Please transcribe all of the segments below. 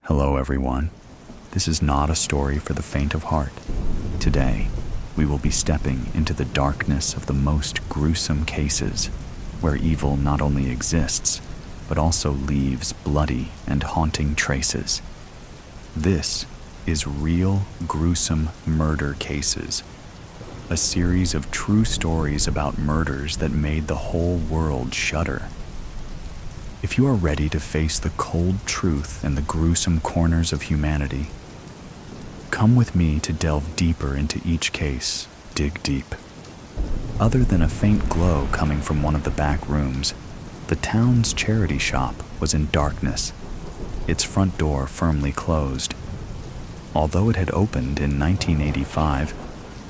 Hello everyone. This is not a story for the faint of heart. Today, we will be stepping into the darkness of the most gruesome cases, where evil not only exists, but also leaves bloody and haunting traces. This is Real Gruesome Murder Cases, a series of true stories about murders that made the whole world shudder. If you are ready to face the cold truth and the gruesome corners of humanity, come with me to delve deeper into each case. Dig deep. Other than a faint glow coming from one of the back rooms, the town's charity shop was in darkness, its front door firmly closed. Although it had opened in 1985,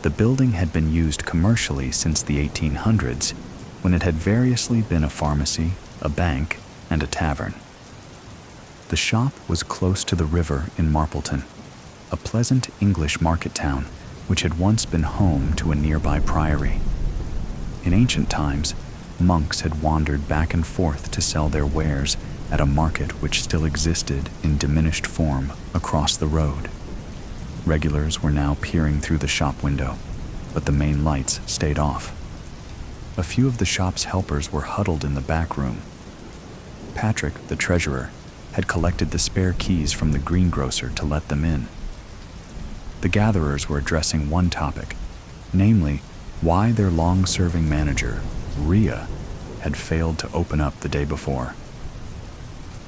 the building had been used commercially since the 1800s, when it had variously been a pharmacy, a bank, and a tavern. The shop was close to the river in Marpleton, a pleasant English market town which had once been home to a nearby priory. In ancient times, monks had wandered back and forth to sell their wares at a market which still existed in diminished form across the road. Regulars were now peering through the shop window, but the main lights stayed off. A few of the shop's helpers were huddled in the back room. Patrick, the treasurer, had collected the spare keys from the greengrocer to let them in. The gatherers were addressing one topic, namely, why their long-serving manager, Rhea, had failed to open up the day before.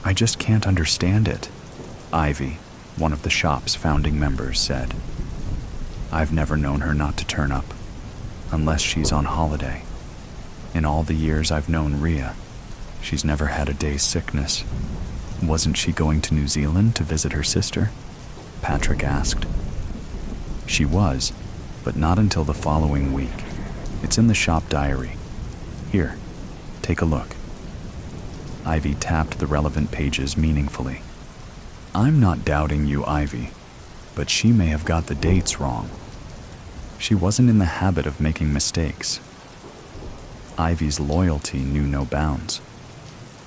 "I just can't understand it," Ivy, one of the shop's founding members, said. "I've never known her not to turn up, unless she's on holiday. In all the years I've known Rhea, she's never had a day's sickness." "Wasn't she going to New Zealand to visit her sister?" Patrick asked. "She was, but not until the following week. It's in the shop diary. Here, take a look." Ivy tapped the relevant pages meaningfully. "I'm not doubting you, Ivy, but she may have got the dates wrong. She wasn't in the habit of making mistakes." Ivy's loyalty knew no bounds.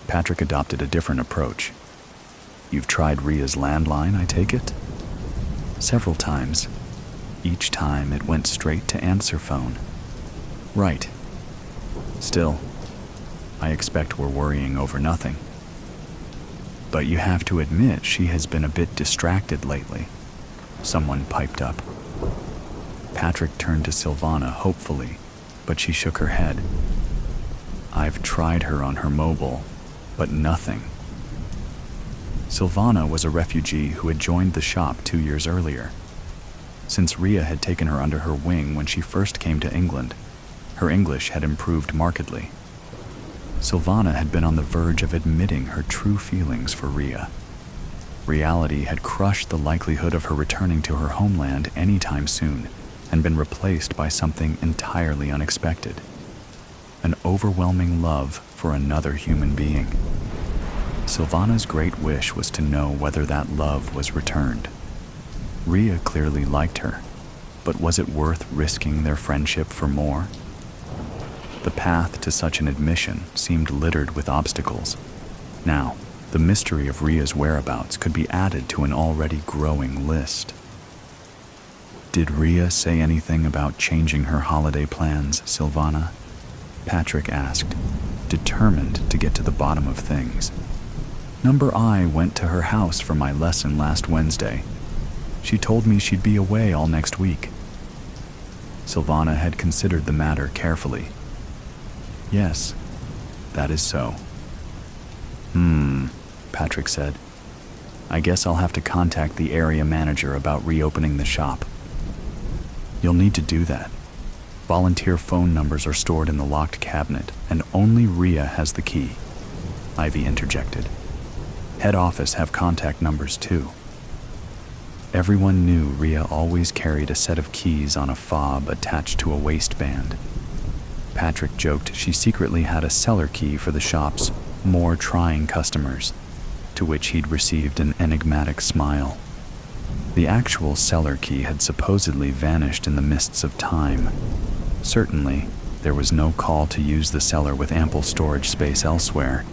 Patrick adopted a different approach. "You've tried Rhea's landline, I take it?" "Several times. Each time it went straight to answer phone." "Right. Still, I expect we're worrying over nothing. But you have to admit she has been a bit distracted lately," someone piped up. Patrick turned to Silvana hopefully, but she shook her head. "I've tried her on her mobile, but nothing." Silvana was a refugee who had joined the shop 2 years earlier. Since Rhea had taken her under her wing when she first came to England, her English had improved markedly. Silvana had been on the verge of admitting her true feelings for Rhea. Reality had crushed the likelihood of her returning to her homeland anytime soon and been replaced by something entirely unexpected: an overwhelming love for another human being. Silvana's great wish was to know whether that love was returned. Rhea clearly liked her, but was it worth risking their friendship for more? The path to such an admission seemed littered with obstacles. Now, the mystery of Rhea's whereabouts could be added to an already growing list. "Did Rhea say anything about changing her holiday plans, Silvana?" Patrick asked, determined to get to the bottom of things. "Number I went to her house for my lesson last Wednesday. She told me she'd be away all next week." Silvana had considered the matter carefully. "Yes, that is so." Patrick said. "I guess I'll have to contact the area manager about reopening the shop." "You'll need to do that. Volunteer phone numbers are stored in the locked cabinet, and only Rhea has the key," Ivy interjected. "Head office have contact numbers too." Everyone knew Rhea always carried a set of keys on a fob attached to a waistband. Patrick joked she secretly had a cellar key for the shop's more trying customers, to which he'd received an enigmatic smile. The actual cellar key had supposedly vanished in the mists of time. Certainly, there was no call to use the cellar with ample storage space elsewhere.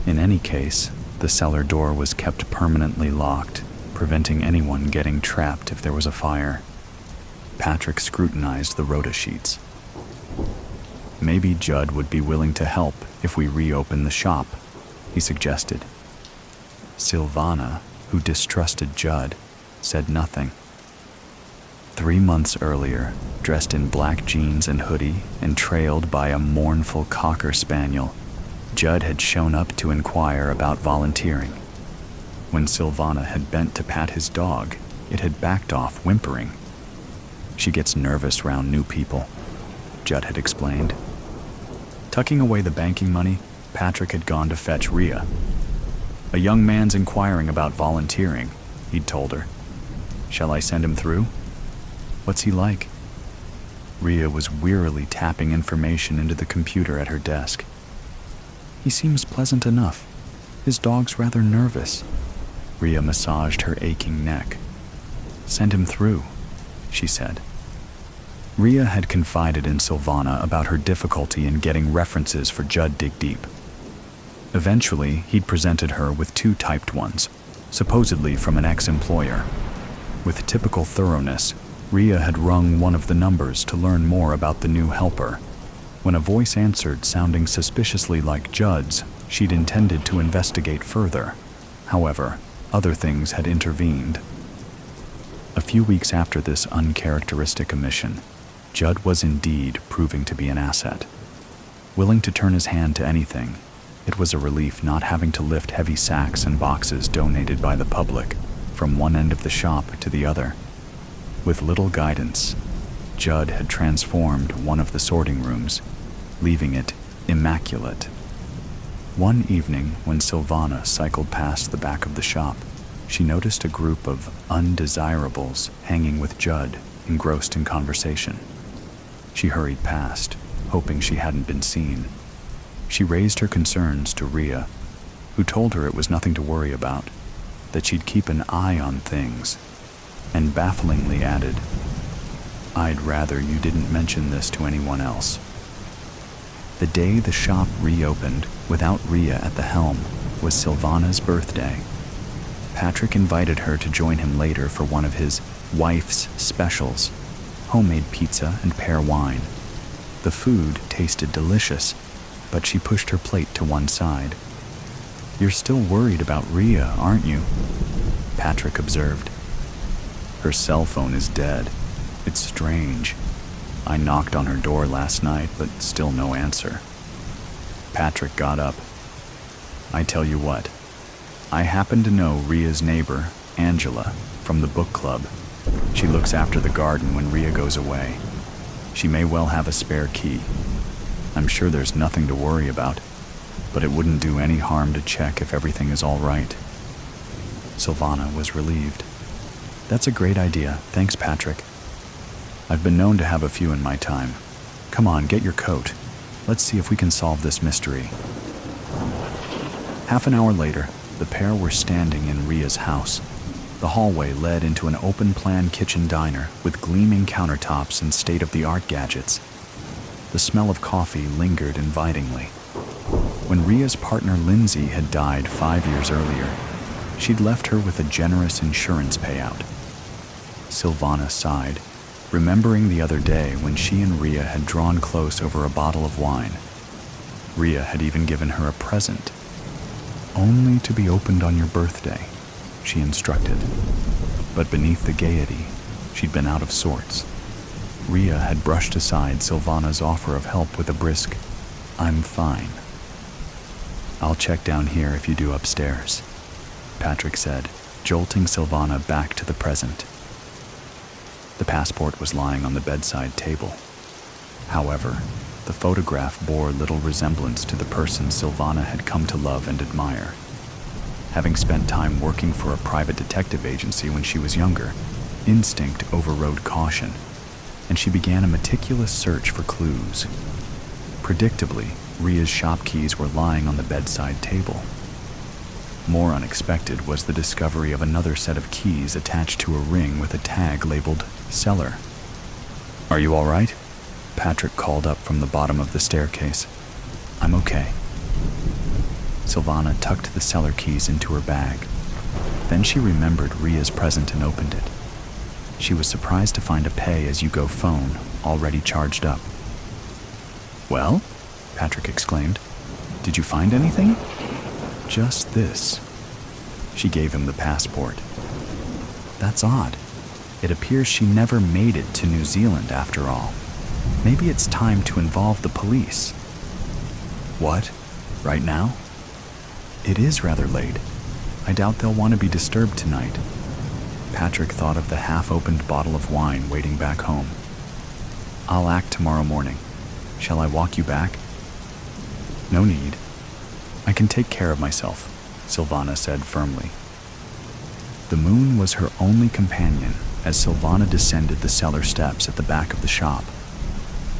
In any case, The cellar door was kept permanently locked, preventing anyone getting trapped if there was a fire. Patrick scrutinized the rota sheets. Maybe Judd would be willing to help if we reopen the shop, he suggested. Silvana, who distrusted Judd, said nothing. 3 months earlier, dressed in black jeans and hoodie and trailed by a mournful cocker spaniel, Judd had shown up to inquire about volunteering. When Silvana had bent to pat his dog, it had backed off, whimpering. She gets nervous round new people, Judd had explained. Tucking away the banking money, Patrick had gone to fetch Rhea. A young man's inquiring about volunteering, he'd told her. Shall I send him through? What's he like? Rhea was wearily tapping information into the computer at her desk. He seems pleasant enough. His dog's rather nervous. Rhea massaged her aching neck. Send him through, she said. Rhea had confided in Silvana about her difficulty in getting references for Judd Dig Deep. Eventually, he'd presented her with 2 typed ones, supposedly from an ex-employer. With typical thoroughness, Rhea had rung one of the numbers to learn more about the new helper. When a voice answered sounding suspiciously like Judd's, she'd intended to investigate further. However, other things had intervened. A few weeks after this uncharacteristic omission, Judd was indeed proving to be an asset. Willing to turn his hand to anything, it was a relief not having to lift heavy sacks and boxes donated by the public from one end of the shop to the other. With little guidance, Judd had transformed one of the sorting rooms, leaving it immaculate. One evening, when Silvana cycled past the back of the shop, she noticed a group of undesirables hanging with Judd, engrossed in conversation. She hurried past, hoping she hadn't been seen. She raised her concerns to Rhea, who told her it was nothing to worry about, that she'd keep an eye on things, and bafflingly added, I'd rather you didn't mention this to anyone else. The day the shop reopened, without Rhea at the helm, was Silvana's birthday. Patrick invited her to join him later for one of his wife's specials, homemade pizza and pear wine. The food tasted delicious, but she pushed her plate to one side. You're still worried about Rhea, aren't you? Patrick observed. Her cell phone is dead. It's strange. I knocked on her door last night, but still no answer. Patrick got up. I tell you what, I happen to know Rhea's neighbor, Angela, from the book club. She looks after the garden when Rhea goes away. She may well have a spare key. I'm sure there's nothing to worry about, but it wouldn't do any harm to check if everything is all right. Silvana was relieved. That's a great idea. Thanks, Patrick. I've been known to have a few in my time. Come on, get your coat. Let's see if we can solve this mystery. Half an hour later, the pair were standing in Rhea's house. The hallway led into an open-plan kitchen diner with gleaming countertops and state-of-the-art gadgets. The smell of coffee lingered invitingly. When Rhea's partner Lindsay had died 5 years earlier, she'd left her with a generous insurance payout. Silvana sighed, remembering the other day when she and Rhea had drawn close over a bottle of wine. Rhea had even given her a present. Only to be opened on your birthday, she instructed. But beneath the gaiety, she'd been out of sorts. Rhea had brushed aside Silvana's offer of help with a brisk, I'm fine. I'll check down here if you do upstairs, Patrick said, jolting Silvana back to the present. The passport was lying on the bedside table. However, the photograph bore little resemblance to the person Silvana had come to love and admire. Having spent time working for a private detective agency when she was younger, instinct overrode caution, and she began a meticulous search for clues. Predictably, Rhea's shop keys were lying on the bedside table. More unexpected was the discovery of another set of keys attached to a ring with a tag labeled Cellar. Are you all right? Patrick called up from the bottom of the staircase. I'm okay. Silvana tucked the cellar keys into her bag. Then she remembered Ria's present and opened it. She was surprised to find a pay-as-you-go phone already charged up. "Well?" Patrick exclaimed. "Did you find anything?" "Just this." She gave him the passport. "That's odd. It appears she never made it to New Zealand after all. Maybe it's time to involve the police." "What? Right now?" "It is rather late. I doubt they'll want to be disturbed tonight." Patrick thought of the half-opened bottle of wine waiting back home. "I'll act tomorrow morning. Shall I walk you back?" "No need. I can take care of myself," Silvana said firmly. The moon was her only companion as Silvana descended the cellar steps at the back of the shop.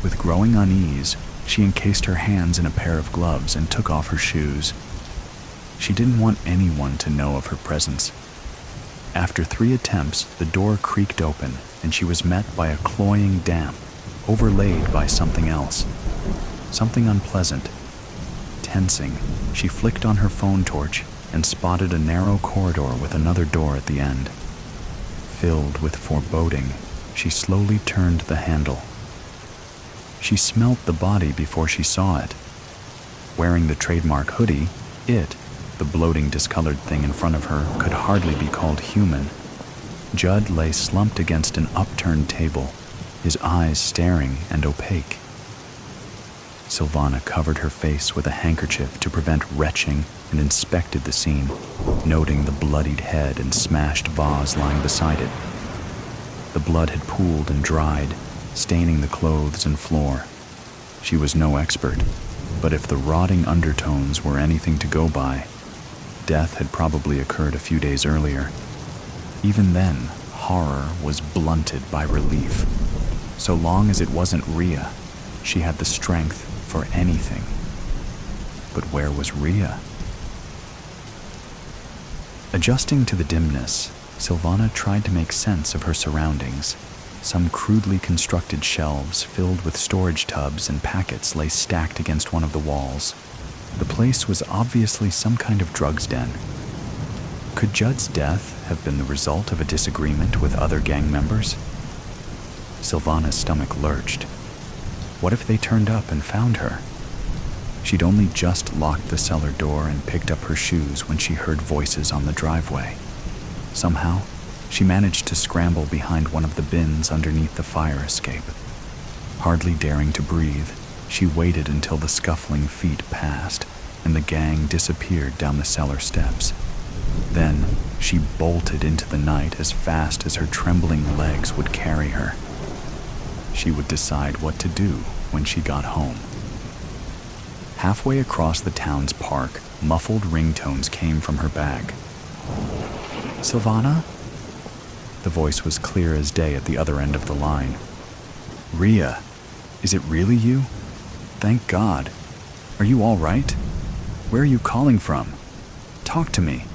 With growing unease, she encased her hands in a pair of gloves and took off her shoes. She didn't want anyone to know of her presence. After 3 attempts, the door creaked open and she was met by a cloying damp, overlaid by something else. Something unpleasant. Tensing, she flicked on her phone torch and spotted a narrow corridor with another door at the end. Filled with foreboding, she slowly turned the handle. She smelt the body before she saw it. Wearing the trademark hoodie, the bloating, discolored thing in front of her, could hardly be called human. Judd lay slumped against an upturned table, his eyes staring and opaque. Silvana covered her face with a handkerchief to prevent retching and inspected the scene, noting the bloodied head and smashed vase lying beside it. The blood had pooled and dried, staining the clothes and floor. She was no expert, but if the rotting undertones were anything to go by, death had probably occurred a few days earlier. Even then, horror was blunted by relief. So long as it wasn't Ria, she had the strength for anything. But where was Ria? Adjusting to the dimness, Silvana tried to make sense of her surroundings. Some crudely constructed shelves filled with storage tubs and packets lay stacked against one of the walls. The place was obviously some kind of drugs den. Could Judd's death have been the result of a disagreement with other gang members? Silvana's stomach lurched. What if they turned up and found her? She'd only just locked the cellar door and picked up her shoes when she heard voices on the driveway. Somehow, she managed to scramble behind one of the bins underneath the fire escape. Hardly daring to breathe, she waited until the scuffling feet passed and the gang disappeared down the cellar steps. Then, she bolted into the night as fast as her trembling legs would carry her. She would decide what to do when she got home. Halfway across the town's park, muffled ringtones came from her bag. "Silvana?" The voice was clear as day at the other end of the line. "Ria, is it really you? Thank God. Are you all right? Where are you calling from? Talk to me."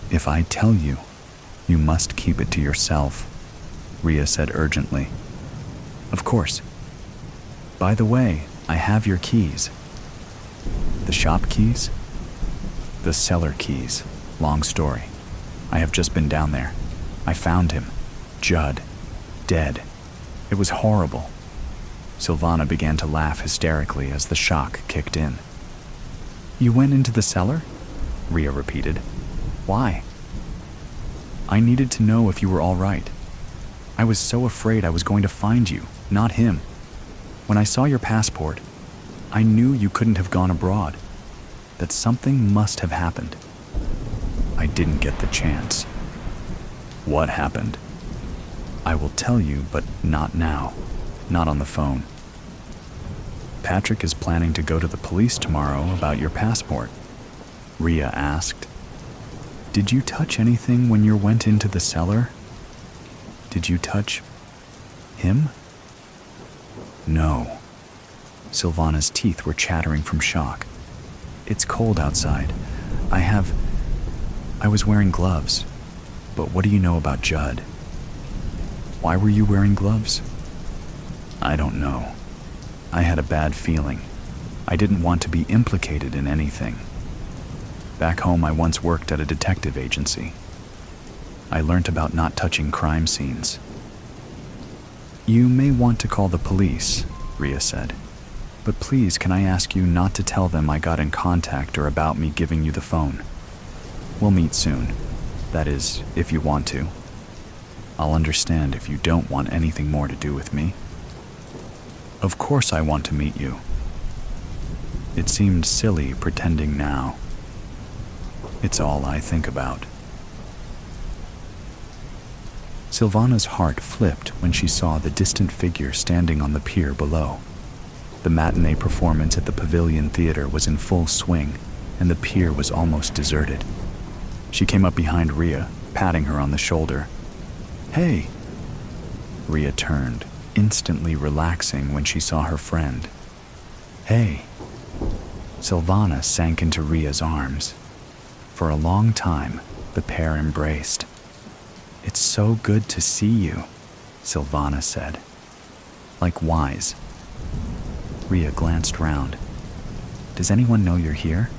"If I tell you, you must keep it to yourself," Ria said urgently. "Of course. By the way, I have your keys." "The shop keys?" "The cellar keys. Long story. I have just been down there. I found him. Judd. Dead. It was horrible." Silvana began to laugh hysterically as the shock kicked in. "You went into the cellar?" Ria repeated. "Why?" "I needed to know if you were all right. I was so afraid I was going to find you, not him. When I saw your passport, I knew you couldn't have gone abroad, that something must have happened. I didn't get the chance." "What happened?" "I will tell you, but not now. Not on the phone. Patrick is planning to go to the police tomorrow about your passport." Ria asked. "Did you touch anything when you went into the cellar? Did you touch him?" "No." Silvana's teeth were chattering from shock. "It's cold outside. I was wearing gloves. But what do you know about Judd?" "Why were you wearing gloves?" "I don't know. I had a bad feeling. I didn't want to be implicated in anything. Back home, I once worked at a detective agency. I learned about not touching crime scenes. You may want to call the police, Rhea said. But please, can I ask you not to tell them I got in contact or about me giving you the phone? We'll meet soon. That is, if you want to. I'll understand if you don't want anything more to do with me. Of course I want to meet you. It seemed silly pretending now. It's all I think about. Silvana's heart flipped when she saw the distant figure standing on the pier below. The matinee performance at the Pavilion Theater was in full swing, and the pier was almost deserted. She came up behind Rhea, patting her on the shoulder. Hey! Rhea turned, instantly relaxing when she saw her friend. Hey! Silvana sank into Rhea's arms. For a long time, the pair embraced. It's so good to see you, Silvana said. Likewise. Rhea glanced round. Does anyone know you're here?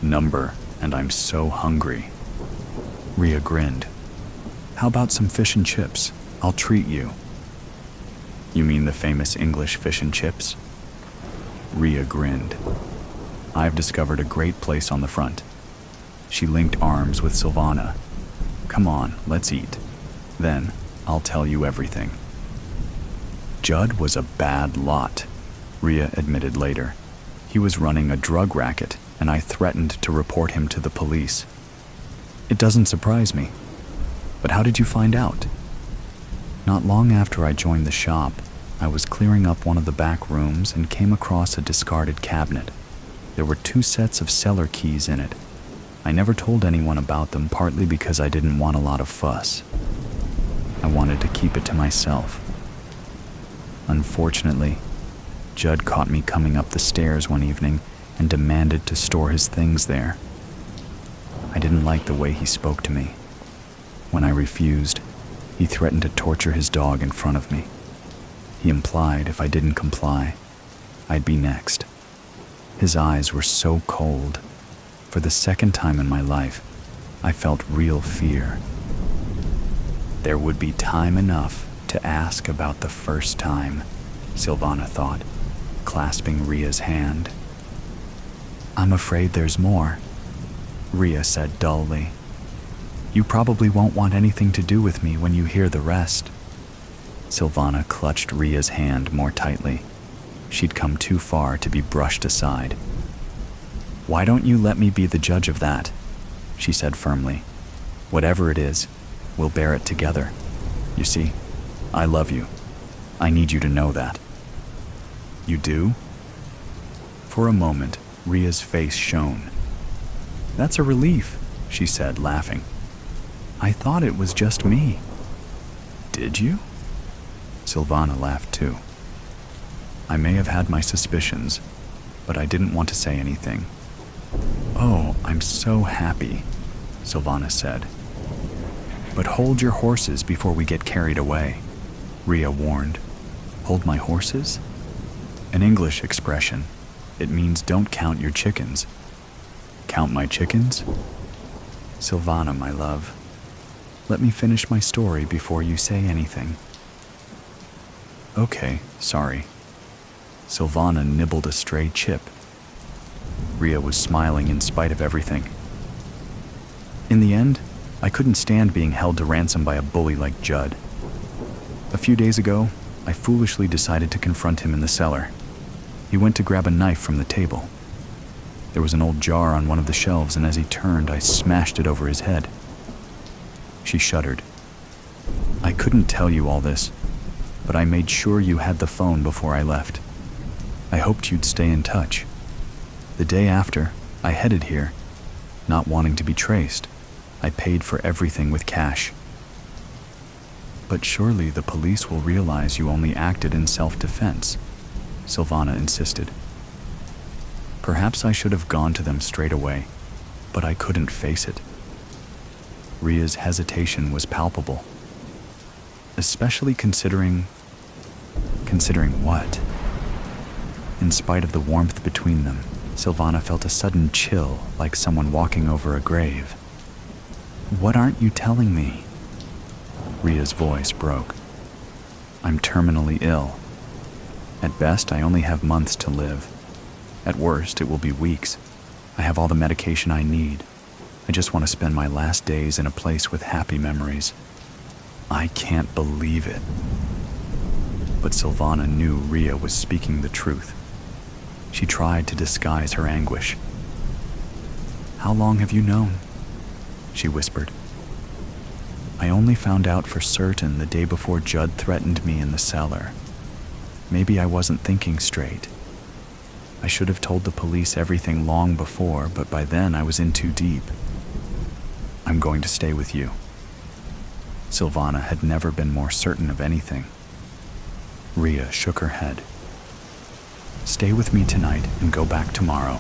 Number, and I'm so hungry. Rhea grinned. How about some fish and chips? I'll treat you. You mean the famous English fish and chips? Rhea grinned. I've discovered a great place on the front. She linked arms with Silvana. Come on, let's eat. Then, I'll tell you everything. Judd was a bad lot, Rhea admitted later. He was running a drug racket, and I threatened to report him to the police. It doesn't surprise me. But how did you find out? Not long after I joined the shop, I was clearing up one of the back rooms and came across a discarded cabinet. There were 2 sets of cellar keys in it. I never told anyone about them, partly because I didn't want a lot of fuss. I wanted to keep it to myself. Unfortunately, Judd caught me coming up the stairs one evening and demanded to store his things there. I didn't like the way he spoke to me. When I refused, he threatened to torture his dog in front of me. He implied if I didn't comply, I'd be next. His eyes were so cold. For the second time in my life, I felt real fear. There would be time enough to ask about the first time, Silvana thought, clasping Rhea's hand. I'm afraid there's more, Rhea said dully. You probably won't want anything to do with me when you hear the rest. Silvana clutched Rhea's hand more tightly. She'd come too far to be brushed aside. Why don't you let me be the judge of that? She said firmly. Whatever it is, we'll bear it together. You see, I love you. I need you to know that. You do? For a moment, Rhea's face shone. That's a relief, she said, laughing. I thought it was just me. Did you? Silvana laughed too. I may have had my suspicions, but I didn't want to say anything. Oh, I'm so happy, Silvana said. But hold your horses before we get carried away, Rhea warned. Hold my horses? An English expression. It means don't count your chickens. Count my chickens? Silvana, my love, let me finish my story before you say anything. Okay, sorry. Silvana nibbled a stray chip. Rhea was smiling in spite of everything. In the end, I couldn't stand being held to ransom by a bully like Judd. A few days ago, I foolishly decided to confront him in the cellar. He went to grab a knife from the table. There was an old jar on one of the shelves, and as he turned, I smashed it over his head. She shuddered. I couldn't tell you all this, but I made sure you had the phone before I left. I hoped you'd stay in touch. The day after, I headed here. Not wanting to be traced, I paid for everything with cash. But surely the police will realize you only acted in self-defense, Silvana insisted. Perhaps I should have gone to them straight away, but I couldn't face it. Rhea's hesitation was palpable, especially considering what? In spite of the warmth between them, Silvana felt a sudden chill, like someone walking over a grave. "What aren't you telling me?" Ria's voice broke. "I'm terminally ill. At best, I only have months to live. At worst, it will be weeks. I have all the medication I need. I just want to spend my last days in a place with happy memories." "I can't believe it." But Silvana knew Ria was speaking the truth. She tried to disguise her anguish. "How long have you known?" she whispered. "I only found out for certain the day before Judd threatened me in the cellar. Maybe I wasn't thinking straight. I should have told the police everything long before, but by then I was in too deep. I'm going to stay with you." Silvana had never been more certain of anything. Ria shook her head. "Stay with me tonight and go back tomorrow.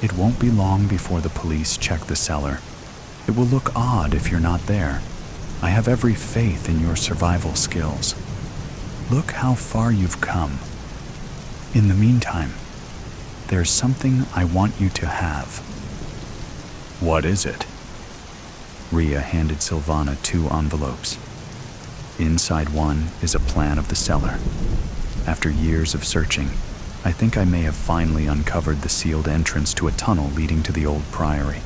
It won't be long before the police check the cellar. It will look odd if you're not there. I have every faith in your survival skills. Look how far you've come. In the meantime, there's something I want you to have." "What is it?" Ria handed Silvana 2 envelopes. Inside one is a plan of the cellar. After years of searching, I think I may have finally uncovered the sealed entrance to a tunnel leading to the old priory.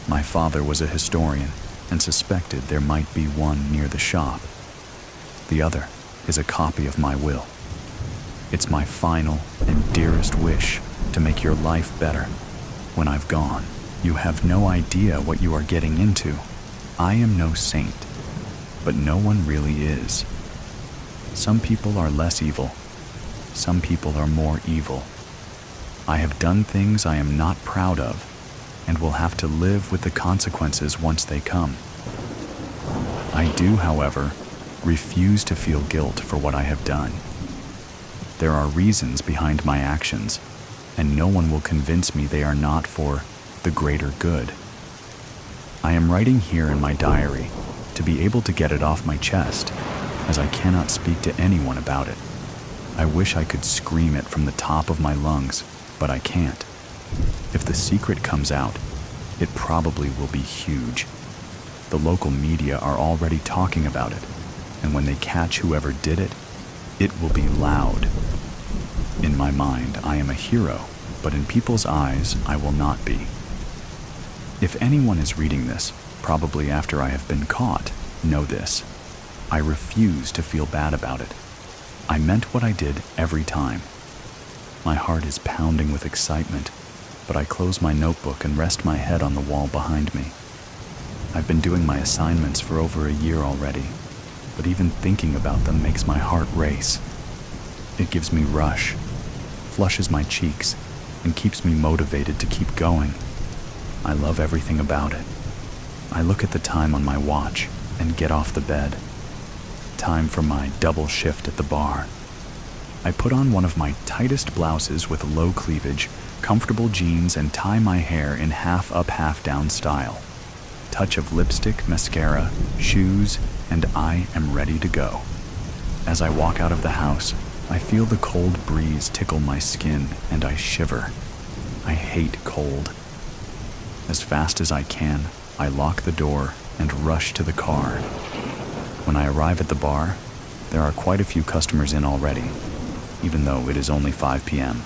My father was a historian and suspected there might be one near the shop. The other is a copy of my will. It's my final and dearest wish to make your life better when I've gone. You have no idea what you are getting into. I am no saint, but no one really is. Some people are less evil. Some people are more evil. I have done things I am not proud of and will have to live with the consequences once they come. I do, however, refuse to feel guilt for what I have done. There are reasons behind my actions, and no one will convince me they are not for the greater good. I am writing here in my diary to be able to get it off my chest, as I cannot speak to anyone about it. I wish I could scream it from the top of my lungs, but I can't. If the secret comes out, it probably will be huge. The local media are already talking about it, and when they catch whoever did it, it will be loud. In my mind, I am a hero, but in people's eyes, I will not be. If anyone is reading this, probably after I have been caught, know this. I refuse to feel bad about it. I meant what I did every time. My heart is pounding with excitement, but I close my notebook and rest my head on the wall behind me. I've been doing my assignments for over a year already, but even thinking about them makes my heart race. It gives me rush, flushes my cheeks, and keeps me motivated to keep going. I love everything about it. I look at the time on my watch and get off the bed. Time for my double shift at the bar. I put on one of my tightest blouses with low cleavage, comfortable jeans, and tie my hair in half up, half down style. Touch of lipstick, mascara, shoes, and I am ready to go. As I walk out of the house, I feel the cold breeze tickle my skin and I shiver. I hate cold. As fast as I can, I lock the door and rush to the car. When I arrive at the bar, there are quite a few customers in already, even though it is only 5 p.m.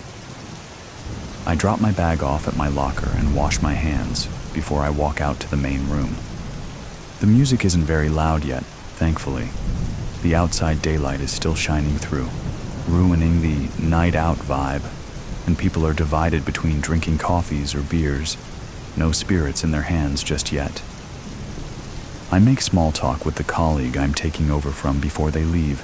I drop my bag off at my locker and wash my hands before I walk out to the main room. The music isn't very loud yet, thankfully. The outside daylight is still shining through, ruining the night out vibe, and people are divided between drinking coffees or beers. No spirits in their hands just yet. I make small talk with the colleague I'm taking over from before they leave,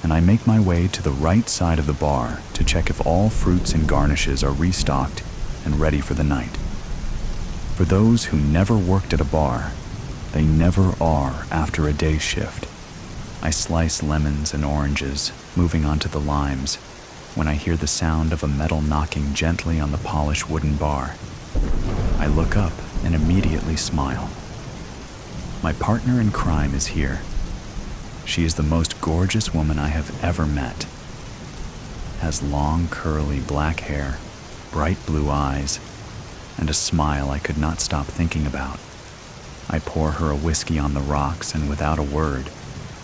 and I make my way to the right side of the bar to check if all fruits and garnishes are restocked and ready for the night. For those who never worked at a bar, they never are after a day shift. I slice lemons and oranges, moving on to the limes, when I hear the sound of a metal knocking gently on the polished wooden bar. I look up and immediately smile. My partner in crime is here. She is the most gorgeous woman I have ever met. Has long, curly black hair, bright blue eyes, and a smile I could not stop thinking about. I pour her a whiskey on the rocks and without a word,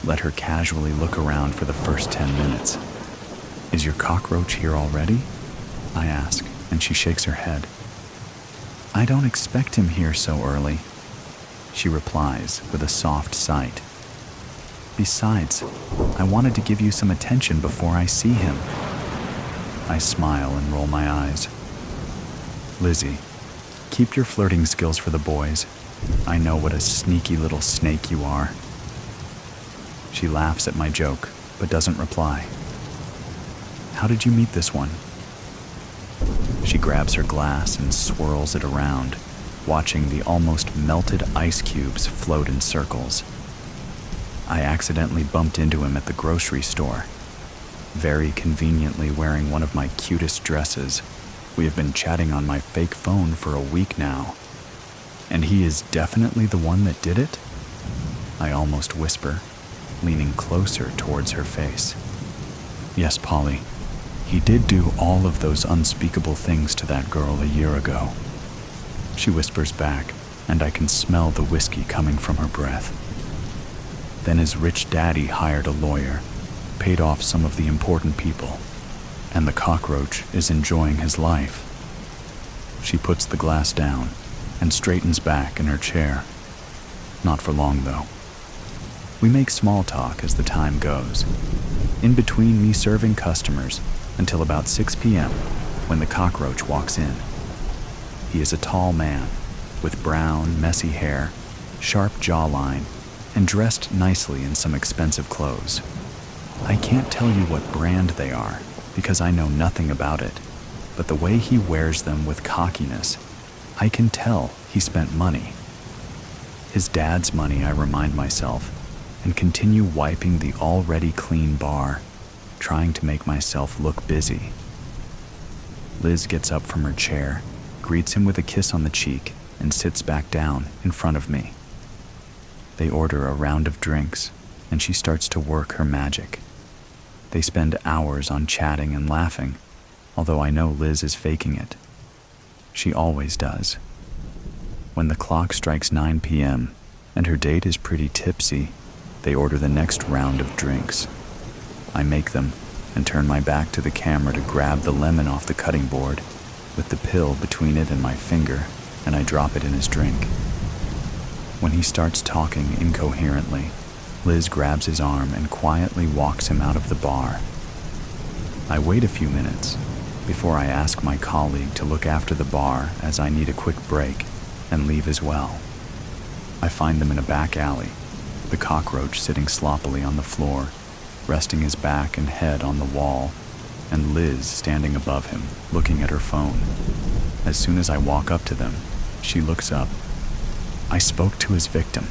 let her casually look around for the first 10 minutes. "Is your cockroach here already?" I ask, and she shakes her head. "I don't expect him here so early," she replies with a soft sigh. "Besides, I wanted to give you some attention before I see him." I smile and roll my eyes. "Lizzie, keep your flirting skills for the boys. I know what a sneaky little snake you are." She laughs at my joke, but doesn't reply. "How did you meet this one?" She grabs her glass and swirls it around, watching the almost melted ice cubes float in circles. "I accidentally bumped into him at the grocery store, very conveniently wearing one of my cutest dresses. We have been chatting on my fake phone for a week now. And he is definitely the one that did it?" I almost whisper, leaning closer towards her face. "Yes, Polly. He did do all of those unspeakable things to that girl a year ago." She whispers back, and I can smell the whiskey coming from her breath. "Then his rich daddy hired a lawyer, paid off some of the important people, and the cockroach is enjoying his life." She puts the glass down and straightens back in her chair. Not for long, though. We make small talk as the time goes, in between me serving customers until about 6 p.m. when the cockroach walks in. He is a tall man with brown, messy hair, sharp jawline, and dressed nicely in some expensive clothes. I can't tell you what brand they are because I know nothing about it, but the way he wears them with cockiness, I can tell he spent money. His dad's money, I remind myself, and continue wiping the already clean bar, trying to make myself look busy. Liz gets up from her chair, greets him with a kiss on the cheek, and sits back down in front of me. They order a round of drinks, and she starts to work her magic. They spend hours on chatting and laughing, although I know Liz is faking it. She always does. When the clock strikes 9 p.m. and her date is pretty tipsy, they order the next round of drinks. I make them and turn my back to the camera to grab the lemon off the cutting board with the pill between it and my finger, and I drop it in his drink. When he starts talking incoherently, Liz grabs his arm and quietly walks him out of the bar. I wait a few minutes before I ask my colleague to look after the bar as I need a quick break and leave as well. I find them in a back alley, the cockroach sitting sloppily on the floor, resting his back and head on the wall, and Liz standing above him, looking at her phone. As soon as I walk up to them, she looks up. I spoke to his victim.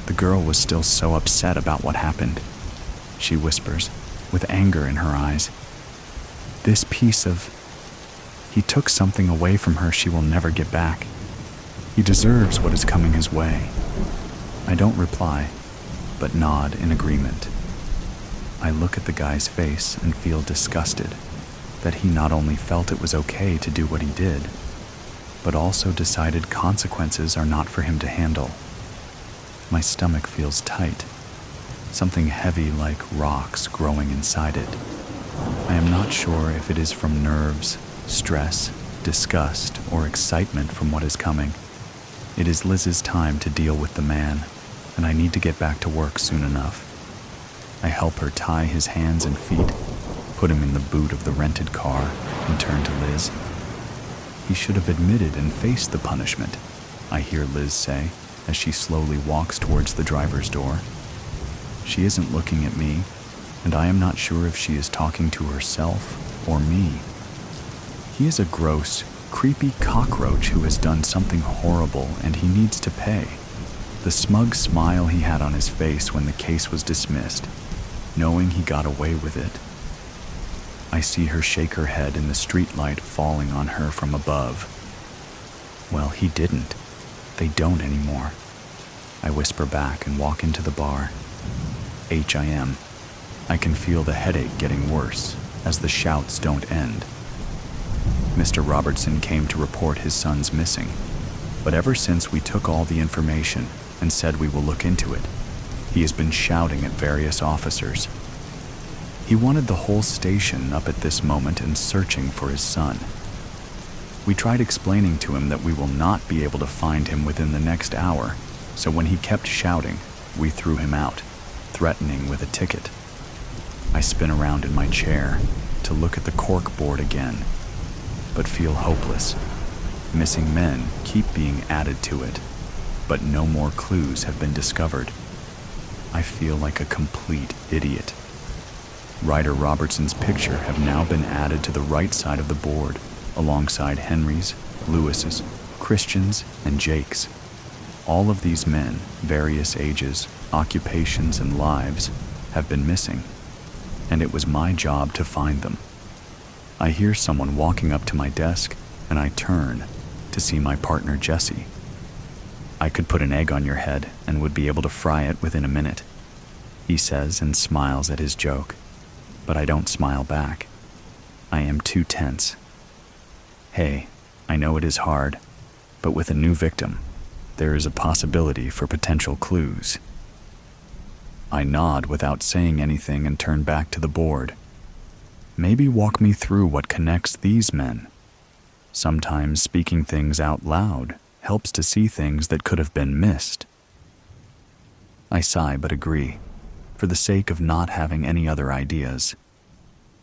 The girl was still so upset about what happened. She whispers, with anger in her eyes. This piece of... He took something away from her she will never get back. He deserves what is coming his way. I don't reply, but nod in agreement. I look at the guy's face and feel disgusted that he not only felt it was okay to do what he did, but also decided consequences are not for him to handle. My stomach feels tight, something heavy like rocks growing inside it. I am not sure if it is from nerves, stress, disgust, or excitement from what is coming. It is Liz's time to deal with the man, and I need to get back to work soon enough. I help her tie his hands and feet, put him in the boot of the rented car, and turn to Liz. He should have admitted and faced the punishment, I hear Liz say as she slowly walks towards the driver's door. She isn't looking at me, and I am not sure if she is talking to herself or me. He is a gross, creepy cockroach who has done something horrible and he needs to pay. The smug smile he had on his face when the case was dismissed, knowing he got away with it. I see her shake her head in the streetlight falling on her from above. Well, he didn't. They don't anymore. I whisper back and walk into the bar. HIM. I can feel the headache getting worse as the shouts don't end. Mr. Robertson came to report his son's missing, but ever since we took all the information and said we will look into it, he has been shouting at various officers. He wanted the whole station up at this moment and searching for his son. We tried explaining to him that we will not be able to find him within the next hour, so when he kept shouting, we threw him out, threatening with a ticket. I spin around in my chair to look at the cork board again, but feel hopeless. Missing men keep being added to it, but no more clues have been discovered. I feel like a complete idiot. Ryder Robertson's picture have now been added to the right side of the board, alongside Henry's, Lewis's, Christian's, and Jake's. All of these men, various ages, occupations, and lives, have been missing, and it was my job to find them. I hear someone walking up to my desk, and I turn to see my partner Jesse. I could put an egg on your head and would be able to fry it within a minute, he says and smiles at his joke, but I don't smile back. I am too tense. Hey, I know it is hard, but with a new victim, there is a possibility for potential clues. I nod without saying anything and turn back to the board. Maybe walk me through what connects these men. Sometimes speaking things out loud helps to see things that could have been missed. I sigh but agree, for the sake of not having any other ideas.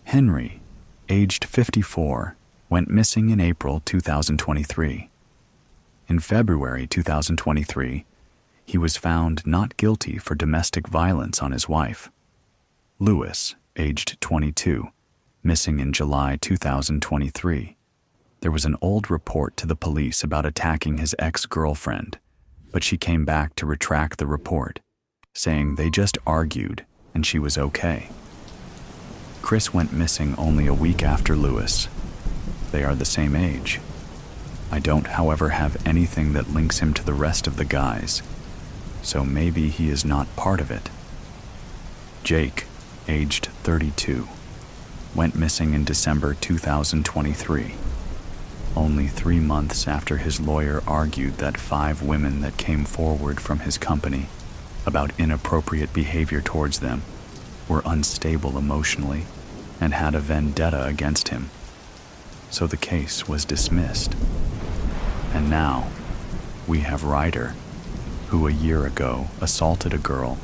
Henry, aged 54, went missing in April 2023. In February 2023, he was found not guilty for domestic violence on his wife. Lewis, aged 22, missing in July 2023. There was an old report to the police about attacking his ex-girlfriend, but she came back to retract the report, saying they just argued and she was okay. Chris went missing only a week after Lewis. They are the same age. I don't, however, have anything that links him to the rest of the guys, so maybe he is not part of it. Jake, aged 32, went missing in December 2023. Only 3 months after his lawyer argued that 5 women that came forward from his company about inappropriate behavior towards them were unstable emotionally and had a vendetta against him. So the case was dismissed. And now, we have Ryder, who a year ago assaulted a girl,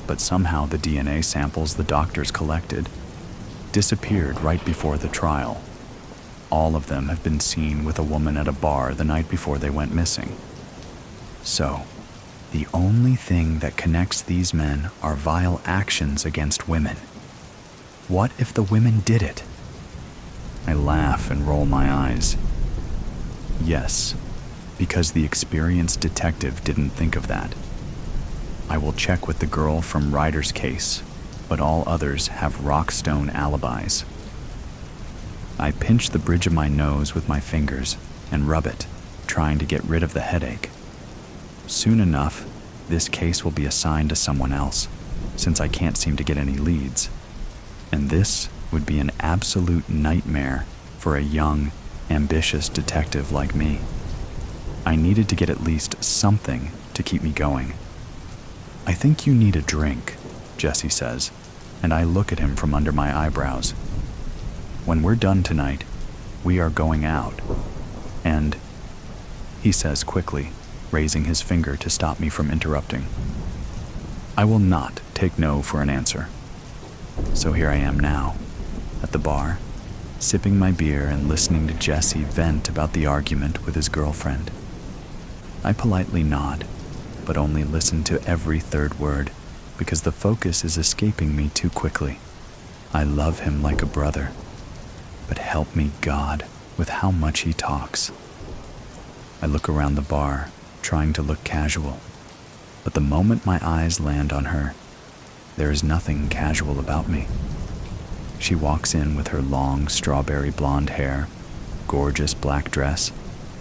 but somehow the DNA samples the doctors collected disappeared right before the trial. All of them have been seen with a woman at a bar the night before they went missing. So, the only thing that connects these men are vile actions against women. What if the women did it? I laugh and roll my eyes. Yes, because the experienced detective didn't think of that. I will check with the girl from Ryder's case, but all others have rock-stone alibis. I pinch the bridge of my nose with my fingers and rub it, trying to get rid of the headache. Soon enough, this case will be assigned to someone else, since I can't seem to get any leads. And this would be an absolute nightmare for a young, ambitious detective like me. I needed to get at least something to keep me going. I think you need a drink, Jesse says, and I look at him from under my eyebrows. When we're done tonight, we are going out. And, he says quickly, raising his finger to stop me from interrupting. I will not take no for an answer. So here I am now, at the bar, sipping my beer and listening to Jesse vent about the argument with his girlfriend. I politely nod, but only listen to every third word because the focus is escaping me too quickly. I love him like a brother, but help me God with how much he talks. I look around the bar, trying to look casual, but the moment my eyes land on her, there is nothing casual about me. She walks in with her long strawberry blonde hair, gorgeous black dress,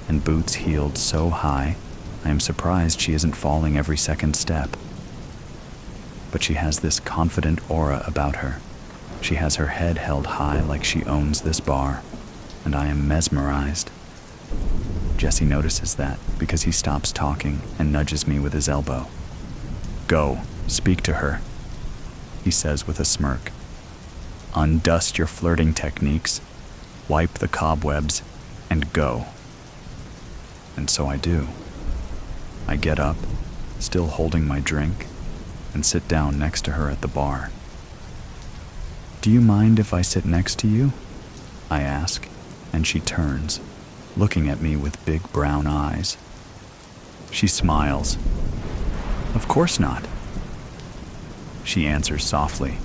and boots heeled so high, I am surprised she isn't falling every second step. But she has this confident aura about her. She has her head held high like she owns this bar. and I am mesmerized. Jesse notices that because he stops talking and nudges me with his elbow. "Go, speak to her," he says with a smirk. "Undust your flirting techniques, wipe the cobwebs, and go." And so I do. I get up, still holding my drink, and sit down next to her at the bar. "Do you mind if I sit next to you?" I ask, and she turns, looking at me with big brown eyes. She smiles. "Of course not." She answers softly.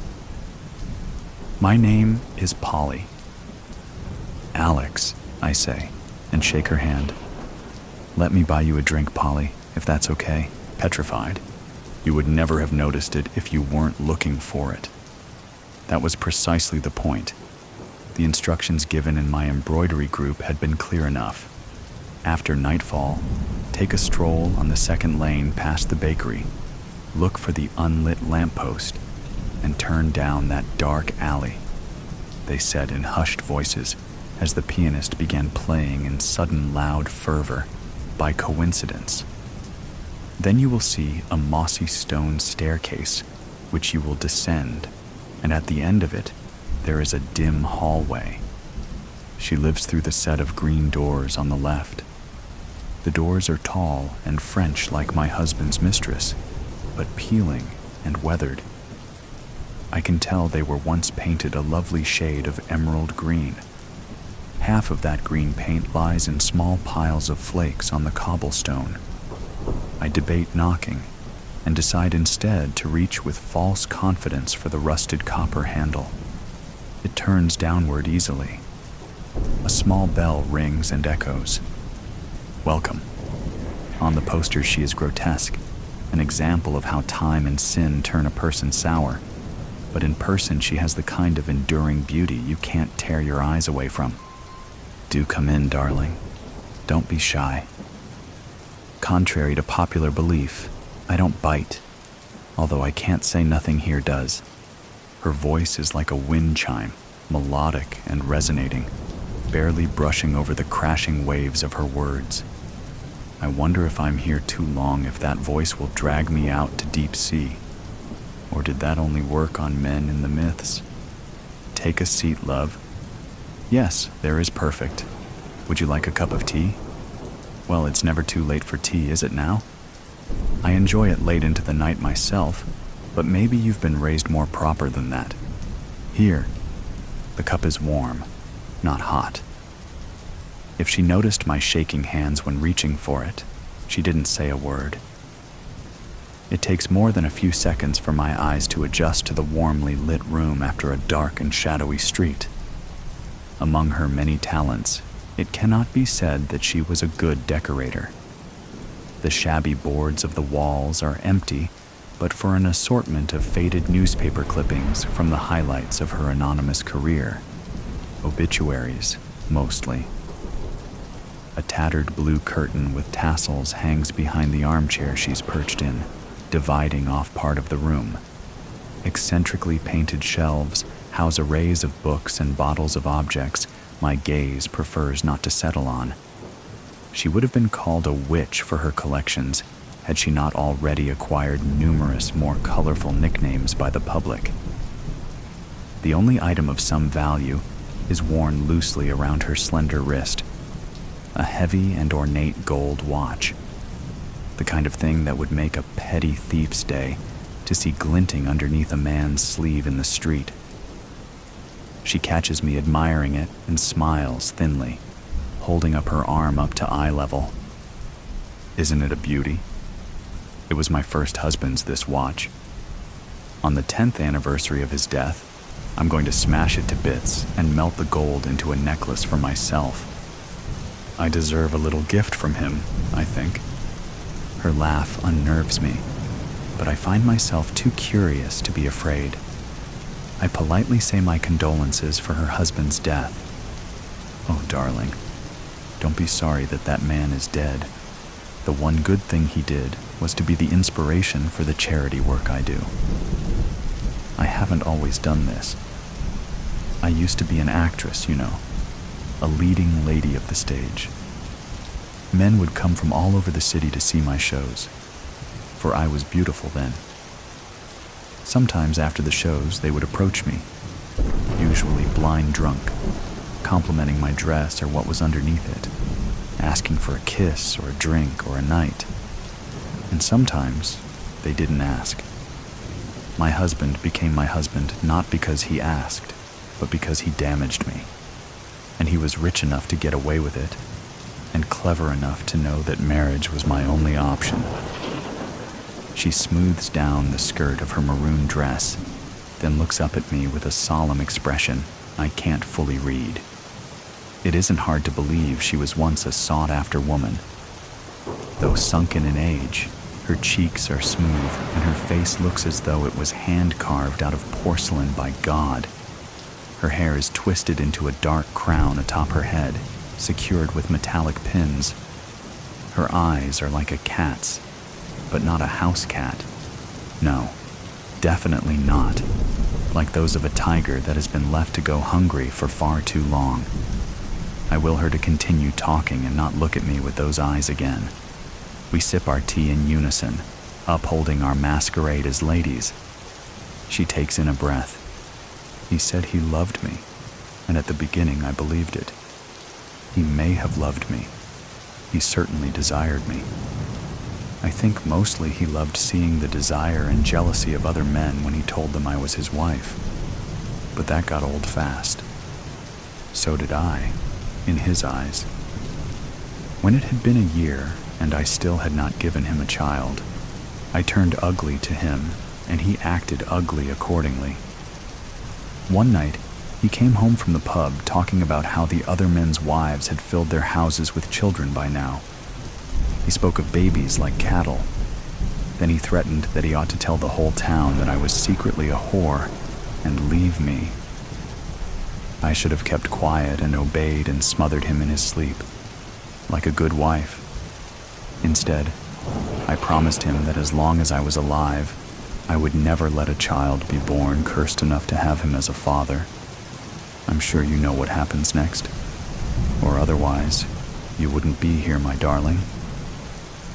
"My name is Polly." "Alex," I say, and shake her hand. "Let me buy you a drink, Polly, if that's okay." Petrified. You would never have noticed it if you weren't looking for it. That was precisely the point. The instructions given in my embroidery group had been clear enough. After nightfall, take a stroll on the second lane past the bakery, look for the unlit lamppost, and turn down that dark alley, they said in hushed voices as the pianist began playing in sudden loud fervor, by coincidence. Then you will see a mossy stone staircase, which you will descend, and at the end of it, there is a dim hallway. She lives through the set of green doors on the left. The doors are tall and French like my husband's mistress, but peeling and weathered. I can tell they were once painted a lovely shade of emerald green. Half of that green paint lies in small piles of flakes on the cobblestone. I debate knocking, and decide instead to reach with false confidence for the rusted copper handle. It turns downward easily. A small bell rings and echoes. "Welcome." On the poster she is grotesque, an example of how time and sin turn a person sour. But in person she has the kind of enduring beauty you can't tear your eyes away from. "Do come in, darling. Don't be shy." Contrary to popular belief, I don't bite, although I can't say nothing here does. Her voice is like a wind chime, melodic and resonating, barely brushing over the crashing waves of her words. I wonder if I'm here too long if that voice will drag me out to deep sea. Or did that only work on men in the myths? "Take a seat, love." "Yes, there is perfect. Would you like a cup of tea?" "Well, it's never too late for tea, is it now?" I enjoy it late into the night myself, but maybe you've been raised more proper than that. Here, the cup is warm, not hot. If she noticed my shaking hands when reaching for it, she didn't say a word. It takes more than a few seconds for my eyes to adjust to the warmly lit room after a dark and shadowy street. Among her many talents, it cannot be said that she was a good decorator. The shabby boards of the walls are empty, but for an assortment of faded newspaper clippings from the highlights of her anonymous career. Obituaries, mostly. A tattered blue curtain with tassels hangs behind the armchair she's perched in, dividing off part of the room. Eccentrically painted shelves house arrays of books and bottles of objects my gaze prefers not to settle on. She would have been called a witch for her collections had she not already acquired numerous more colorful nicknames by the public. The only item of some value is worn loosely around her slender wrist, a heavy and ornate gold watch, the kind of thing that would make a petty thief's day to see glinting underneath a man's sleeve in the street. She catches me admiring it and smiles thinly, holding up her arm up to eye level. "Isn't it a beauty? It was my first husband's, this watch. On the 10th anniversary of his death, I'm going to smash it to bits and melt the gold into a necklace for myself. I deserve a little gift from him, I think." Her laugh unnerves me, but I find myself too curious to be afraid. I politely say my condolences for her husband's death. "Oh, darling, don't be sorry that that man is dead. The one good thing he did was to be the inspiration for the charity work I do. I haven't always done this. I used to be an actress, you know. a leading lady of the stage. Men would come from all over the city to see my shows, for I was beautiful then. Sometimes after the shows, they would approach me, usually blind drunk, complimenting my dress or what was underneath it, asking for a kiss or a drink or a night. And sometimes they didn't ask. My husband became my husband not because he asked, but because he damaged me. And he was rich enough to get away with it, and clever enough to know that marriage was my only option. She smooths down the skirt of her maroon dress, then looks up at me with a solemn expression I can't fully read. It isn't hard to believe she was once a sought-after woman. Though sunken in age, her cheeks are smooth, and her face looks as though it was hand-carved out of porcelain by God. Her hair is twisted into a dark crown atop her head, secured with metallic pins. Her eyes are like a cat's, but not a house cat. No, definitely not. Like those of a tiger that has been left to go hungry for far too long. I will her to continue talking and not look at me with those eyes again. We sip our tea in unison, upholding our masquerade as ladies. She takes in a breath. He said he loved me, and at the beginning I believed it. He may have loved me. He certainly desired me. I think mostly he loved seeing the desire and jealousy of other men when he told them I was his wife. But that got old fast. So did I, in his eyes. When it had been a year, and I still had not given him a child, I turned ugly to him, and he acted ugly accordingly. One night, he came home from the pub talking about how the other men's wives had filled their houses with children by now. He spoke of babies like cattle. Then he threatened that he ought to tell the whole town that I was secretly a whore and leave me. I should have kept quiet and obeyed and smothered him in his sleep, like a good wife. Instead, I promised him that as long as I was alive, I would never let a child be born cursed enough to have him as a father. I'm sure you know what happens next. Or otherwise, you wouldn't be here, my darling.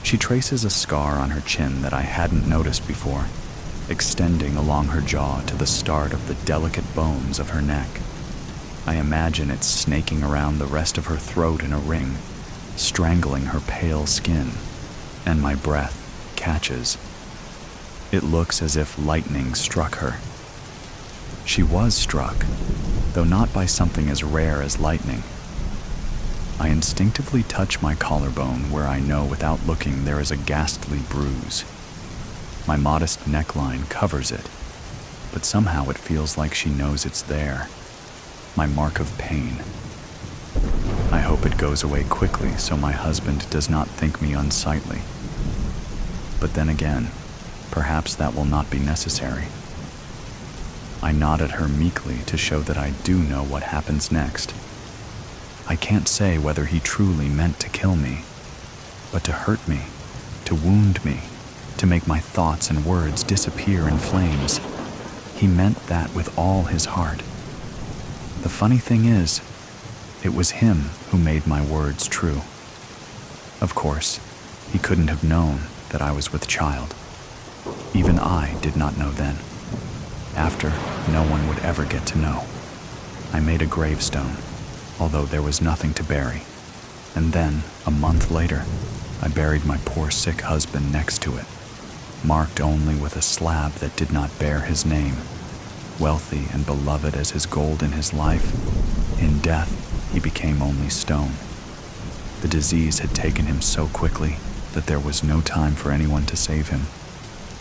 She traces a scar on her chin that I hadn't noticed before, extending along her jaw to the start of the delicate bones of her neck. I imagine it snaking around the rest of her throat in a ring, strangling her pale skin, and my breath catches. It looks as if lightning struck her. She was struck, though not by something as rare as lightning. I instinctively touch my collarbone where I know without looking there is a ghastly bruise. My modest neckline covers it, but somehow it feels like she knows it's there. My mark of pain. I hope it goes away quickly so my husband does not think me unsightly. But then again, perhaps that will not be necessary. I nod at her meekly to show that I do know what happens next. I can't say whether he truly meant to kill me, but to hurt me, to wound me, to make my thoughts and words disappear in flames. He meant that with all his heart. The funny thing is, it was him who made my words true. Of course, he couldn't have known that I was with child. Even I did not know then. After, no one would ever get to know. I made a gravestone, although there was nothing to bury. And then, a month later, I buried my poor sick husband next to it, marked only with a slab that did not bear his name. Wealthy and beloved as his gold in his life, in death he became only stone. The disease had taken him so quickly that there was no time for anyone to save him.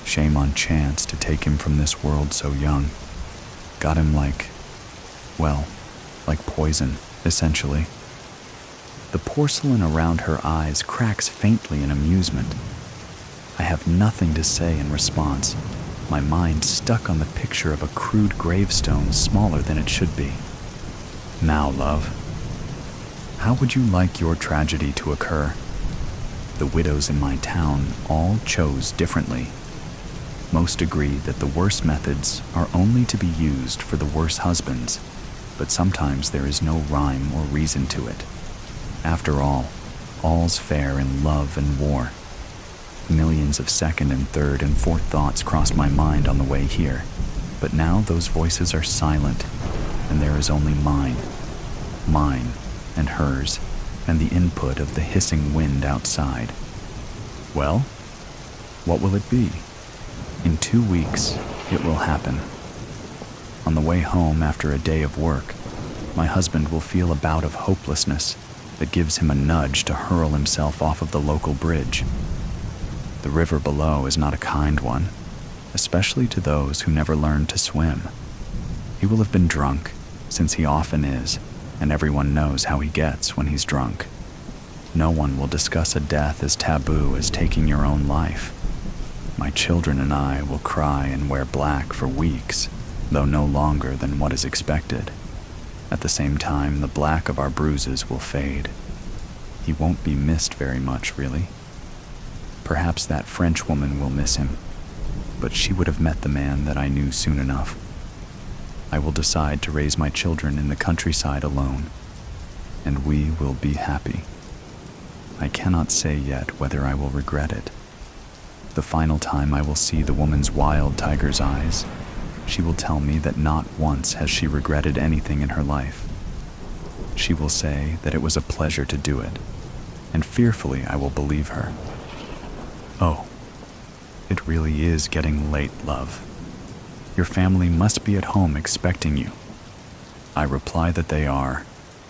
Shame on chance to take him from this world so young. Got him like poison, essentially. The porcelain around her eyes cracks faintly in amusement. I have nothing to say in response, my mind stuck on the picture of a crude gravestone smaller than it should be. Now, love, how would you like your tragedy to occur? The widows in my town all chose differently. Most agree that the worst methods are only to be used for the worse husbands. but sometimes there is no rhyme or reason to it. After all, all's fair in love and war. Millions of second and third and fourth thoughts crossed my mind on the way here, but now those voices are silent, and there is only mine and hers, and the input of the hissing wind outside. Well, what will it be? In 2 weeks, it will happen. On the way home after a day of work, my husband will feel a bout of hopelessness that gives him a nudge to hurl himself off of the local bridge. The river below is not a kind one, especially to those who never learned to swim. He will have been drunk, since he often is, and everyone knows how he gets when he's drunk. No one will discuss a death as taboo as taking your own life. My children and I will cry and wear black for weeks, though no longer than what is expected. At the same time, the black of our bruises will fade. He won't be missed very much, really. Perhaps that French woman will miss him, but she would have met the man that I knew soon enough. I will decide to raise my children in the countryside alone, and we will be happy. I cannot say yet whether I will regret it. The final time I will see the woman's wild tiger's eyes, she will tell me that not once has she regretted anything in her life. She will say that it was a pleasure to do it, and fearfully I will believe her. Oh, it really is getting late, love. Your family must be at home expecting you. I reply that they are,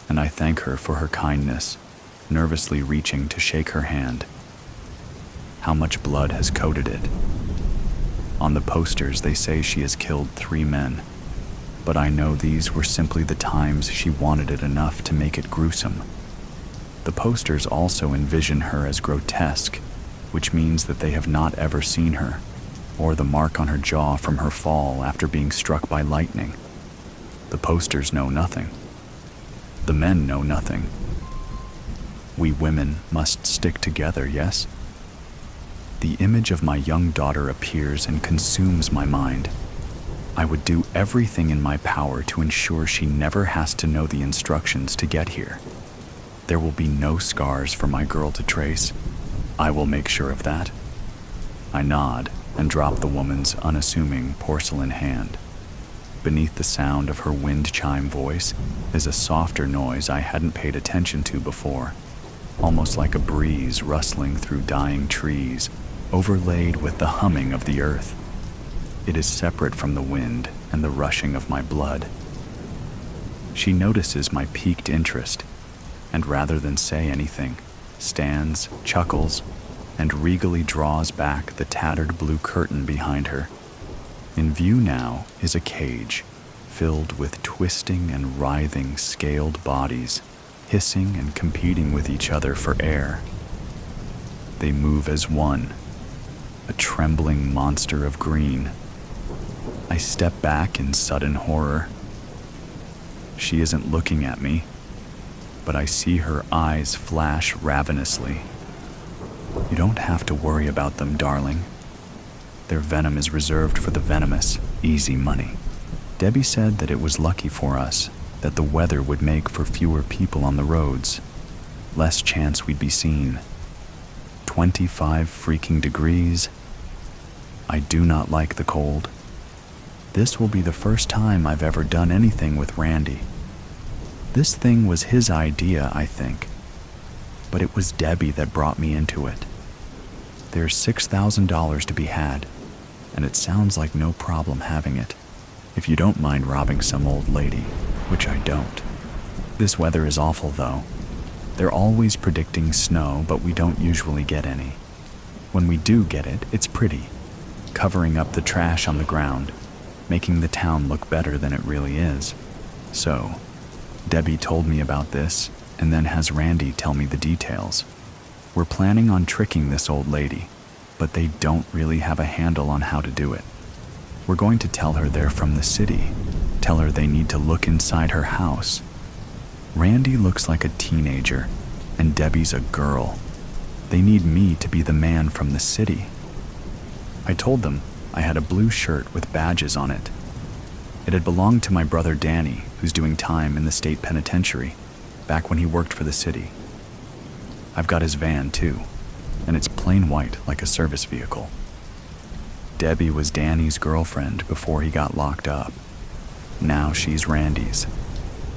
and I thank her for her kindness, nervously reaching to shake her hand. How much blood has coated it? On the posters, they say she has killed 3 men, but I know these were simply the times she wanted it enough to make it gruesome. The posters also envision her as grotesque, which means that they have not ever seen her, or the mark on her jaw from her fall after being struck by lightning. The posters know nothing. The men know nothing. We women must stick together, yes? The image of my young daughter appears and consumes my mind. I would do everything in my power to ensure she never has to know the instructions to get here. There will be no scars for my girl to trace. I will make sure of that. I nod and drop the woman's unassuming porcelain hand. Beneath the sound of her wind chime voice is a softer noise I hadn't paid attention to before, almost like a breeze rustling through dying trees, overlaid with the humming of the earth. It is separate from the wind and the rushing of my blood. She notices my piqued interest, and rather than say anything, stands, chuckles, and regally draws back the tattered blue curtain behind her. In view now is a cage filled with twisting and writhing scaled bodies, hissing and competing with each other for air. They move as one, a trembling monster of green. I step back in sudden horror. She isn't looking at me, but I see her eyes flash ravenously. You don't have to worry about them, darling. Their venom is reserved for the venomous, easy money. Debbie said that it was lucky for us that the weather would make for fewer people on the roads, less chance we'd be seen. 25 freaking degrees. I do not like the cold. This will be the first time I've ever done anything with Randy. This thing was his idea, I think, but it was Debbie that brought me into it. There's $6,000 to be had, and it sounds like no problem having it, if you don't mind robbing some old lady, which I don't. This weather is awful, though. They're always predicting snow, but we don't usually get any. When we do get it, it's pretty, covering up the trash on the ground, making the town look better than it really is. So, Debbie told me about this, and then has Randy tell me the details. We're planning on tricking this old lady, but they don't really have a handle on how to do it. We're going to tell her they're from the city, tell her they need to look inside her house. Randy looks like a teenager, and Debbie's a girl. They need me to be the man from the city. I told them I had a blue shirt with badges on it. It had belonged to my brother Danny, who's doing time in the state penitentiary, back when he worked for the city. I've got his van too, and it's plain white like a service vehicle. Debbie was Danny's girlfriend before he got locked up. Now she's Randy's.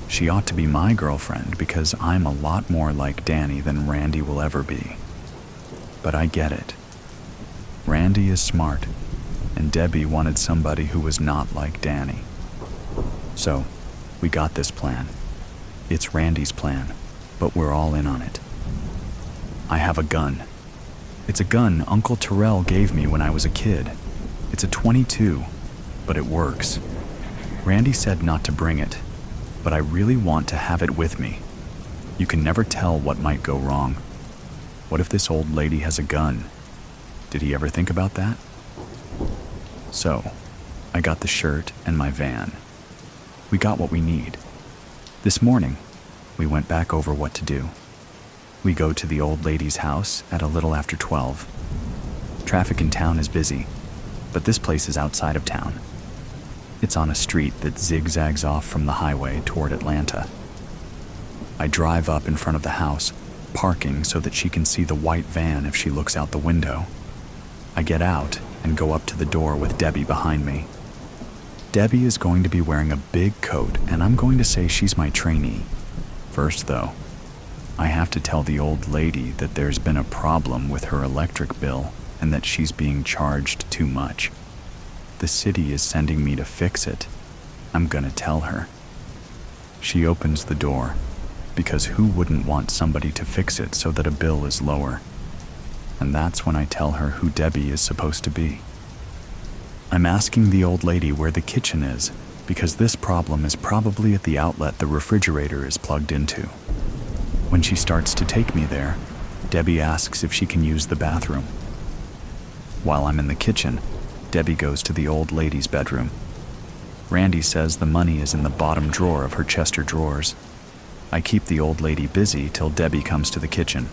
She ought to be my girlfriend because I'm a lot more like Danny than Randy will ever be. But I get it. Randy is smart, and Debbie wanted somebody who was not like Danny. So, we got this plan. It's Randy's plan, but we're all in on it. I have a gun. It's a gun Uncle Terrell gave me when I was a kid. It's a .22, but it works. Randy said not to bring it, but I really want to have it with me. You can never tell what might go wrong. What if this old lady has a gun? Did he ever think about that? So, I got the shirt and my van. We got what we need. This morning, we went back over what to do. We go to the old lady's house at a little after 12. Traffic in town is busy, but this place is outside of town. It's on a street that zigzags off from the highway toward Atlanta. I drive up in front of the house, parking so that she can see the white van if she looks out the window. I get out and go up to the door with Debbie behind me. Debbie is going to be wearing a big coat, and I'm going to say she's my trainee. First, though, I have to tell the old lady that there's been a problem with her electric bill and that she's being charged too much. The city is sending me to fix it. I'm gonna tell her. She opens the door, because who wouldn't want somebody to fix it so that a bill is lower? And that's when I tell her who Debbie is supposed to be. I'm asking the old lady where the kitchen is, because this problem is probably at the outlet the refrigerator is plugged into. When she starts to take me there, Debbie asks if she can use the bathroom. While I'm in the kitchen, Debbie goes to the old lady's bedroom. Randy says the money is in the bottom drawer of her Chester drawers. I keep the old lady busy till Debbie comes to the kitchen.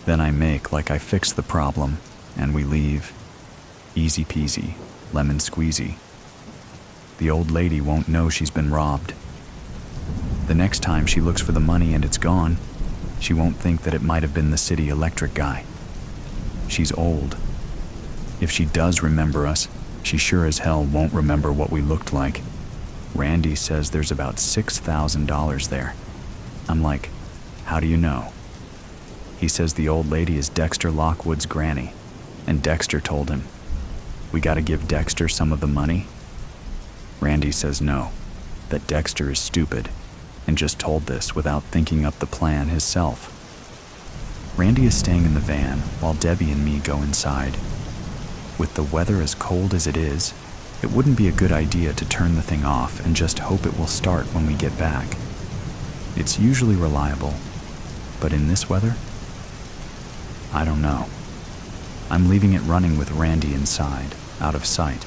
Then I make like I fixed the problem, and we leave. Easy peasy, lemon squeezy. The old lady won't know she's been robbed. The next time she looks for the money and it's gone, she won't think that it might have been the city electric guy. She's old. If she does remember us, she sure as hell won't remember what we looked like. Randy says there's about $6,000 there. I'm like, how do you know? He says the old lady is Dexter Lockwood's granny, and Dexter told him. We gotta give Dexter some of the money? Randy says no, that Dexter is stupid, and just told this without thinking up the plan himself. Randy is staying in the van while Debbie and me go inside. With the weather as cold as it is, it wouldn't be a good idea to turn the thing off and just hope it will start when we get back. It's usually reliable, but in this weather, I don't know. I'm leaving it running with Randy inside, out of sight,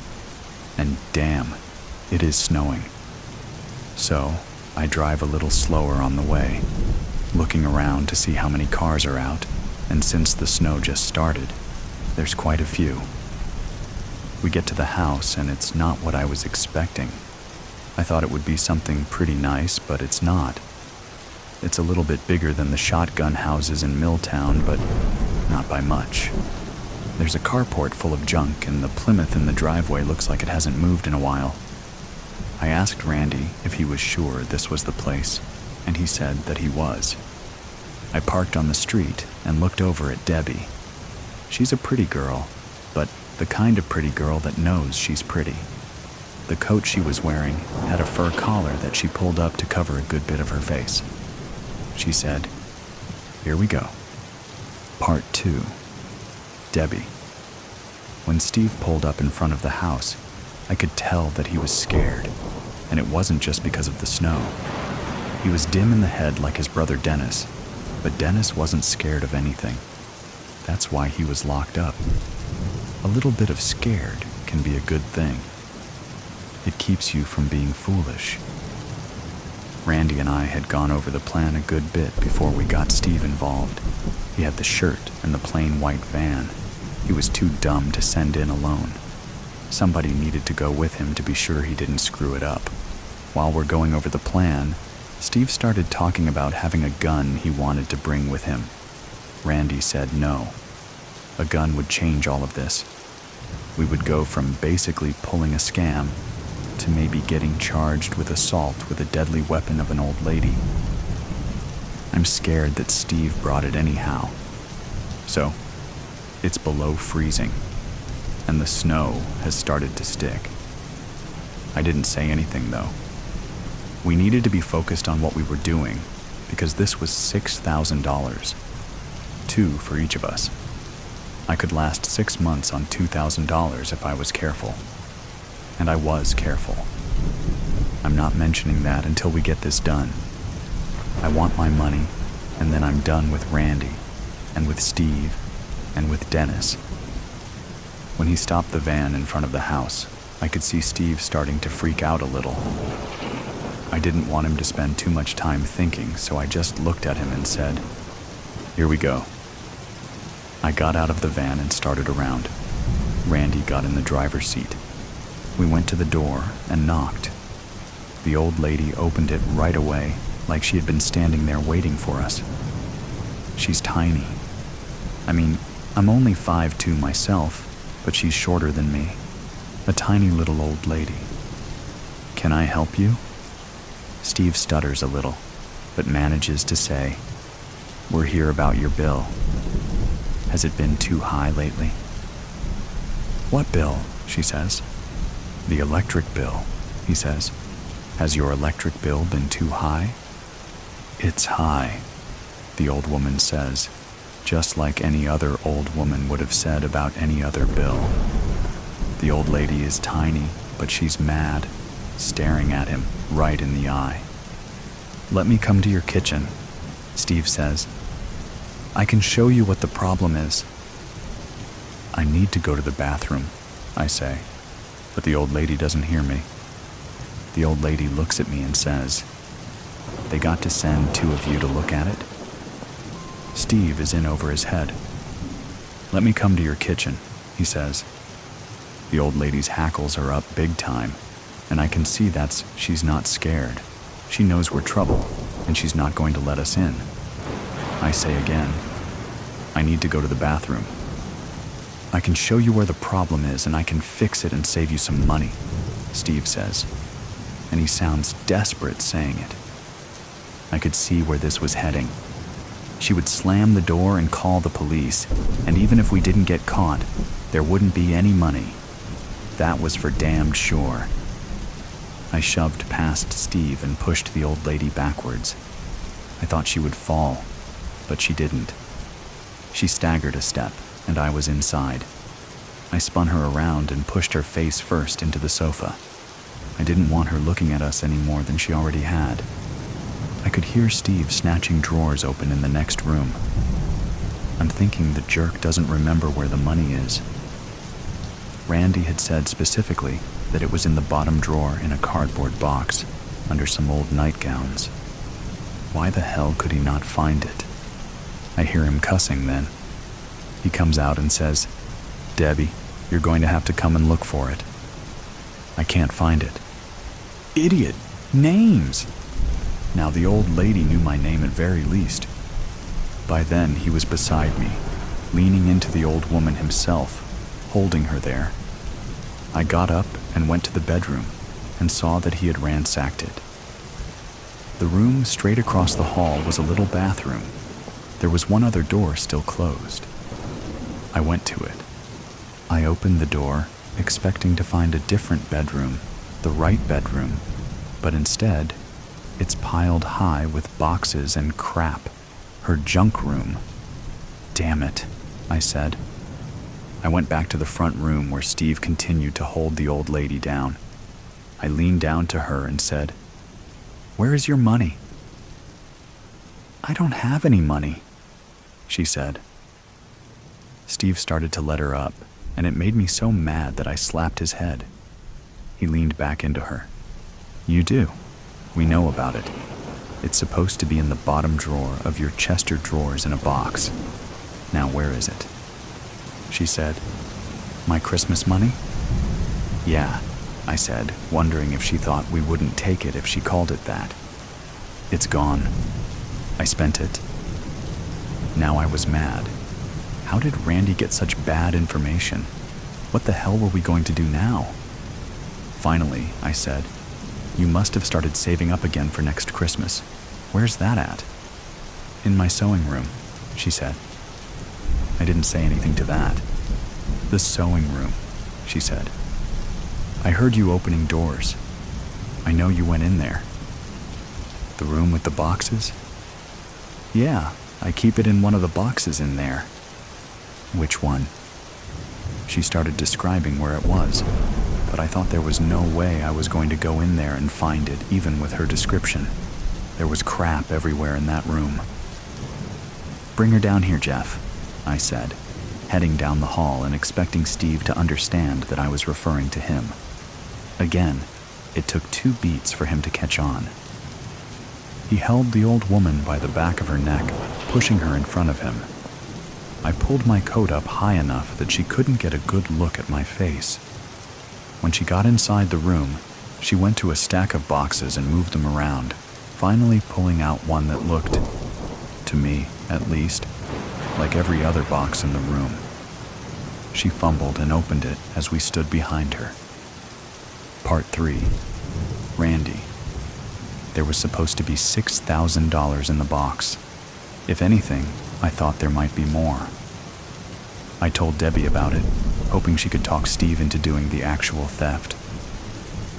and damn, it is snowing. So, I drive a little slower on the way, looking around to see how many cars are out, and since the snow just started, there's quite a few. We get to the house and it's not what I was expecting. I thought it would be something pretty nice, but it's not. It's a little bit bigger than the shotgun houses in Milltown, but not by much. There's a carport full of junk, and the Plymouth in the driveway looks like it hasn't moved in a while. I asked Randy if he was sure this was the place, and he said that he was. I parked on the street and looked over at Debbie. She's a pretty girl, but the kind of pretty girl that knows she's pretty. The coat she was wearing had a fur collar that she pulled up to cover a good bit of her face. She said, "Here we go. Part 2. Debbie." When Steve pulled up in front of the house, I could tell that he was scared, and it wasn't just because of the snow. He was dim in the head like his brother Dennis, but Dennis wasn't scared of anything. That's why he was locked up. A little bit of scared can be a good thing. It keeps you from being foolish. Randy and I had gone over the plan a good bit before we got Steve involved. He had the shirt and the plain white van. He was too dumb to send in alone. Somebody needed to go with him to be sure he didn't screw it up. While we're going over the plan, Steve started talking about having a gun he wanted to bring with him. Randy said no. A gun would change all of this. We would go from basically pulling a scam to maybe getting charged with assault with a deadly weapon of an old lady. I'm scared that Steve brought it anyhow. So, it's below freezing, and the snow has started to stick. I didn't say anything though. We needed to be focused on what we were doing because this was $6,000, $2,000 for each of us. I could last 6 months on $2,000 if I was careful. And I was careful. I'm not mentioning that until we get this done. I want my money, and then I'm done with Randy, and with Steve, and with Dennis. When he stopped the van in front of the house, I could see Steve starting to freak out a little. I didn't want him to spend too much time thinking, so I just looked at him and said, "Here we go." I got out of the van and started around. Randy got in the driver's seat. We went to the door and knocked. The old lady opened it right away, like she had been standing there waiting for us. She's tiny. I mean, I'm only 5'2" myself, but she's shorter than me. A tiny little old lady. "Can I help you?" Steve stutters a little, but manages to say, "We're here about your bill. Has it been too high lately?" "What bill?" she says. "The electric bill," he says. "Has your electric bill been too high?" "It's high," the old woman says, just like any other old woman would have said about any other bill. The old lady is tiny, but she's mad, staring at him right in the eye. "Let me come to your kitchen," Steve says. "I can show you what the problem is." "I need to go to the bathroom," I say, but the old lady doesn't hear me. The old lady looks at me and says, "They got to send 2 of you to look at it?" Steve is in over his head. "Let me come to your kitchen," he says. The old lady's hackles are up big time, and I can see she's not scared. She knows we're trouble, and she's not going to let us in. I say again, "I need to go to the bathroom." "I can show you where the problem is, and I can fix it and save you some money," Steve says, and he sounds desperate saying it. I could see where this was heading. She would slam the door and call the police, and even if we didn't get caught, there wouldn't be any money. That was for damned sure. I shoved past Steve and pushed the old lady backwards. I thought she would fall, but she didn't. She staggered a step, and I was inside. I spun her around and pushed her face first into the sofa. I didn't want her looking at us any more than she already had. I could hear Steve snatching drawers open in the next room. I'm thinking the jerk doesn't remember where the money is. Randy had said specifically that it was in the bottom drawer in a cardboard box under some old nightgowns. Why the hell could he not find it? I hear him cussing then. He comes out and says, "Debbie, you're going to have to come and look for it." I can't find it. Idiot! Names! Now the old lady knew my name at very least. By then he was beside me, leaning into the old woman himself, holding her there. I got up and went to the bedroom and saw that he had ransacked it. The room straight across the hall was a little bathroom. There was one other door still closed. I went to it. I opened the door, expecting to find a different bedroom, the right bedroom, but instead, it's piled high with boxes and crap. Her junk room. "Damn it," I said. I went back to the front room where Steve continued to hold the old lady down. I leaned down to her and said, "Where is your money?" "I don't have any money," she said. Steve started to let her up, and it made me so mad that I slapped his head. He leaned back into her. "You do. We know about it. It's supposed to be in the bottom drawer of your Chester drawers in a box. Now where is it?" She said, "My Christmas money?" Yeah, I said, wondering if she thought we wouldn't take it if she called it that. It's gone. I spent it. Now I was mad. How did Randy get such bad information? What the hell were we going to do now? Finally, I said, you must have started saving up again for next Christmas. Where's that at? In my sewing room, she said. I didn't say anything to that. The sewing room, she said. I heard you opening doors. I know you went in there. The room with the boxes? Yeah, I keep it in one of the boxes in there. Which one? She started describing where it was, but I thought there was no way I was going to go in there and find it, even with her description. There was crap everywhere in that room. Bring her down here, Jeff, I said, heading down the hall and expecting Steve to understand that I was referring to him. Again, it took 2 beats for him to catch on. He held the old woman by the back of her neck, pushing her in front of him. I pulled my coat up high enough that she couldn't get a good look at my face. When she got inside the room, she went to a stack of boxes and moved them around, finally pulling out one that looked, to me at least, like every other box in the room. She fumbled and opened it as we stood behind her. Part 3. Randy. There was supposed to be $6,000 in the box. If anything, I thought there might be more. I told Debbie about it, hoping she could talk Steve into doing the actual theft.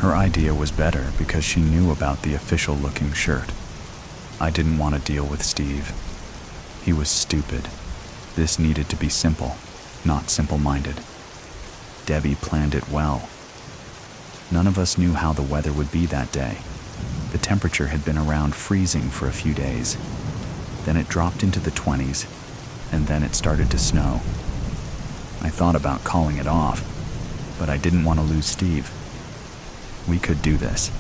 Her idea was better because she knew about the official-looking shirt. I didn't want to deal with Steve. He was stupid. This needed to be simple, not simple-minded. Debbie planned it well. None of us knew how the weather would be that day. The temperature had been around freezing for a few days. Then it dropped into the 20s, and then it started to snow. I thought about calling it off, but I didn't want to lose Steve. We could do this.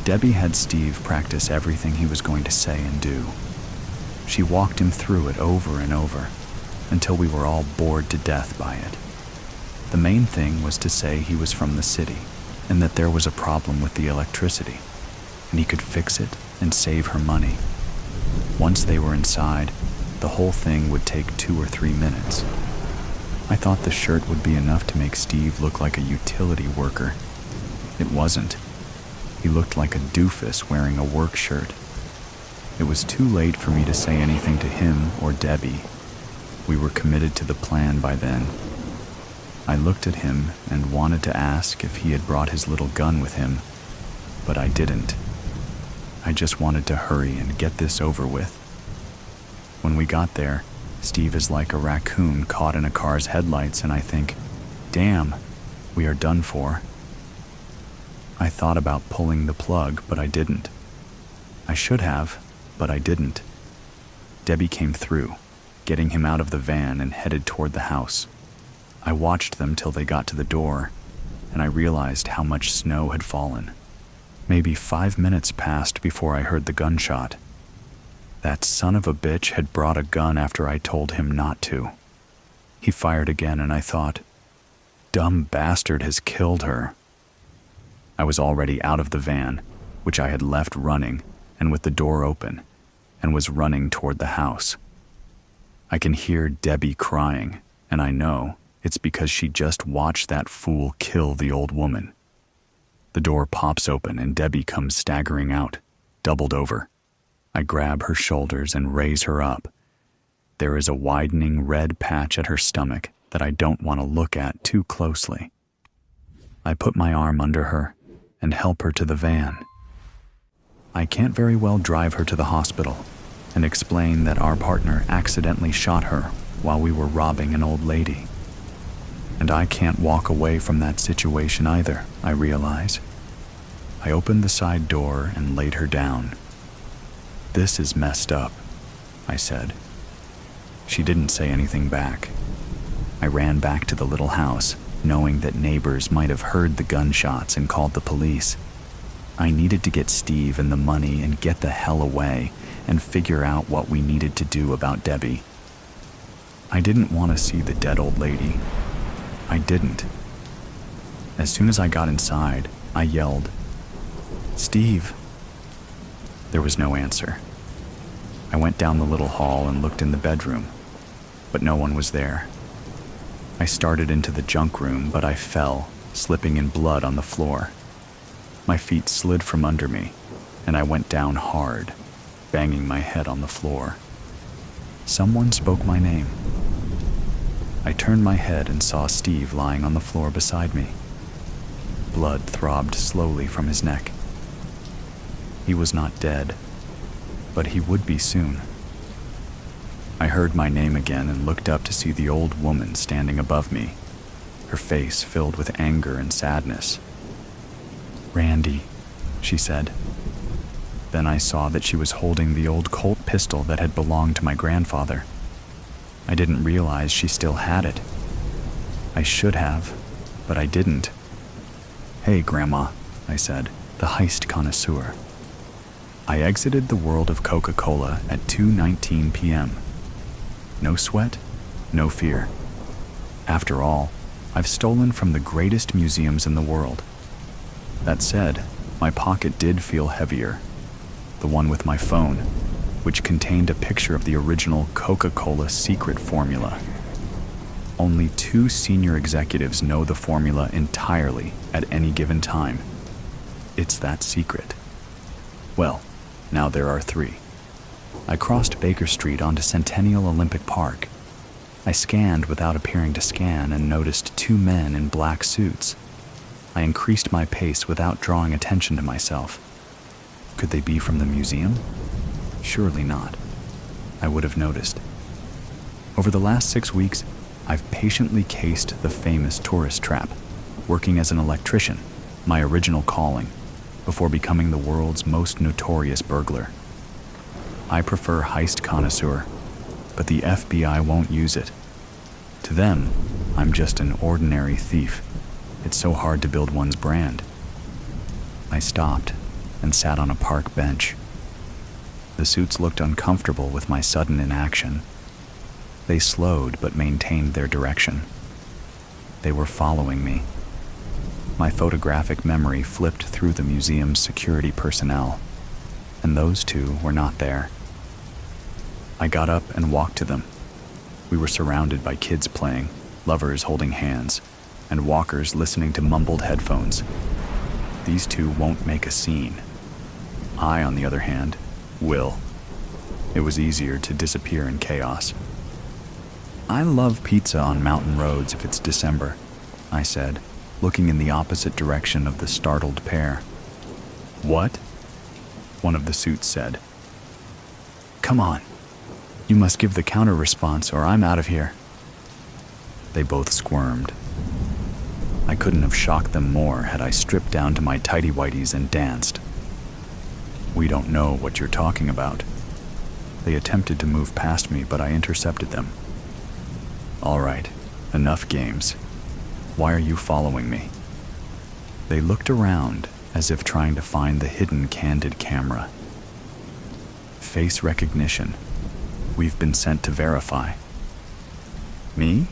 Debbie had Steve practice everything he was going to say and do. She walked him through it over and over, until we were all bored to death by it. The main thing was to say he was from the city, and that there was a problem with the electricity, and he could fix it and save her money. Once they were inside, the whole thing would take 2 or 3 minutes. I thought the shirt would be enough to make Steve look like a utility worker. It wasn't. He looked like a doofus wearing a work shirt. It was too late for me to say anything to him or Debbie. We were committed to the plan by then. I looked at him and wanted to ask if he had brought his little gun with him, but I didn't. I just wanted to hurry and get this over with. When we got there, Steve is like a raccoon caught in a car's headlights, and I think, damn, we are done for. I thought about pulling the plug, but I didn't. I should have, but I didn't. Debbie came through, getting him out of the van and headed toward the house. I watched them till they got to the door, and I realized how much snow had fallen. Maybe 5 minutes passed before I heard the gunshot. That son of a bitch had brought a gun after I told him not to. He fired again, and I thought, dumb bastard has killed her. I was already out of the van, which I had left running and with the door open, and was running toward the house. I can hear Debbie crying, and I know it's because she just watched that fool kill the old woman. The door pops open and Debbie comes staggering out, doubled over. I grab her shoulders and raise her up. There is a widening red patch at her stomach that I don't want to look at too closely. I put my arm under her and help her to the van. I can't very well drive her to the hospital and explain that our partner accidentally shot her while we were robbing an old lady. And I can't walk away from that situation either, I realize. I opened the side door and laid her down. This is messed up, I said. She didn't say anything back. I ran back to the little house, knowing that neighbors might have heard the gunshots and called the police. I needed to get Steve and the money and get the hell away and figure out what we needed to do about Debbie. I didn't want to see the dead old lady. I didn't. As soon as I got inside, I yelled, "Steve!" There was no answer. I went down the little hall and looked in the bedroom, but no one was there. I started into the junk room, but I fell, slipping in blood on the floor. My feet slid from under me, and I went down hard, banging my head on the floor. Someone spoke my name. I turned my head and saw Steve lying on the floor beside me. Blood throbbed slowly from his neck. He was not dead, but he would be soon. I heard my name again and looked up to see the old woman standing above me, her face filled with anger and sadness. "Randy," she said. Then I saw that she was holding the old Colt pistol that had belonged to my grandfather. I didn't realize she still had it. I should have, but I didn't. "Hey, Grandma," I said, "the Heist Connoisseur." I exited the world of Coca-Cola at 2:19 p.m. No sweat, no fear. After all, I've stolen from the greatest museums in the world. That said, my pocket did feel heavier. The one with my phone, which contained a picture of the original Coca-Cola secret formula. Only 2 senior executives know the formula entirely at any given time. It's that secret. Well, now there are 3. I crossed Baker Street onto Centennial Olympic Park. I scanned without appearing to scan and noticed 2 men in black suits. I increased my pace without drawing attention to myself. Could they be from the museum? Surely not. I would have noticed. Over the last 6 weeks, I've patiently cased the famous tourist trap, working as an electrician, my original calling, before becoming the world's most notorious burglar. I prefer Heist Connoisseur, but the FBI won't use it. To them, I'm just an ordinary thief. It's so hard to build one's brand. I stopped and sat on a park bench. The suits looked uncomfortable with my sudden inaction. They slowed but maintained their direction. They were following me. My photographic memory flipped through the museum's security personnel, and those 2 were not there. I got up and walked to them. We were surrounded by kids playing, lovers holding hands, and walkers listening to mumbled headphones. These 2 won't make a scene. I, on the other hand, will. It was easier to disappear in chaos. "I love pizza on mountain roads if it's December," I said, looking in the opposite direction of the startled pair. "What?" one of the suits said. "Come on. You must give the counter response or I'm out of here." They both squirmed. I couldn't have shocked them more had I stripped down to my tighty-whities and danced. "We don't know what you're talking about." They attempted to move past me, but I intercepted them. "All right, enough games. Why are you following me?" They looked around as if trying to find the hidden candid camera. "Face recognition. We've been sent to verify." "Me?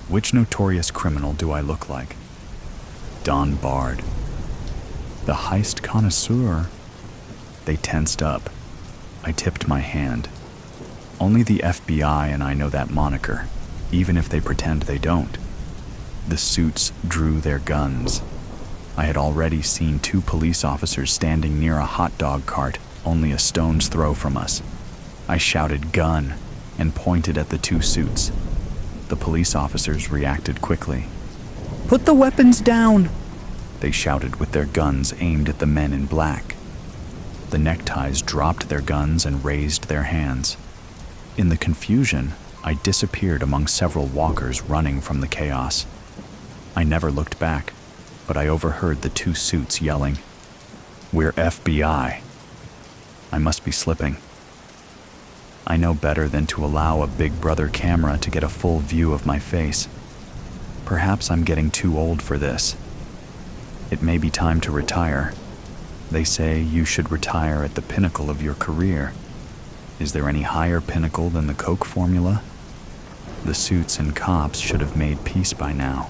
Which notorious criminal do I look like?" "Don Bard." "The Heist Connoisseur." They tensed up. I tipped my hand. Only the FBI and I know that moniker, even if they pretend they don't. The suits drew their guns. I had already seen 2 police officers standing near a hot dog cart, only a stone's throw from us. I shouted "gun" and pointed at the 2 suits. The police officers reacted quickly. "Put the weapons down!" they shouted with their guns aimed at the men in black. The neckties dropped their guns and raised their hands. In the confusion, I disappeared among several walkers running from the chaos. I never looked back, but I overheard the 2 suits yelling, "We're FBI!" I must be slipping. I know better than to allow a Big Brother camera to get a full view of my face. Perhaps I'm getting too old for this. It may be time to retire. They say you should retire at the pinnacle of your career. Is there any higher pinnacle than the Coke formula? The suits and cops should have made peace by now.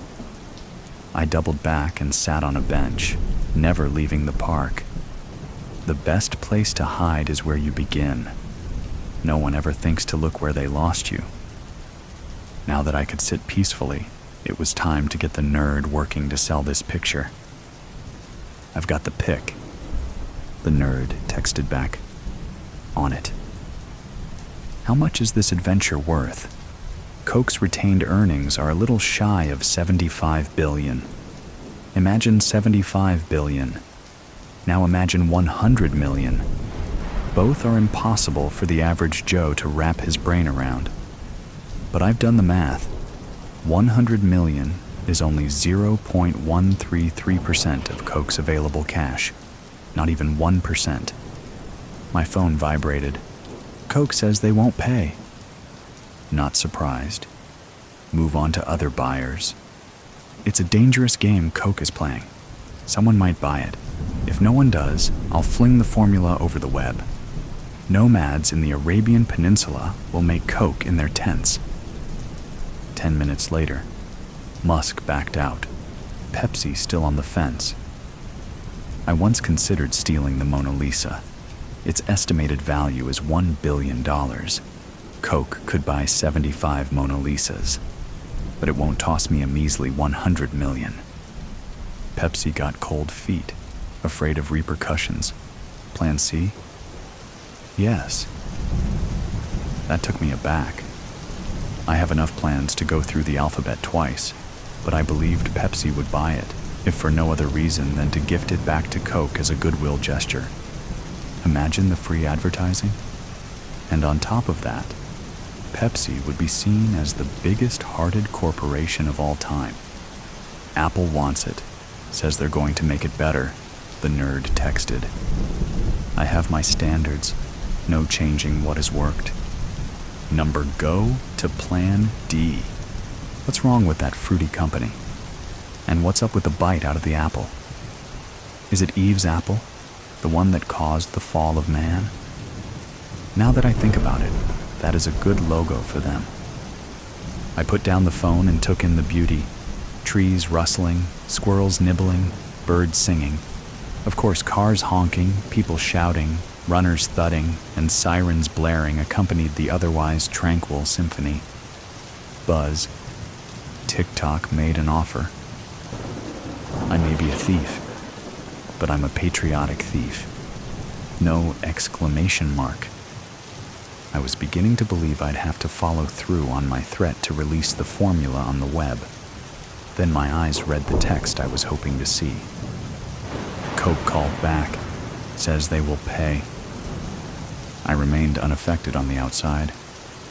I doubled back and sat on a bench, never leaving the park. The best place to hide is where you begin. No one ever thinks to look where they lost you. Now that I could sit peacefully, it was time to get the nerd working to sell this picture. "I've got the pic," the nerd texted back. "On it." How much is this adventure worth? Coke's retained earnings are a little shy of $75 billion. Imagine $75 billion. Now imagine $100 million. Both are impossible for the average Joe to wrap his brain around. But I've done the math. 100 million is only 0.133% of Coke's available cash. Not even 1%. My phone vibrated. Coke says they won't pay. Not surprised. Move on to other buyers. It's a dangerous game Coke is playing. Someone might buy it. If no one does, I'll fling the formula over the web. Nomads in the Arabian Peninsula will make Coke in their tents. 10 minutes later, Musk backed out. Pepsi still on the fence. I once considered stealing the Mona Lisa. Its estimated value is $1 billion. Coke could buy 75 Mona Lisas, but it won't toss me a measly 100 million. Pepsi got cold feet, afraid of repercussions. Plan C? Yes. That took me aback. I have enough plans to go through the alphabet twice, but I believed Pepsi would buy it, if for no other reason than to gift it back to Coke as a goodwill gesture. Imagine the free advertising. And on top of that, Pepsi would be seen as the biggest-hearted corporation of all time. Apple wants it, says they're going to make it better, the nerd texted. I have my standards, no changing what has worked. Number go to plan D. What's wrong with that fruity company? And what's up with the bite out of the apple? Is it Eve's apple, the one that caused the fall of man? Now that I think about it, that is a good logo for them. I put down the phone and took in the beauty. Trees rustling, squirrels nibbling, birds singing. Of course, cars honking, people shouting, runners thudding, and sirens blaring accompanied the otherwise tranquil symphony. Buzz. TikTok made an offer. I may be a thief, but I'm a patriotic thief. No exclamation mark. I was beginning to believe I'd have to follow through on my threat to release the formula on the web. Then my eyes read the text I was hoping to see. Coke called back, says they will pay. I remained unaffected on the outside,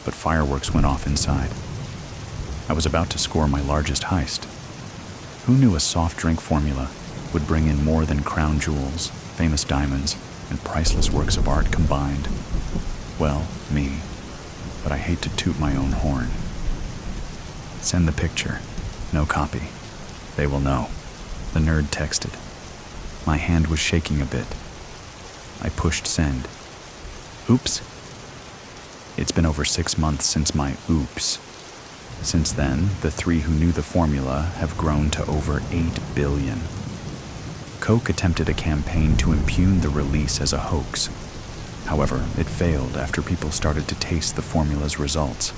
but fireworks went off inside. I was about to score my largest heist. Who knew a soft drink formula would bring in more than crown jewels, famous diamonds, and priceless works of art combined? Well, me, but I hate to toot my own horn. Send the picture. No copy. They will know. The nerd texted. My hand was shaking a bit. I pushed send. Oops. It's been over 6 months since my oops. Since then, the 3 who knew the formula have grown to over 8 billion. Coke attempted a campaign to impugn the release as a hoax. However, it failed after people started to taste the formula's results.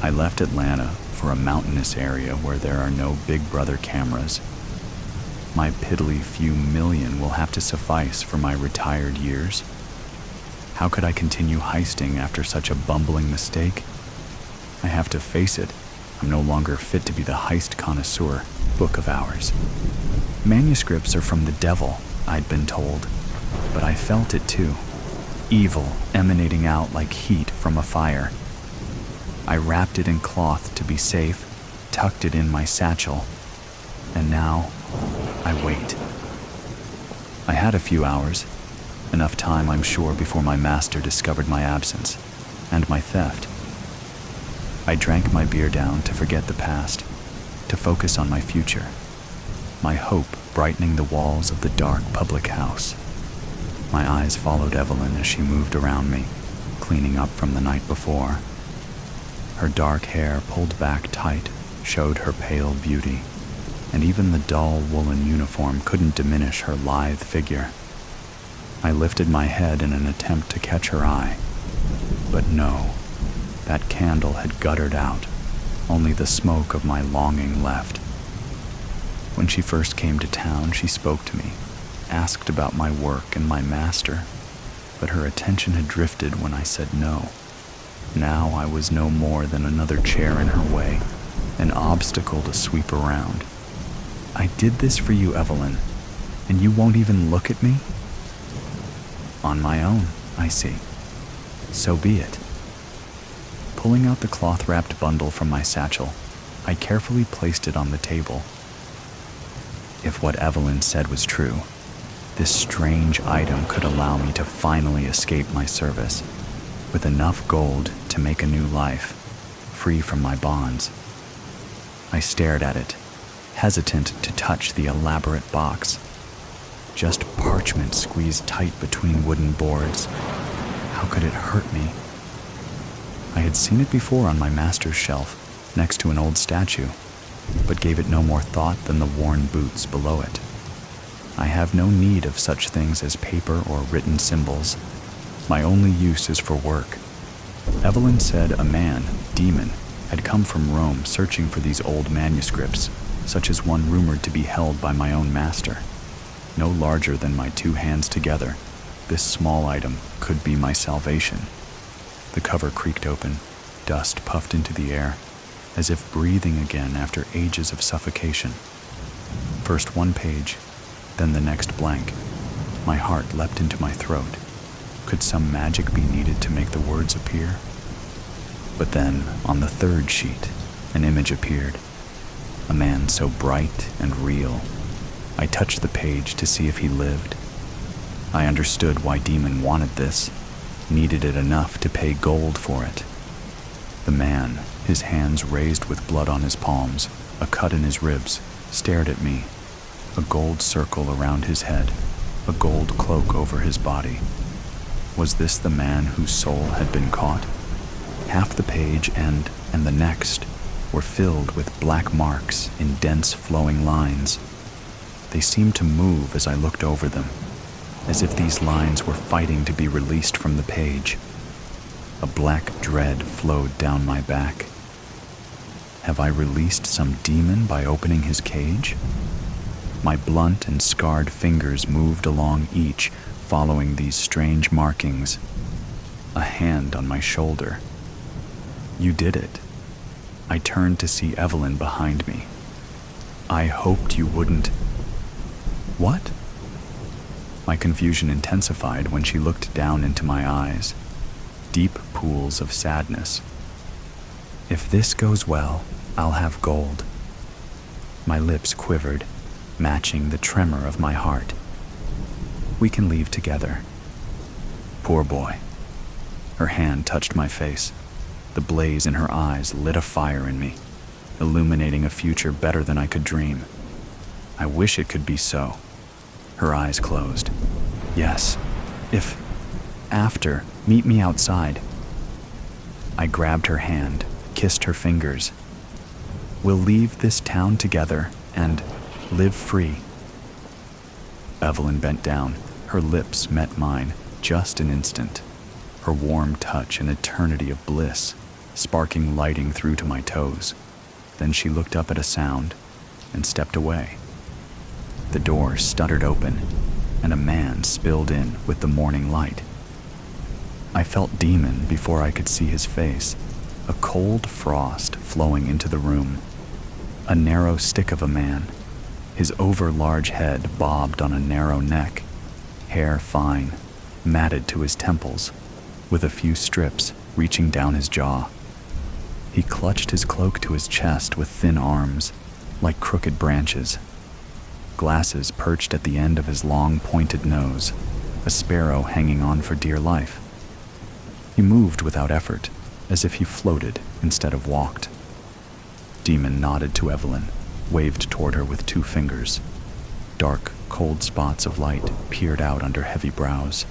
I left Atlanta for a mountainous area where there are no Big Brother cameras. My piddly few million will have to suffice for my retired years. How could I continue heisting after such a bumbling mistake? I have to face it. I'm no longer fit to be the Heist Connoisseur book of hours. Manuscripts are from the devil, I'd been told, but I felt it too. Evil emanating out like heat from a fire. I wrapped it in cloth to be safe, tucked it in my satchel, and now I wait. I had a few hours, enough time I'm sure before my master discovered my absence and my theft. I drank my beer down to forget the past, to focus on my future, my hope brightening the walls of the dark public house. My eyes followed Evelyn as she moved around me, cleaning up from the night before. Her dark hair pulled back tight showed her pale beauty. and even the dull woolen uniform couldn't diminish her lithe figure. I lifted my head in an attempt to catch her eye, but no, that candle had guttered out, only the smoke of my longing left. When she first came to town, she spoke to me, asked about my work and my master, but her attention had drifted when I said no. Now I was no more than another chair in her way, an obstacle to sweep around. I did this for you, Evelyn, and you won't even look at me? On my own, I see. So be it. Pulling out the cloth-wrapped bundle from my satchel, I carefully placed it on the table. If what Evelyn said was true, this strange item could allow me to finally escape my service, with enough gold to make a new life, free from my bonds. I stared at it, hesitant to touch the elaborate box. Just parchment squeezed tight between wooden boards. How could it hurt me? I had seen it before on my master's shelf, next to an old statue, but gave it no more thought than the worn boots below it. I have no need of such things as paper or written symbols. My only use is for work. Evelyn said a man, Demon, had come from Rome searching for these old manuscripts, such as one rumored to be held by my own master. No larger than my two hands together, this small item could be my salvation. The cover creaked open, dust puffed into the air, as if breathing again after ages of suffocation. First one page, then the next blank. My heart leapt into my throat. Could some magic be needed to make the words appear? But then, on the third sheet, an image appeared. A man so bright and real. I touched the page to see if he lived. I understood why Demon wanted this, needed it enough to pay gold for it. The man, his hands raised with blood on his palms, a cut in his ribs, stared at me. A gold circle around his head, a gold cloak over his body. Was this the man whose soul had been caught? Half the page and the next were filled with black marks in dense flowing lines. They seemed to move as I looked over them, as if these lines were fighting to be released from the page. A black dread flowed down my back. Have I released some demon by opening his cage? My blunt and scarred fingers moved along each, following these strange markings. A hand on my shoulder. You did it. I turned to see Evelyn behind me. I hoped you wouldn't. What? My confusion intensified when she looked down into my eyes, deep pools of sadness. If this goes well, I'll have gold. My lips quivered, matching the tremor of my heart. We can leave together. Poor boy. Her hand touched my face. The blaze in her eyes lit a fire in me, illuminating a future better than I could dream. I wish it could be so. Her eyes closed. Yes, if after, meet me outside. I grabbed her hand, kissed her fingers. We'll leave this town together and live free. Evelyn bent down. Her lips met mine, just an instant. Her warm touch an eternity of bliss, sparking lighting through to my toes. Then she looked up at a sound and stepped away. The door stuttered open, and a man spilled in with the morning light. I felt Demon before I could see his face, a cold frost flowing into the room. A narrow stick of a man. His over-large head bobbed on a narrow neck, hair fine, matted to his temples, with a few strips reaching down his jaw. He clutched his cloak to his chest with thin arms, like crooked branches. Glasses perched at the end of his long, pointed nose, a sparrow hanging on for dear life. He moved without effort, as if he floated instead of walked. Demon nodded to Evelyn, waved toward her with two fingers. Dark, cold spots of light peered out under heavy brows,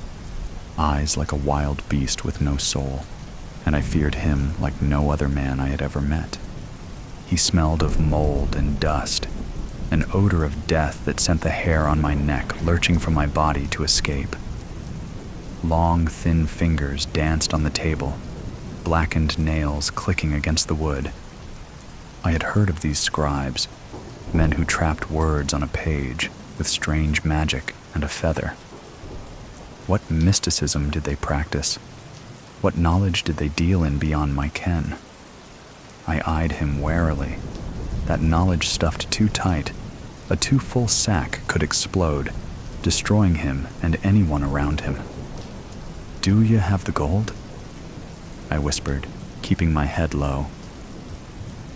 eyes like a wild beast with no soul, and I feared him like no other man I had ever met. He smelled of mold and dust. an odor of death that sent the hair on my neck lurching from my body to escape. Long, thin fingers danced on the table, blackened nails clicking against the wood. I had heard of these scribes, men who trapped words on a page with strange magic and a feather. What mysticism did they practice? What knowledge did they deal in beyond my ken? I eyed him warily. That knowledge stuffed too tight, a too full sack could explode, destroying him and anyone around him. "Do you have the gold?" I whispered, keeping my head low.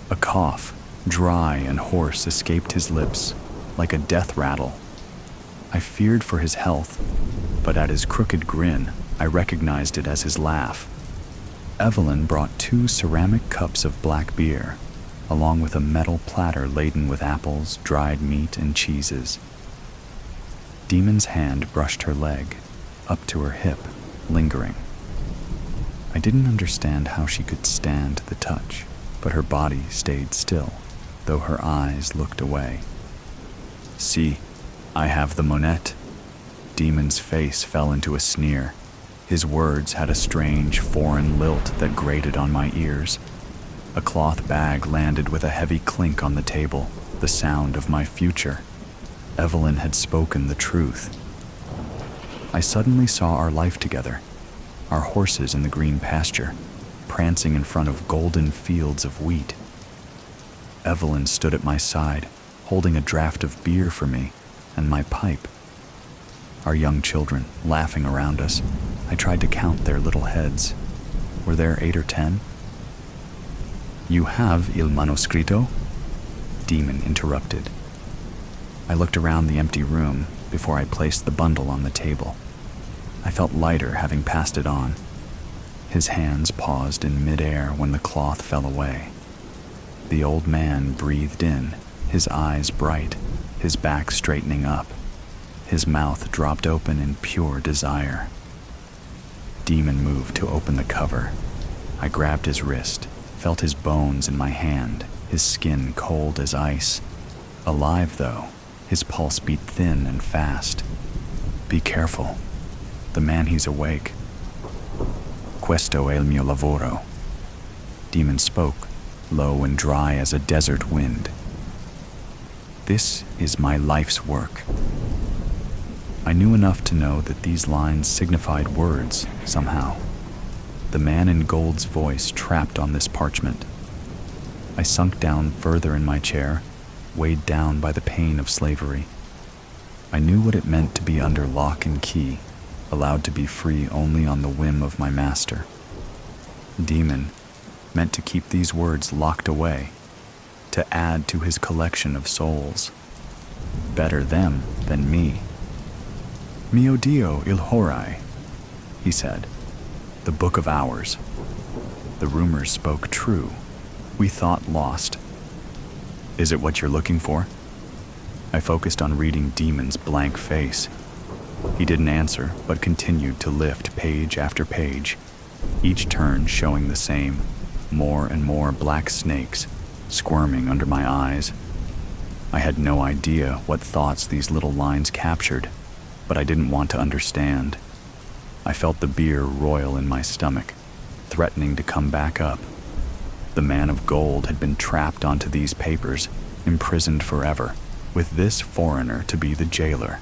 A cough, dry and hoarse, escaped his lips, like a death rattle. I feared for his health, but at his crooked grin, I recognized it as his laugh. Evelyn brought 2 ceramic cups of black beer, along with a metal platter laden with apples, dried meat, and cheeses. Demon's hand brushed her leg, up to her hip, lingering. I didn't understand how she could stand the touch, but her body stayed still, though her eyes looked away. "See, I have the monette." Demon's face fell into a sneer. His words had a strange, foreign lilt that grated on my ears. A cloth bag landed with a heavy clink on the table, the sound of my future. Evelyn had spoken the truth. I suddenly saw our life together, our horses in the green pasture, prancing in front of golden fields of wheat. Evelyn stood at my side, holding a draught of beer for me and my pipe. Our young children laughing around us. I tried to count their little heads. Were there 8 or 10? "You have il manoscritto?" Demon interrupted. I looked around the empty room before I placed the bundle on the table. I felt lighter having passed it on. His hands paused in midair when the cloth fell away. The old man breathed in, his eyes bright, his back straightening up. His mouth dropped open in pure desire. Demon moved to open the cover. I grabbed his wrist, felt his bones in my hand, his skin cold as ice. Alive, though, his pulse beat thin and fast. "Be careful. The man, he's awake." "Questo è il mio lavoro." Demon spoke, low and dry as a desert wind. "This is my life's work." I knew enough to know that these lines signified words, somehow. The man in gold's voice trapped on this parchment. I sunk down further in my chair, weighed down by the pain of slavery. I knew what it meant to be under lock and key, allowed to be free only on the whim of my master. Demon meant to keep these words locked away, to add to his collection of souls. Better them than me. "Mio Dio il Horai," he said. "The Book of Hours." The rumors spoke true. We thought lost. "Is it what you're looking for?" I focused on reading Demon's blank face. He didn't answer, but continued to lift page after page, each turn showing the same, more and more black snakes squirming under my eyes. I had no idea what thoughts these little lines captured, but I didn't want to understand. I felt the beer roil in my stomach, threatening to come back up. The man of gold had been trapped onto these papers, imprisoned forever, with this foreigner to be the jailer.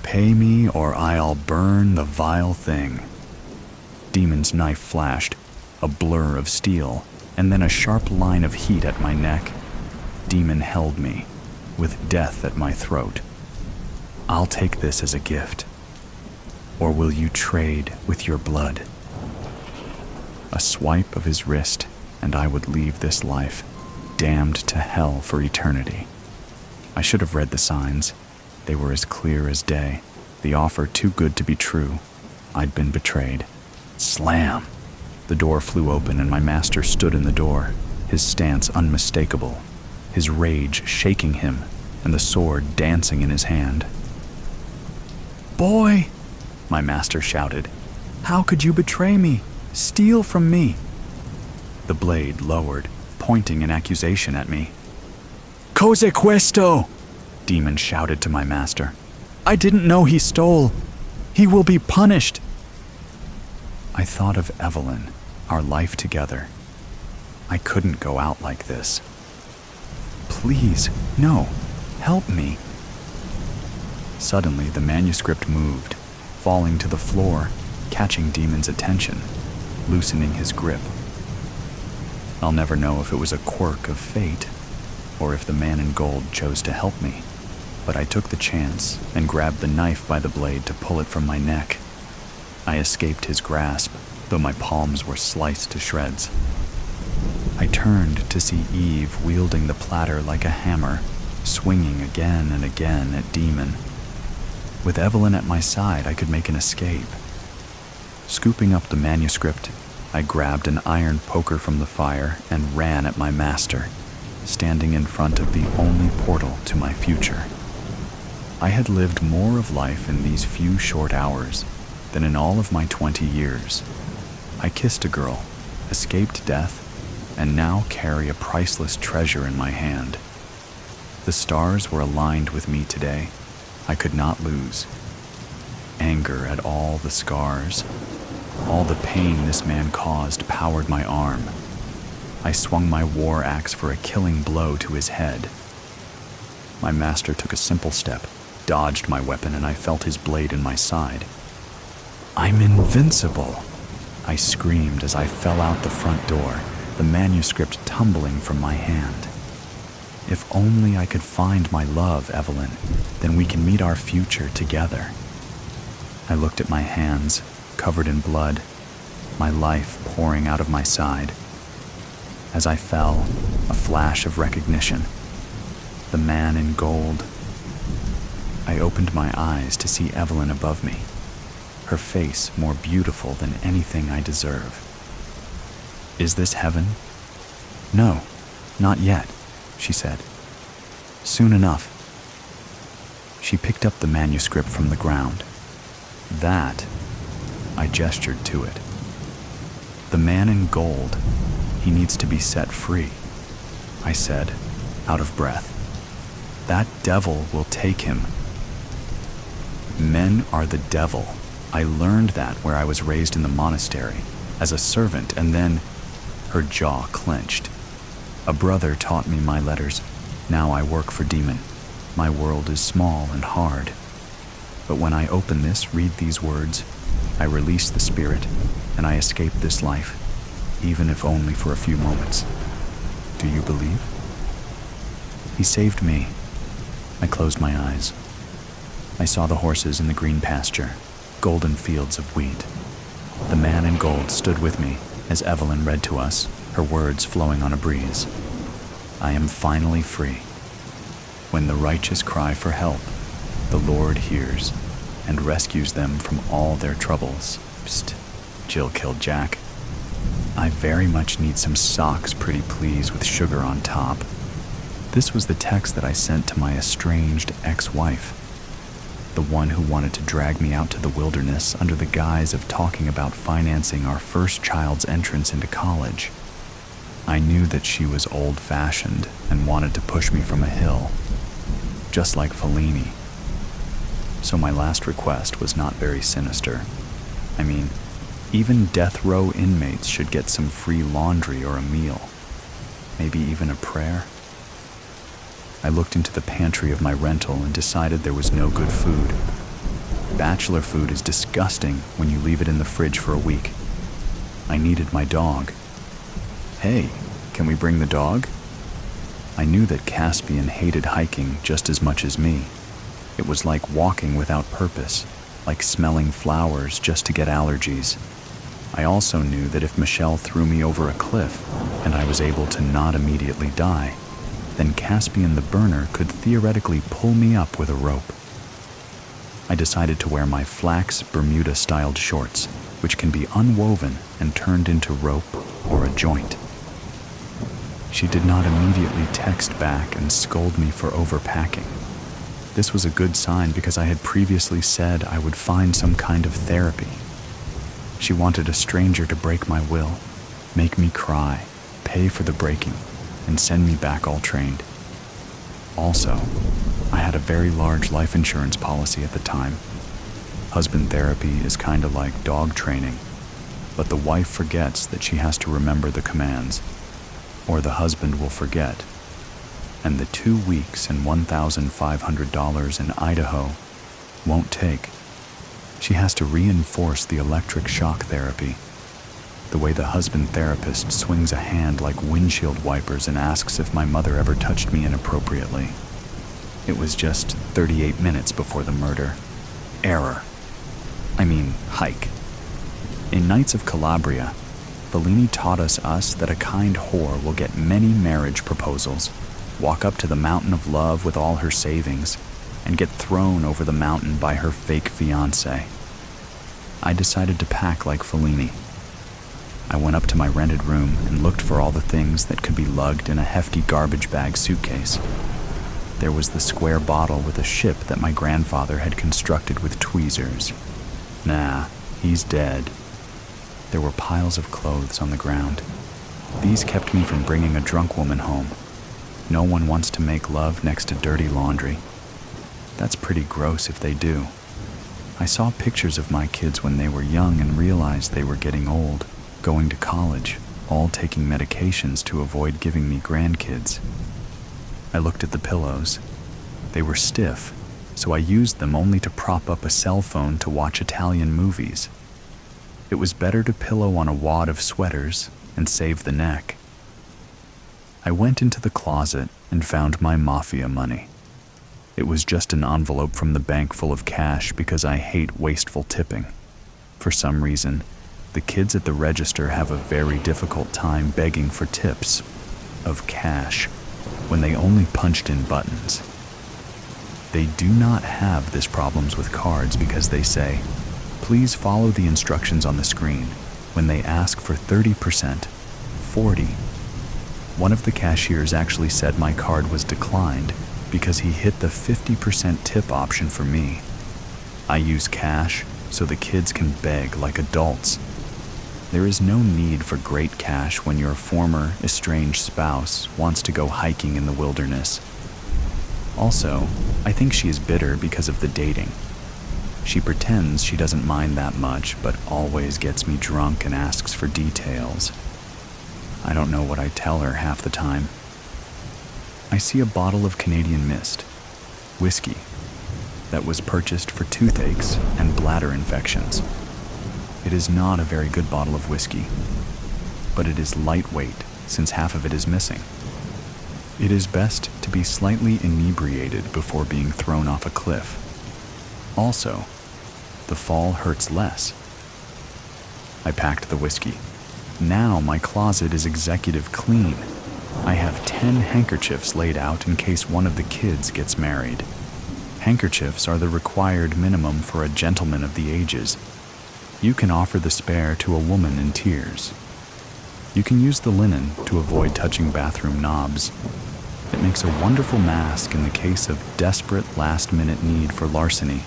"Pay me or I'll burn the vile thing." Demon's knife flashed, a blur of steel, and then a sharp line of heat at my neck. Demon held me, with death at my throat. "I'll take this as a gift. Or will you trade with your blood?" A swipe of his wrist, and I would leave this life, damned to hell for eternity. I should have read the signs. They were as clear as day, the offer too good to be true. I'd been betrayed. Slam! The door flew open and my master stood in the door, his stance unmistakable, his rage shaking him, and the sword dancing in his hand. "Boy!" my master shouted. "How could you betray me? Steal from me!" The blade lowered, pointing an accusation at me. cos'è questo? Demon shouted to my master. I didn't know he stole. He will be punished. I thought of Evelyn, our life together. I couldn't go out like this. Please, no, help me. Suddenly, the manuscript moved, falling to the floor, catching Demon's attention, loosening his grip. I'll never know if it was a quirk of fate, or if the man in gold chose to help me, but I took the chance and grabbed the knife by the blade to pull it from my neck. I escaped his grasp, though my palms were sliced to shreds. I turned to see Eve wielding the platter like a hammer, swinging again and again at Demon. With Evelyn at my side, I could make an escape. Scooping up the manuscript, I grabbed an iron poker from the fire and ran at my master, standing in front of the only portal to my future. I had lived more of life in these few short hours than in all of my 20 years. I kissed a girl, escaped death, and now carry a priceless treasure in my hand. The stars were aligned with me today. I could not lose. Anger at all the scars, all the pain this man caused powered my arm. I swung my war axe for a killing blow to his head. My master took a simple step, dodged my weapon, and I felt his blade in my side. I'm invincible, I screamed as I fell out the front door, the manuscript tumbling from my hand. If only I could find my love, Evelyn, then we can meet our future together. I looked at my hands, covered in blood, my life pouring out of my side. As I fell, a flash of recognition. The man in gold. I opened my eyes to see Evelyn above me, her face more beautiful than anything I deserve. Is this heaven? No, not yet, she said. Soon enough. She picked up the manuscript from the ground. That, I gestured to it. The man in gold, he needs to be set free, I said, out of breath. That devil will take him. Men are the devil. I learned that where I was raised in the monastery, as a servant, and then her jaw clenched. A brother taught me my letters. Now I work for Demon. My world is small and hard. But when I open this, read these words, I release the spirit, and I escape this life, even if only for a few moments. Do you believe? He saved me. I closed my eyes. I saw the horses in the green pasture, golden fields of wheat. The man in gold stood with me as Evelyn read to us, her words flowing on a breeze. I am finally free. When the righteous cry for help, the Lord hears and rescues them from all their troubles. Psst, Jill killed Jack. I very much need some socks, pretty please, with sugar on top. This was the text that I sent to my estranged ex-wife, the one who wanted to drag me out to the wilderness under the guise of talking about financing our first child's entrance into college. I knew that she was old-fashioned and wanted to push me from a hill, just like Fellini. So my last request was not very sinister. I mean, even death row inmates should get some free laundry or a meal, maybe even a prayer. I looked into the pantry of my rental and decided there was no good food. Bachelor food is disgusting when you leave it in the fridge for a week. I needed my dog. Hey, can we bring the dog? I knew that Caspian hated hiking just as much as me. It was like walking without purpose, like smelling flowers just to get allergies. I also knew that if Michelle threw me over a cliff and I was able to not immediately die, then Caspian the burner could theoretically pull me up with a rope. I decided to wear my flax Bermuda-styled shorts, which can be unwoven and turned into rope or a joint. She did not immediately text back and scold me for overpacking. This was a good sign because I had previously said I would find some kind of therapy. She wanted a stranger to break my will, make me cry, pay for the breaking, and send me back all trained. Also, I had a very large life insurance policy at the time. Husband therapy is kinda like dog training, but the wife forgets that she has to remember the commands, or the husband will forget, and the 2 weeks and $1,500 in Idaho won't take. She has to reinforce the electric shock therapy, the way the husband therapist swings a hand like windshield wipers and asks if my mother ever touched me inappropriately. It was just 38 minutes before the murder. Hike. In Knights of Calabria, Fellini taught us that a kind whore will get many marriage proposals, walk up to the mountain of love with all her savings, and get thrown over the mountain by her fake fiancé. I decided to pack like Fellini. I went up to my rented room and looked for all the things that could be lugged in a hefty garbage bag suitcase. There was the square bottle with a ship that my grandfather had constructed with tweezers. Nah, he's dead. There were piles of clothes on the ground. These kept me from bringing a drunk woman home. No one wants to make love next to dirty laundry. That's pretty gross if they do. I saw pictures of my kids when they were young and realized they were getting old, going to college, all taking medications to avoid giving me grandkids. I looked at the pillows. They were stiff, so I used them only to prop up a cell phone to watch Italian movies. It was better to pillow on a wad of sweaters and save the neck. I went into the closet and found my mafia money. It was just an envelope from the bank full of cash because I hate wasteful tipping. For some reason, the kids at the register have a very difficult time begging for tips of cash when they only punched in buttons. They do not have this problems with cards because they say, "Please follow the instructions on the screen," when they ask for 30%, 40%. One of the cashiers actually said my card was declined because he hit the 50% tip option for me. I use cash so the kids can beg like adults. There is no need for great cash when your former estranged spouse wants to go hiking in the wilderness. Also, I think she is bitter because of the dating. She pretends she doesn't mind that much, but always gets me drunk and asks for details. I don't know what I tell her half the time. I see a bottle of Canadian Mist, whiskey, that was purchased for toothaches and bladder infections. It is not a very good bottle of whiskey, but it is lightweight since half of it is missing. It is best to be slightly inebriated before being thrown off a cliff. Also, the fall hurts less. I packed the whiskey. Now my closet is executive clean. I have 10 handkerchiefs laid out in case one of the kids gets married. Handkerchiefs are the required minimum for a gentleman of the ages. You can offer the spare to a woman in tears. You can use the linen to avoid touching bathroom knobs. It makes a wonderful mask in the case of desperate last-minute need for larceny.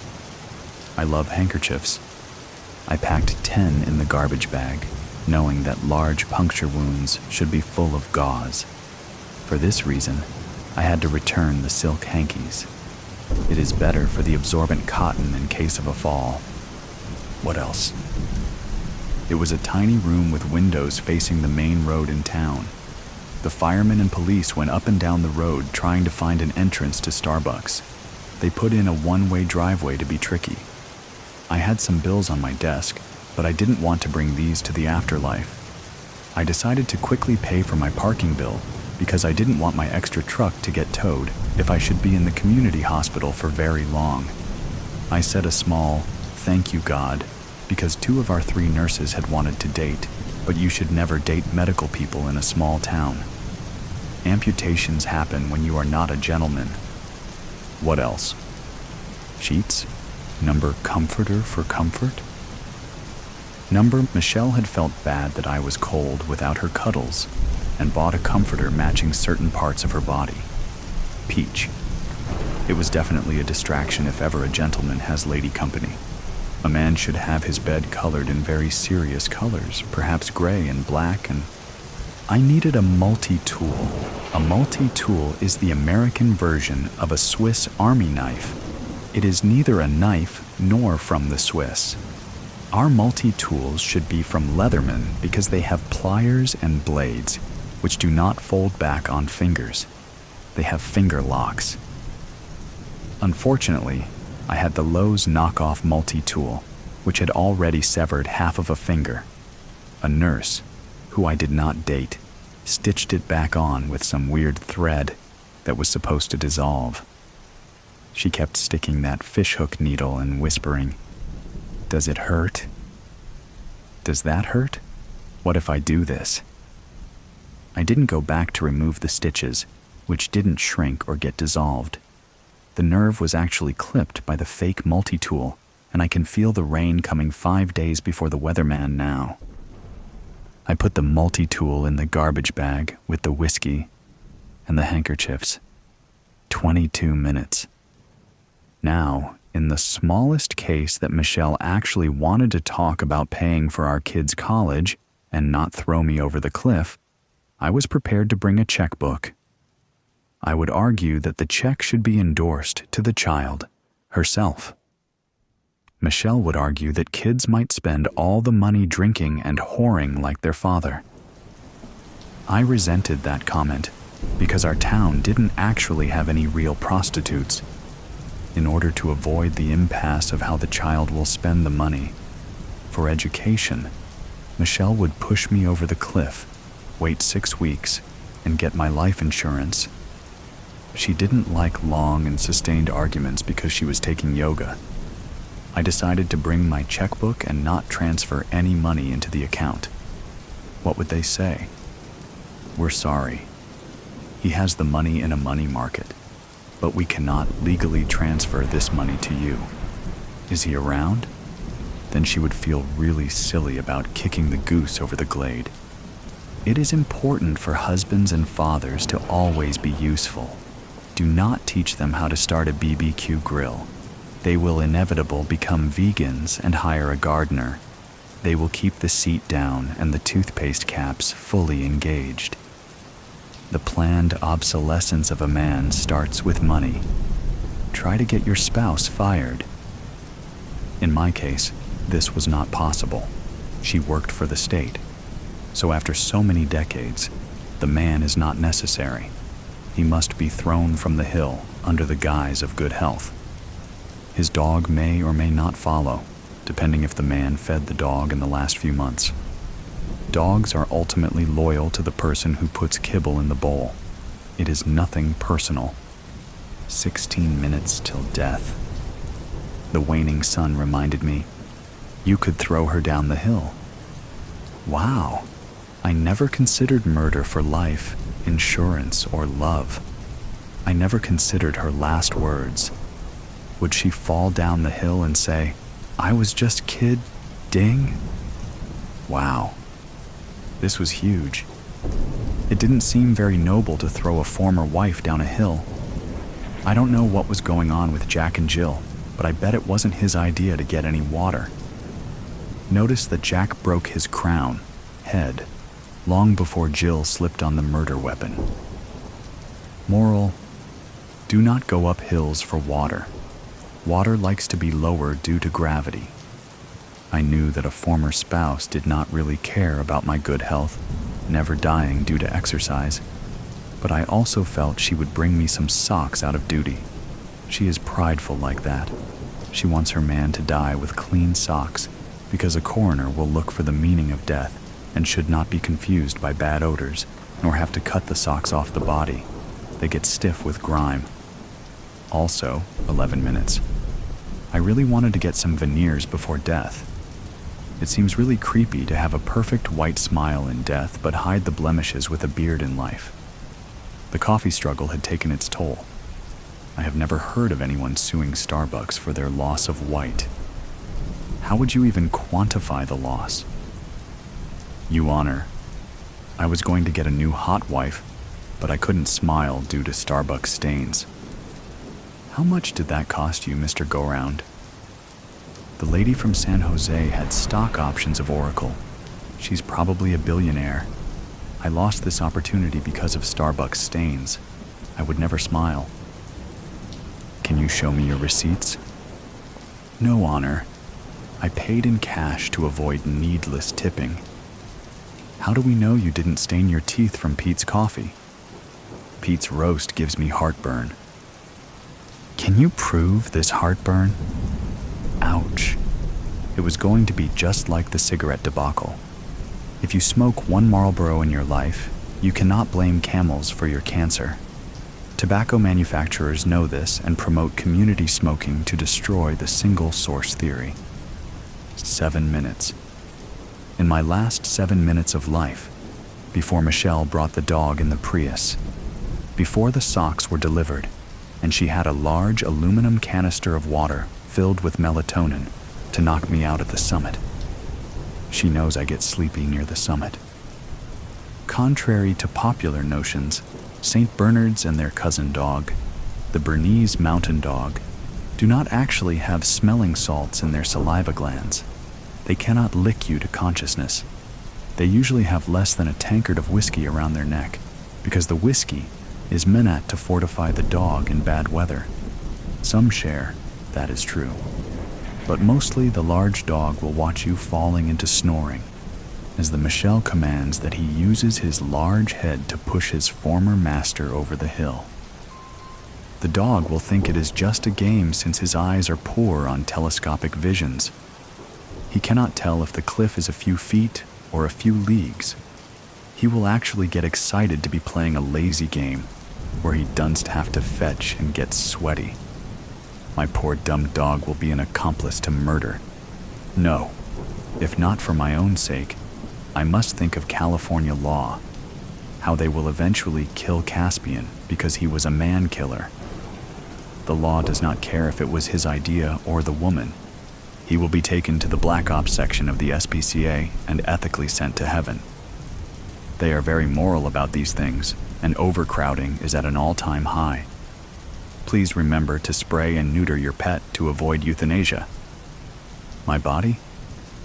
I love handkerchiefs. I packed 10 in the garbage bag, knowing that large puncture wounds should be full of gauze. For this reason, I had to return the silk hankies. It is better for the absorbent cotton in case of a fall. What else? It was a tiny room with windows facing the main road in town. The firemen and police went up and down the road trying to find an entrance to Starbucks. They put in a one-way driveway to be tricky. I had some bills on my desk, but I didn't want to bring these to the afterlife. I decided to quickly pay for my parking bill because I didn't want my extra truck to get towed if I should be in the community hospital for very long. I said a small, "Thank you, God," because 2 of our 3 nurses had wanted to date, but you should never date medical people in a small town. Amputations happen when you are not a gentleman. What else? Sheets? Number comforter for comfort? Number Michelle had felt bad that I was cold without her cuddles and bought a comforter matching certain parts of her body. Peach. It was definitely a distraction if ever a gentleman has lady company. A man should have his bed colored in very serious colors, perhaps gray and black, and I needed a multi-tool. A multi-tool is the American version of a Swiss Army knife. It is neither a knife nor from the Swiss. Our multi-tools should be from Leatherman because they have pliers and blades, which do not fold back on fingers. They have finger locks. Unfortunately, I had the Lowe's knockoff multi-tool, which had already severed half of a finger. A nurse, who I did not date, stitched it back on with some weird thread that was supposed to dissolve. She kept sticking that fishhook needle and whispering, "Does it hurt? Does that hurt? What if I do this?" I didn't go back to remove the stitches, which didn't shrink or get dissolved. The nerve was actually clipped by the fake multi-tool, and I can feel the rain coming 5 days before the weatherman now. I put the multi-tool in the garbage bag with the whiskey and the handkerchiefs. 22 minutes. Now, in the smallest case that Michelle actually wanted to talk about paying for our kids' college and not throw me over the cliff, I was prepared to bring a checkbook. I would argue that the check should be endorsed to the child herself. Michelle would argue that kids might spend all the money drinking and whoring like their father. I resented that comment because our town didn't actually have any real prostitutes. In order to avoid the impasse of how the child will spend the money for education, Michelle would push me over the cliff, wait 6 weeks, and get my life insurance. She didn't like long and sustained arguments because she was taking yoga. I decided to bring my checkbook and not transfer any money into the account. What would they say? "We're sorry. He has the money in a money market, but we cannot legally transfer this money to you. Is he around?" Then she would feel really silly about kicking the goose over the glade. It is important for husbands and fathers to always be useful. Do not teach them how to start a BBQ grill. They will inevitably become vegans and hire a gardener. They will keep the seat down and the toothpaste caps fully engaged. The planned obsolescence of a man starts with money. Try to get your spouse fired. In my case, this was not possible. She worked for the state. So after so many decades, the man is not necessary. He must be thrown from the hill under the guise of good health. His dog may or may not follow, depending if the man fed the dog in the last few months. Dogs are ultimately loyal to the person who puts kibble in the bowl. It is nothing personal. 16 minutes till death. The waning sun reminded me, you could throw her down the hill. Wow, I never considered murder for life, insurance, or love. I never considered her last words. Would she fall down the hill and say, "I was just kid, ding"? Wow. This was huge. It didn't seem very noble to throw a former wife down a hill. I don't know what was going on with Jack and Jill, but I bet it wasn't his idea to get any water. Notice that Jack broke his crown, head, long before Jill slipped on the murder weapon. Moral: do not go up hills for water. Water likes to be lower due to gravity. I knew that a former spouse did not really care about my good health, never dying due to exercise, but I also felt she would bring me some socks out of duty. She is prideful like that. She wants her man to die with clean socks because a coroner will look for the meaning of death and should not be confused by bad odors, nor have to cut the socks off the body. They get stiff with grime. Also, 11 minutes. I really wanted to get some veneers before death. It seems really creepy to have a perfect white smile in death but hide the blemishes with a beard in life. The coffee struggle had taken its toll. I have never heard of anyone suing Starbucks for their loss of white. How would you even quantify the loss? You Honor, I was going to get a new hot wife, but I couldn't smile due to Starbucks stains. How much did that cost you, Mr. Go-Round? The lady from San Jose had stock options of Oracle. She's probably a billionaire. I lost this opportunity because of Starbucks stains. I would never smile. Can you show me your receipts? No, Honor. I paid in cash to avoid needless tipping. How do we know you didn't stain your teeth from Pete's coffee? Pete's roast gives me heartburn. Can you prove this heartburn? Ouch. It was going to be just like the cigarette debacle. If you smoke one Marlboro in your life, you cannot blame Camels for your cancer. Tobacco manufacturers know this and promote community smoking to destroy the single source theory. 7 minutes. In my last 7 minutes of life, before Michelle brought the dog in the Prius, before the socks were delivered, and she had a large aluminum canister of water filled with melatonin to knock me out at the summit. She knows I get sleepy near the summit. Contrary to popular notions, St. Bernards and their cousin dog, the Bernese mountain dog, do not actually have smelling salts in their saliva glands. They cannot lick you to consciousness. They usually have less than a tankard of whiskey around their neck, because the whiskey is meant to fortify the dog in bad weather. Some share, that is true. But mostly the large dog will watch you falling into snoring, as the Michelle commands that he uses his large head to push his former master over the hill. The dog will think it is just a game since his eyes are poor on telescopic visions. He cannot tell if the cliff is a few feet or a few leagues. He will actually get excited to be playing a lazy game where he doesn't have to fetch and get sweaty. My poor dumb dog will be an accomplice to murder. No, if not for my own sake, I must think of California law, how they will eventually kill Caspian because he was a man killer. The law does not care if it was his idea or the woman. He will be taken to the Black Ops section of the SPCA and ethically sent to heaven. They are very moral about these things, and overcrowding is at an all-time high. Please remember to spray and neuter your pet to avoid euthanasia. My body?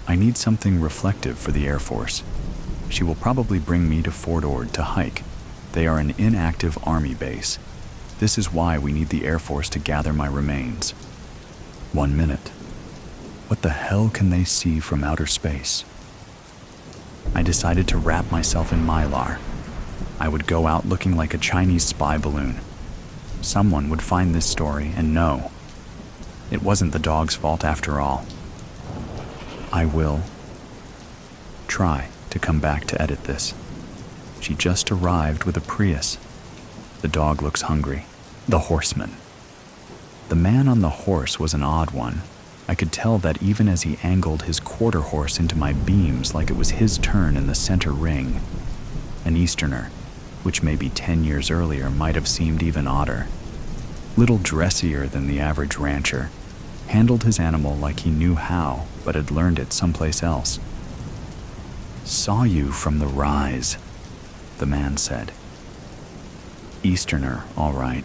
I need something reflective for the Air Force. She will probably bring me to Fort Ord to hike. They are an inactive Army base. This is why we need the Air Force to gather my remains. 1 minute. What the hell can they see from outer space? I decided to wrap myself in Mylar. I would go out looking like a Chinese spy balloon. Someone would find this story and know. It wasn't the dog's fault after all. I will try to come back to edit this. She just arrived with a Prius. The dog looks hungry. The Horseman. The man on the horse was an odd one. I could tell that even as he angled his quarter horse into my beams like it was his turn in the center ring. An Easterner, which maybe 10 years earlier might have seemed even odder. Little dressier than the average rancher, handled his animal like he knew how, but had learned it someplace else. "Saw you from the rise," the man said. Easterner, all right.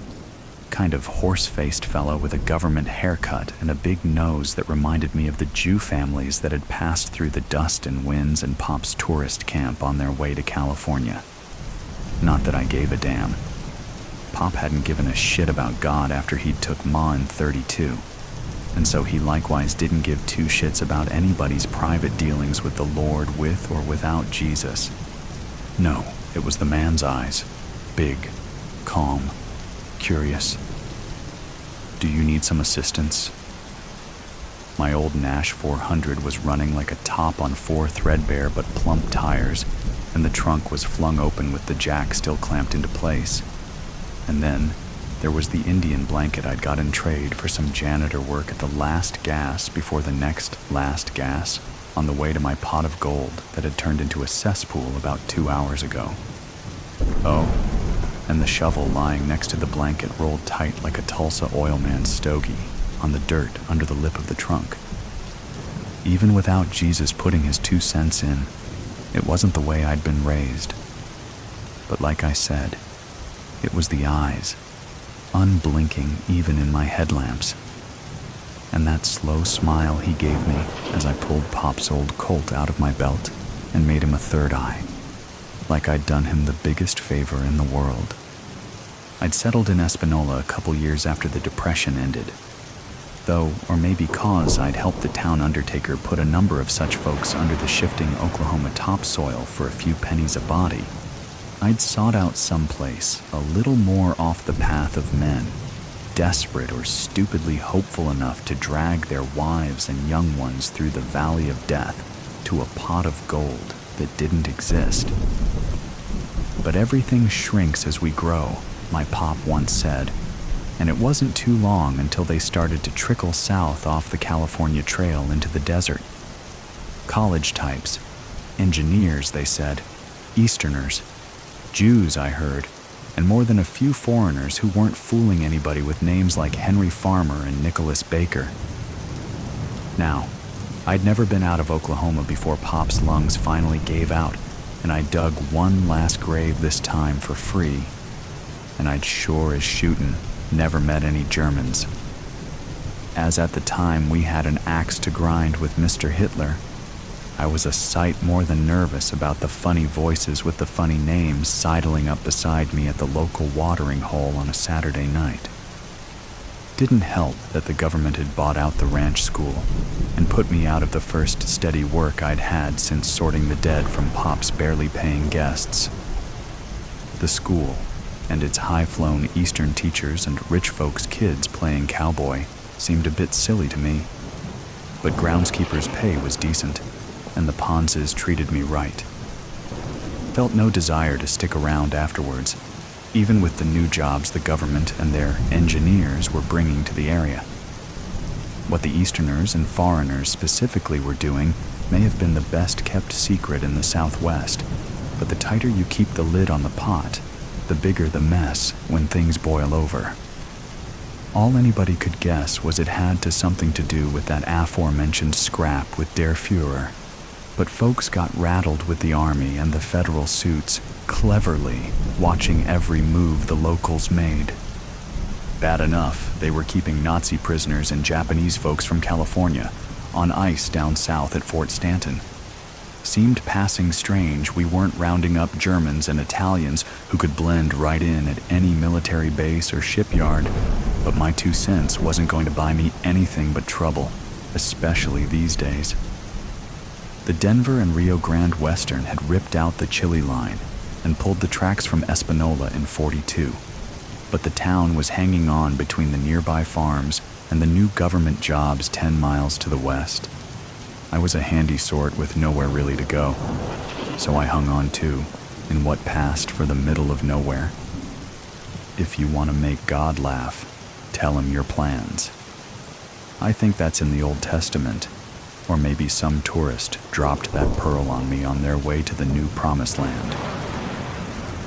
Kind of horse-faced fellow with a government haircut and a big nose that reminded me of the Jew families that had passed through the dust and winds in Pop's tourist camp on their way to California. Not that I gave a damn. Pop hadn't given a shit about God after he took Ma in 32, and so he likewise didn't give two shits about anybody's private dealings with the Lord with or without Jesus. No, it was the man's eyes. Big, calm, curious. "Do you need some assistance?" My old Nash 400 was running like a top on 4 threadbare but plump tires, and the trunk was flung open with the jack still clamped into place. And then there was the Indian blanket I'd got in trade for some janitor work at the last gas before the next last gas on the way to my pot of gold that had turned into a cesspool about 2 hours ago. Oh, and the shovel lying next to the blanket rolled tight like a Tulsa oil man's stogie on the dirt under the lip of the trunk. Even without Jesus putting his 2 cents in, it wasn't the way I'd been raised. But like I said, it was the eyes, unblinking even in my headlamps, and that slow smile he gave me as I pulled Pop's old Colt out of my belt and made him a third eye. like I'd done him the biggest favor in the world. I'd settled in Espanola a couple years after the Depression ended, though, or maybe cause I'd helped the town undertaker put a number of such folks under the shifting Oklahoma topsoil for a few pennies a body, I'd sought out someplace a little more off the path of men, desperate or stupidly hopeful enough to drag their wives and young ones through the valley of death to a pot of gold that didn't exist. But everything shrinks as we grow, my pop once said, and it wasn't too long until they started to trickle south off the California Trail into the desert. College types, engineers, they said, Easterners, Jews, I heard, and more than a few foreigners who weren't fooling anybody with names like Henry Farmer and Nicholas Baker. Now, I'd never been out of Oklahoma before Pop's lungs finally gave out, and I dug one last grave this time for free, and I'd sure as shootin' never met any Germans. As at the time we had an axe to grind with Mr. Hitler, I was a sight more than nervous about the funny voices with the funny names sidling up beside me at the local watering hole on a Saturday night. Didn't help that the government had bought out the ranch school and put me out of the first steady work I'd had since sorting the dead from Pop's barely paying guests. The school and its high-flown Eastern teachers and rich folks' kids playing cowboy seemed a bit silly to me, but groundskeeper's pay was decent, and the Ponzes treated me right. Felt no desire to stick around afterwards, even with the new jobs the government and their engineers were bringing to the area. What the Easterners and foreigners specifically were doing may have been the best-kept secret in the Southwest, but the tighter you keep the lid on the pot, the bigger the mess when things boil over. All anybody could guess was it had to something to do with that aforementioned scrap with Der Fuhrer, but folks got rattled with the army and the federal suits, cleverly watching every move the locals made. Bad enough, they were keeping Nazi prisoners and Japanese folks from California on ice down south at Fort Stanton. Seemed passing strange we weren't rounding up Germans and Italians who could blend right in at any military base or shipyard, but my 2 cents wasn't going to buy me anything but trouble, especially these days. The Denver and Rio Grande Western had ripped out the Chile line and pulled the tracks from Espanola in '42, but the town was hanging on between the nearby farms and the new government jobs 10 miles to the west. I was a handy sort with nowhere really to go, so I hung on too, in what passed for the middle of nowhere. If you want to make God laugh, tell him your plans. I think that's in the Old Testament, or maybe some tourist dropped that pearl on me on their way to the new promised land.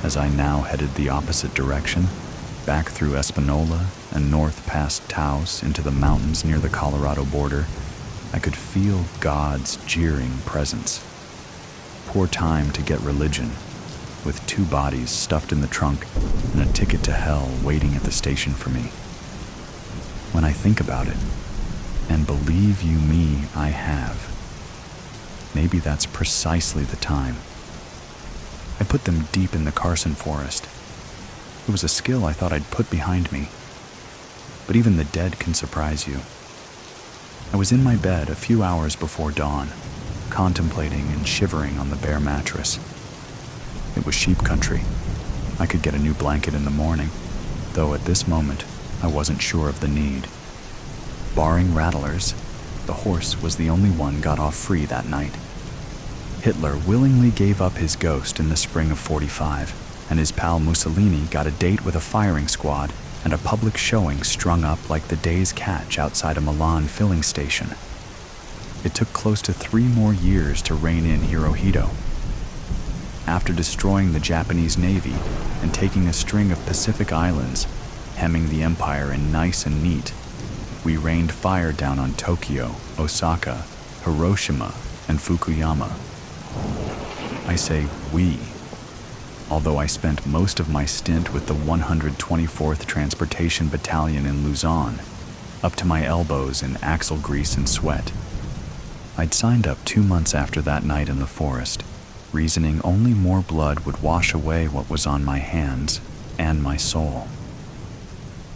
As I now headed the opposite direction, back through Espanola and north past Taos into the mountains near the Colorado border, I could feel God's jeering presence. Poor time to get religion, with 2 bodies stuffed in the trunk and a ticket to hell waiting at the station for me. When I think about it, and believe you me, I have, maybe that's precisely the time. I put them deep in the Carson forest. It was a skill I thought I'd put behind me. But even the dead can surprise you. I was in my bed a few hours before dawn, contemplating and shivering on the bare mattress. It was sheep country. I could get a new blanket in the morning, though at this moment I wasn't sure of the need. Barring rattlers, the horse was the only one got off free that night. Hitler willingly gave up his ghost in the spring of '45, and his pal Mussolini got a date with a firing squad and a public showing strung up like the day's catch outside a Milan filling station. It took close to 3 more years to rein in Hirohito. After destroying the Japanese Navy and taking a string of Pacific islands, hemming the empire in nice and neat, we rained fire down on Tokyo, Osaka, Hiroshima, and Fukuyama. I say we, although I spent most of my stint with the 124th Transportation Battalion in Luzon, up to my elbows in axle grease and sweat. I'd signed up 2 months after that night in the forest, reasoning only more blood would wash away what was on my hands and my soul.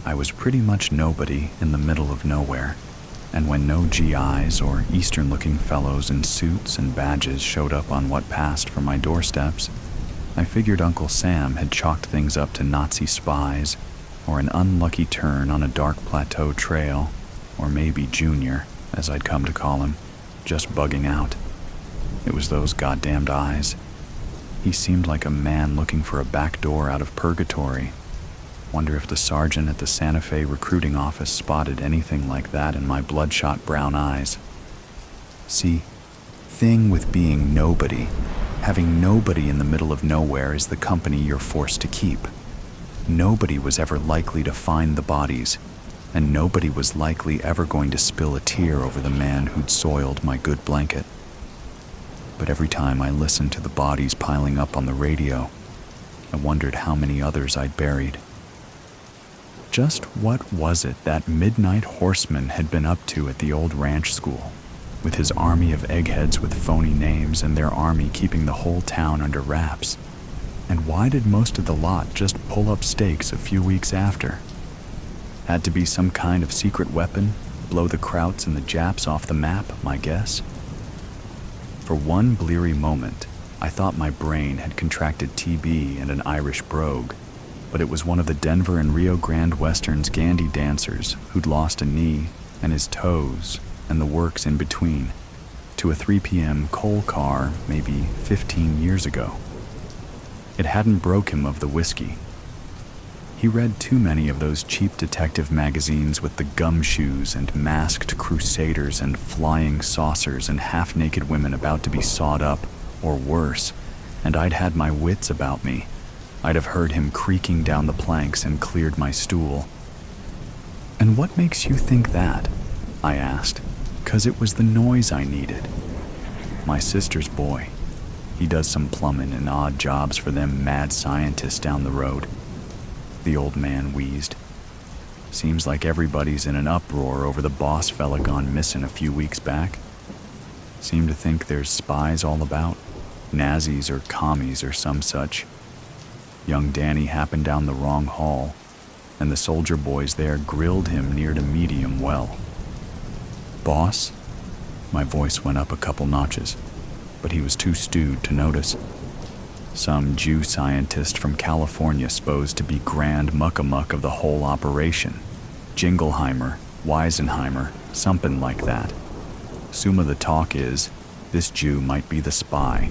I was pretty much nobody in the middle of nowhere, and when no GIs or Eastern-looking fellows in suits and badges showed up on what passed for my doorsteps, I figured Uncle Sam had chalked things up to Nazi spies, or an unlucky turn on a dark plateau trail, or maybe Junior, as I'd come to call him, just bugging out. It was those goddamned eyes. He seemed like a man looking for a back door out of purgatory. Wonder if the sergeant at the Santa Fe recruiting office spotted anything like that in my bloodshot brown eyes. See, thing with being nobody, having nobody in the middle of nowhere is the company you're forced to keep. Nobody was ever likely to find the bodies, and nobody was likely ever going to spill a tear over the man who'd soiled my good blanket. But every time I listened to the bodies piling up on the radio, I wondered how many others I'd buried. Just what was it that midnight Horseman had been up to at the old ranch school, with his army of eggheads with phony names and their army keeping the whole town under wraps? And why did most of the lot just pull up stakes a few weeks after? Had to be some kind of secret weapon, blow the Krauts and the Japs off the map, my guess. For one bleary moment, I thought my brain had contracted TB and an Irish brogue, but it was one of the Denver and Rio Grande Western's Gandy dancers who'd lost a knee and his toes and the works in between to a 3 p.m. coal car maybe 15 years ago. It hadn't broke him of the whiskey. He read too many of those cheap detective magazines with the gumshoes and masked crusaders and flying saucers and half-naked women about to be sawed up, or worse, and I'd had my wits about me. I'd have heard him creaking down the planks and cleared my stool. "And what makes you think that?" I asked, 'cause it was the noise I needed. "My sister's boy. He does some plumbing and odd jobs for them mad scientists down the road." The old man wheezed. "Seems like everybody's in an uproar over the boss fella gone missing a few weeks back. Seem to think there's spies all about, Nazis or commies or some such. Young Danny happened down the wrong hall, and the soldier boys there grilled him near to medium well." "Boss?" My voice went up a couple notches, but he was too stewed to notice. "Some Jew scientist from California supposed to be grand muckamuck of the whole operation. Jingleheimer, Weisenheimer, something like that. Some of the talk is, this Jew might be the spy."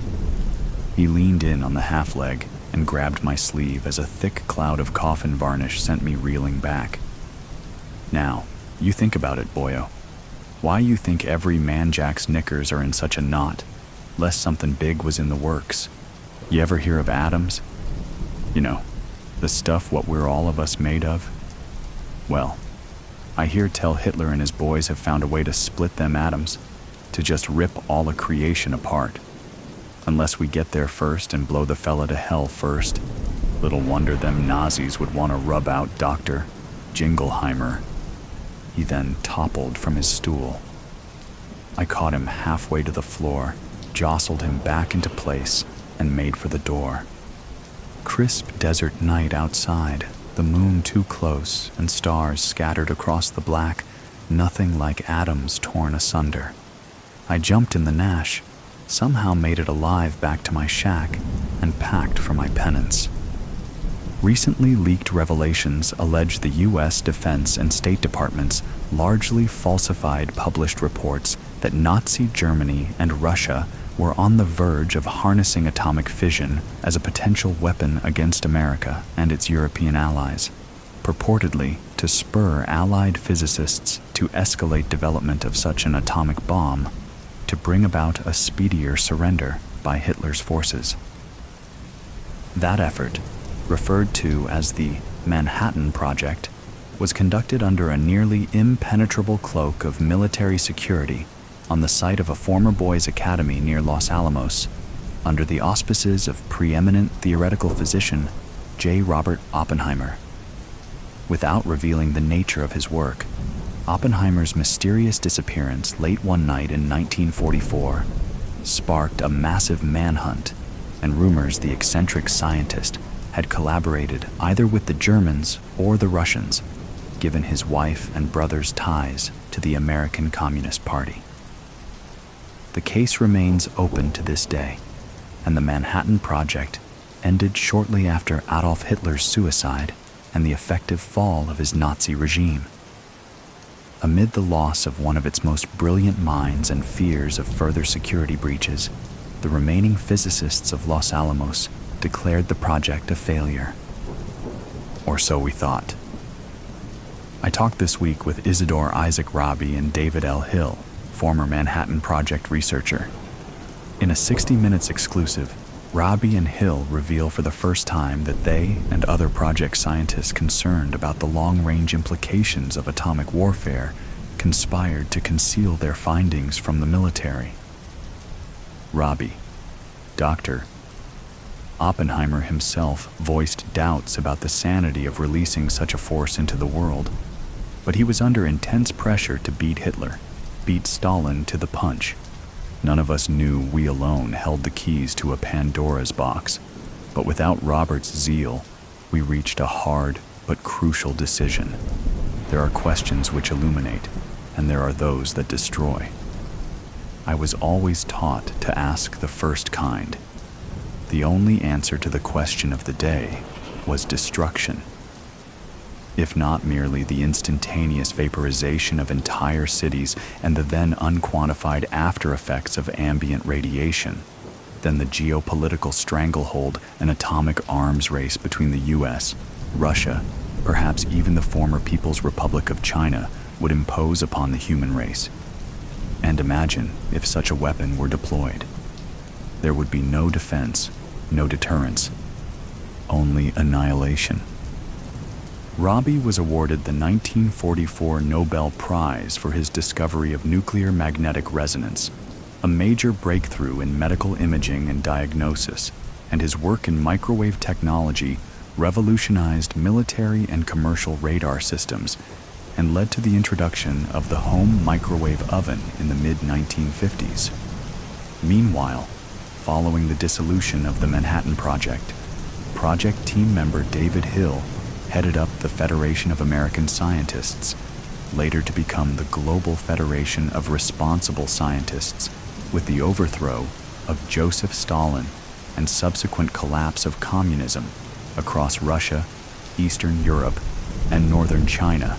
He leaned in on the half-leg and grabbed my sleeve as a thick cloud of coffin varnish sent me reeling back. "Now, you think about it, boyo. Why you think every man-jack's knickers are in such a knot, lest something big was in the works? You ever hear of atoms? You know, the stuff what we're all of us made of? Well, I hear tell Hitler and his boys have found a way to split them atoms, to just rip all of creation apart. Unless we get there first and blow the fella to hell first. Little wonder them Nazis would want to rub out Dr. Jingleheimer." He then toppled from his stool. I caught him halfway to the floor, jostled him back into place, and made for the door. Crisp desert night outside, the moon too close and stars scattered across the black, nothing like atoms torn asunder. I jumped in the Nash, somehow made it alive back to my shack, and packed for my penance. Recently leaked revelations allege the U.S. Defense and State Departments largely falsified published reports that Nazi Germany and Russia were on the verge of harnessing atomic fission as a potential weapon against America and its European allies, purportedly to spur Allied physicists to escalate development of such an atomic bomb to bring about a speedier surrender by Hitler's forces. That effort, referred to as the Manhattan Project, was conducted under a nearly impenetrable cloak of military security on the site of a former boys' academy near Los Alamos, under the auspices of preeminent theoretical physician J. Robert Oppenheimer. Without revealing the nature of his work, Oppenheimer's mysterious disappearance late one night in 1944 sparked a massive manhunt and rumors the eccentric scientist had collaborated either with the Germans or the Russians, given his wife and brother's ties to the American Communist Party. The case remains open to this day, and the Manhattan Project ended shortly after Adolf Hitler's suicide and the effective fall of his Nazi regime. Amid the loss of one of its most brilliant minds and fears of further security breaches, the remaining physicists of Los Alamos declared the project a failure. Or so we thought. I talked this week with Isidore Isaac Rabi and David L. Hill, former Manhattan Project researcher. In a 60 Minutes exclusive, Rabi and Hill reveal for the first time that they and other project scientists concerned about the long-range implications of atomic warfare conspired to conceal their findings from the military. Rabi, Dr. Oppenheimer himself voiced doubts about the sanity of releasing such a force into the world, but he was under intense pressure to beat Hitler, beat Stalin to the punch. None of us knew we alone held the keys to a Pandora's box, but without Robert's zeal, we reached a hard but crucial decision. There are questions which illuminate, and there are those that destroy. I was always taught to ask the first kind. The only answer to the question of the day was destruction. If not merely the instantaneous vaporization of entire cities and the then unquantified after effects of ambient radiation, then the geopolitical stranglehold and atomic arms race between the US, Russia, perhaps even the former People's Republic of China would impose upon the human race. And imagine if such a weapon were deployed. There would be no defense, no deterrence, only annihilation. Rabi was awarded the 1944 Nobel Prize for his discovery of nuclear magnetic resonance, a major breakthrough in medical imaging and diagnosis, and his work in microwave technology revolutionized military and commercial radar systems and led to the introduction of the home microwave oven in the mid-1950s. Meanwhile, following the dissolution of the Manhattan Project, project team member David Hill headed up the Federation of American Scientists, later to become the Global Federation of Responsible Scientists, with the overthrow of Joseph Stalin and subsequent collapse of communism across Russia, Eastern Europe, and Northern China.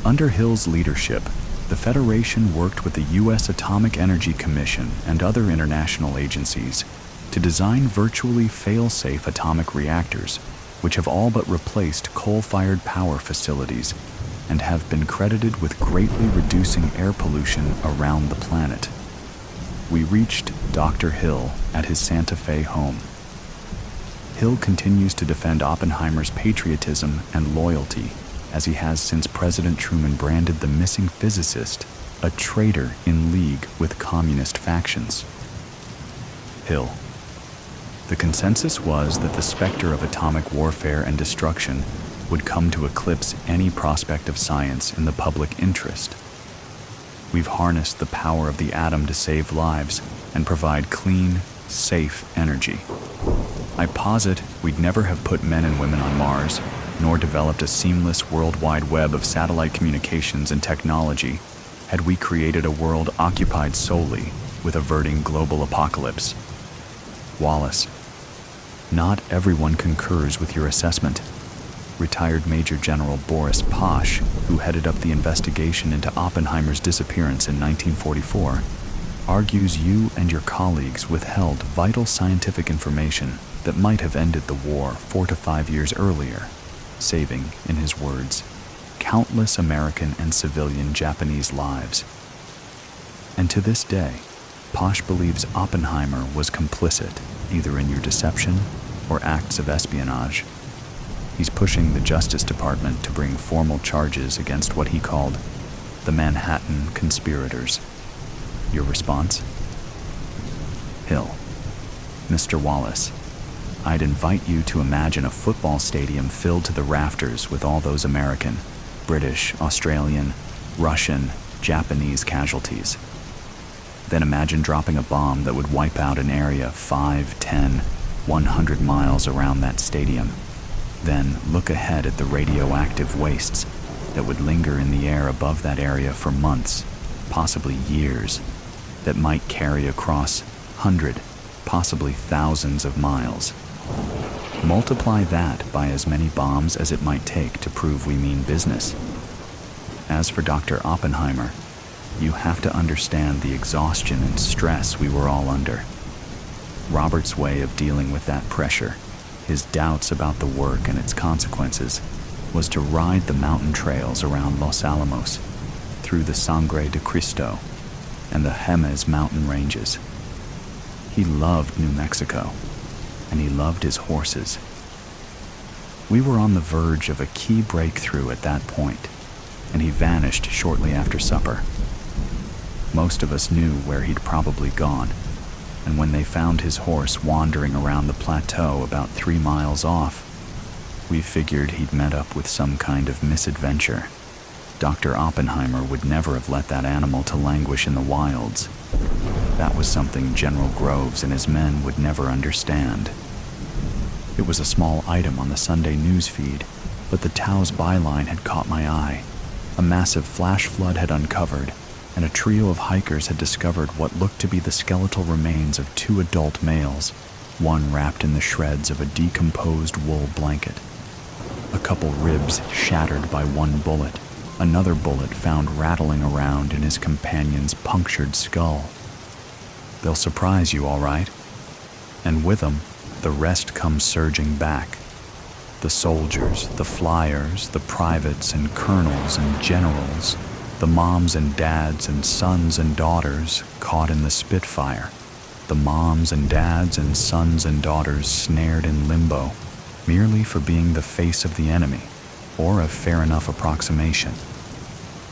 Under Hill's leadership, the Federation worked with the U.S. Atomic Energy Commission and other international agencies to design virtually fail-safe atomic reactors, which have all but replaced coal-fired power facilities and have been credited with greatly reducing air pollution around the planet. We reached Dr. Hill at his Santa Fe home. Hill continues to defend Oppenheimer's patriotism and loyalty, as he has since President Truman branded the missing physicist a traitor in league with communist factions. Hill. The consensus was that the specter of atomic warfare and destruction would come to eclipse any prospect of science in the public interest. We've harnessed the power of the atom to save lives and provide clean, safe energy. I posit we'd never have put men and women on Mars, nor developed a seamless worldwide web of satellite communications and technology had we created a world occupied solely with averting global apocalypse. Wallace. Not everyone concurs with your assessment. Retired Major General Boris Posh, who headed up the investigation into Oppenheimer's disappearance in 1944, argues you and your colleagues withheld vital scientific information that might have ended the war 4 to 5 years earlier, saving, in his words, countless American and civilian Japanese lives. And to this day, Posh believes Oppenheimer was complicit either in your deception or acts of espionage. He's pushing the Justice Department to bring formal charges against what he called the Manhattan conspirators. Your response? Hill. Mr. Wallace, I'd invite you to imagine a football stadium filled to the rafters with all those American, British, Australian, Russian, Japanese casualties. Then imagine dropping a bomb that would wipe out an area 5, 10, 100 miles around that stadium. Then look ahead at the radioactive wastes that would linger in the air above that area for months, possibly years, that might carry across 100, possibly thousands of miles. Multiply that by as many bombs as it might take to prove we mean business. As for Dr. Oppenheimer, you have to understand the exhaustion and stress we were all under. Robert's way of dealing with that pressure, his doubts about the work and its consequences, was to ride the mountain trails around Los Alamos, through the Sangre de Cristo and the Jemez mountain ranges. He loved New Mexico, and he loved his horses. We were on the verge of a key breakthrough at that point, and he vanished shortly after supper. Most of us knew where he'd probably gone, and when they found his horse wandering around the plateau about 3 miles off, we figured he'd met up with some kind of misadventure. Dr. Oppenheimer would never have let that animal to languish in the wilds. That was something General Groves and his men would never understand. It was a small item on the Sunday news feed, but the Tao's byline had caught my eye. A massive flash flood had uncovered, and a trio of hikers had discovered what looked to be the skeletal remains of 2 adult males, one wrapped in the shreds of a decomposed wool blanket. A couple ribs shattered by one bullet, another bullet found rattling around in his companion's punctured skull. They'll surprise you, all right. And with them, the rest comes surging back. The soldiers, the flyers, the privates and colonels and generals, the moms and dads and sons and daughters caught in the Spitfire, the moms and dads and sons and daughters snared in limbo, merely for being the face of the enemy, or a fair enough approximation.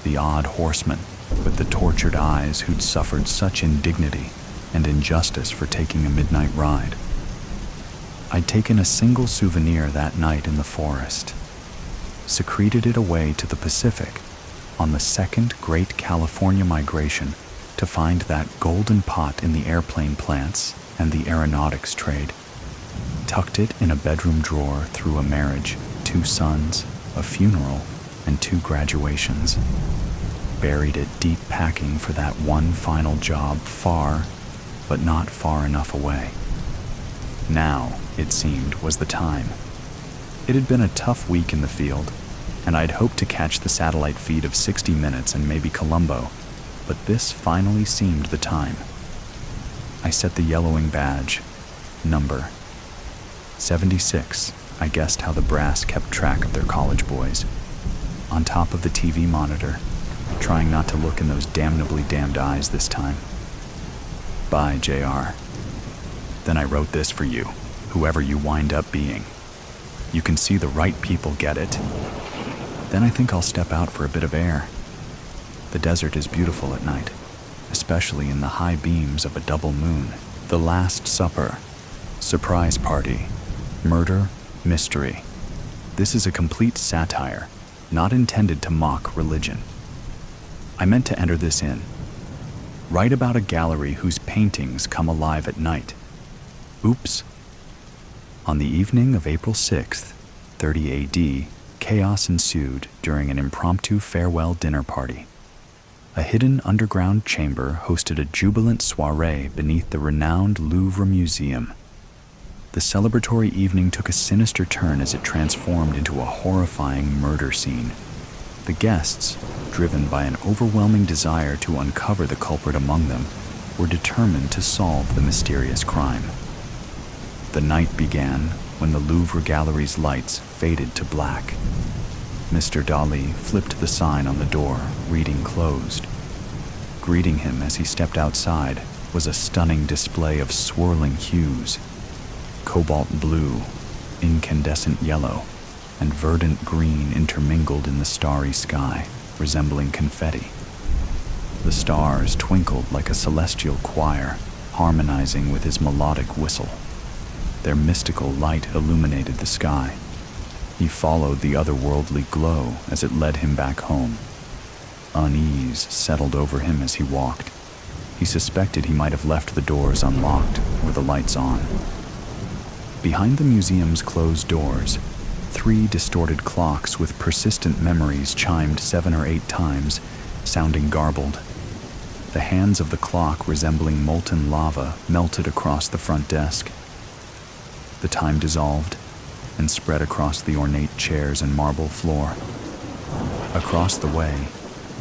The odd horseman with the tortured eyes who'd suffered such indignity and injustice for taking a midnight ride. I'd taken a single souvenir that night in the forest, secreted it away to the Pacific on the second great California migration to find that golden pot in the airplane plants and the aeronautics trade, tucked it in a bedroom drawer through a marriage, 2 sons, a funeral, and 2 graduations, buried it deep packing for that one final job far, but not far enough away. Now, it seemed, was the time. It had been a tough week in the field, and I'd hoped to catch the satellite feed of 60 Minutes and maybe Columbo, but this finally seemed the time. I set the yellowing badge, number 76, I guessed how the brass kept track of their college boys, on top of the TV monitor, trying not to look in those damnably damned eyes this time. Bye, JR. Then I wrote this for you, whoever you wind up being. You can see the right people get it. Then I think I'll step out for a bit of air. The desert is beautiful at night, especially in the high beams of a double moon. The Last Supper, surprise party, murder, mystery. This is a complete satire, not intended to mock religion. I meant to enter this in. Write about a gallery whose paintings come alive at night. Oops. On the evening of April 6th, 30 AD, chaos ensued during an impromptu farewell dinner party. A hidden underground chamber hosted a jubilant soiree beneath the renowned Louvre Museum. The celebratory evening took a sinister turn as it transformed into a horrifying murder scene. The guests, driven by an overwhelming desire to uncover the culprit among them, were determined to solve the mysterious crime. The night began when the Louvre Gallery's lights faded to black. Mr. Dali flipped the sign on the door, reading closed. Greeting him as he stepped outside was a stunning display of swirling hues: cobalt blue, incandescent yellow, and verdant green intermingled in the starry sky, resembling confetti. The stars twinkled like a celestial choir, harmonizing with his melodic whistle. Their mystical light illuminated the sky. He followed the otherworldly glow as it led him back home. Unease settled over him as he walked. He suspected he might have left the doors unlocked or the lights on. Behind the museum's closed doors, 3 distorted clocks with persistent memories chimed 7 or 8 times, sounding garbled. The hands of the clock, resembling molten lava, melted across the front desk. The time dissolved and spread across the ornate chairs and marble floor. Across the way,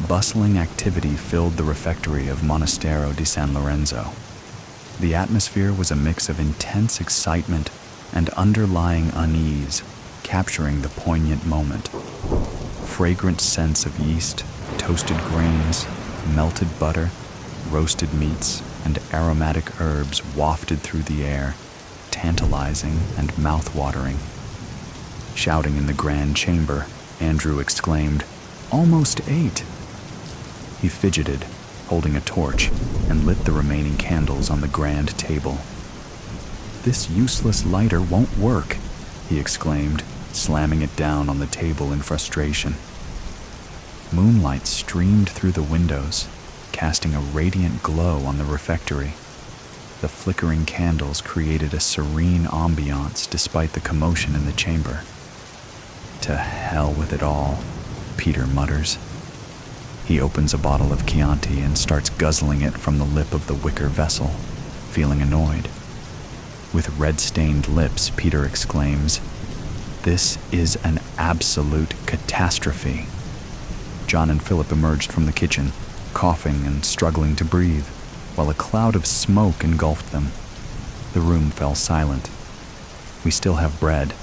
bustling activity filled the refectory of Monastero di San Lorenzo. The atmosphere was a mix of intense excitement and underlying unease, capturing the poignant moment. Fragrant scents of yeast, toasted grains, melted butter, roasted meats, and aromatic herbs wafted through the air, tantalizing and mouth-watering. Shouting in the grand chamber, Andrew exclaimed, "Almost 8!" He fidgeted, holding a torch, and lit the remaining candles on the grand table. "This useless lighter won't work," he exclaimed, slamming it down on the table in frustration. Moonlight streamed through the windows, casting a radiant glow on the refectory. The flickering candles created a serene ambiance despite the commotion in the chamber. "To hell with it all," Peter mutters. He opens a bottle of Chianti and starts guzzling it from the lip of the wicker vessel, feeling annoyed. With red-stained lips, Peter exclaims, "This is an absolute catastrophe." John and Philip emerged from the kitchen, coughing and struggling to breathe, while a cloud of smoke engulfed them. The room fell silent. "We still have bread,"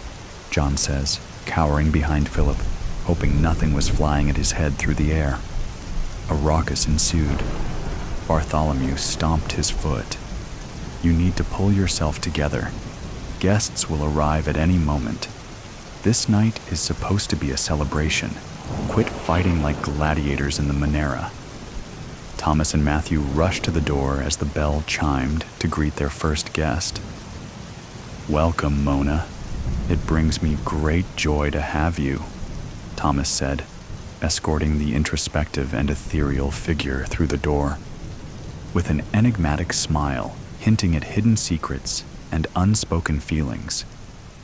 John says, cowering behind Philip, hoping nothing was flying at his head through the air. A ruckus ensued. Bartholomew stomped his foot. "You need to pull yourself together. Guests will arrive at any moment. This night is supposed to be a celebration. Quit fighting like gladiators in the Monera." Thomas and Matthew rushed to the door as the bell chimed to greet their first guest. "Welcome, Mona. It brings me great joy to have you," Thomas said, escorting the introspective and ethereal figure through the door. With an enigmatic smile, hinting at hidden secrets and unspoken feelings,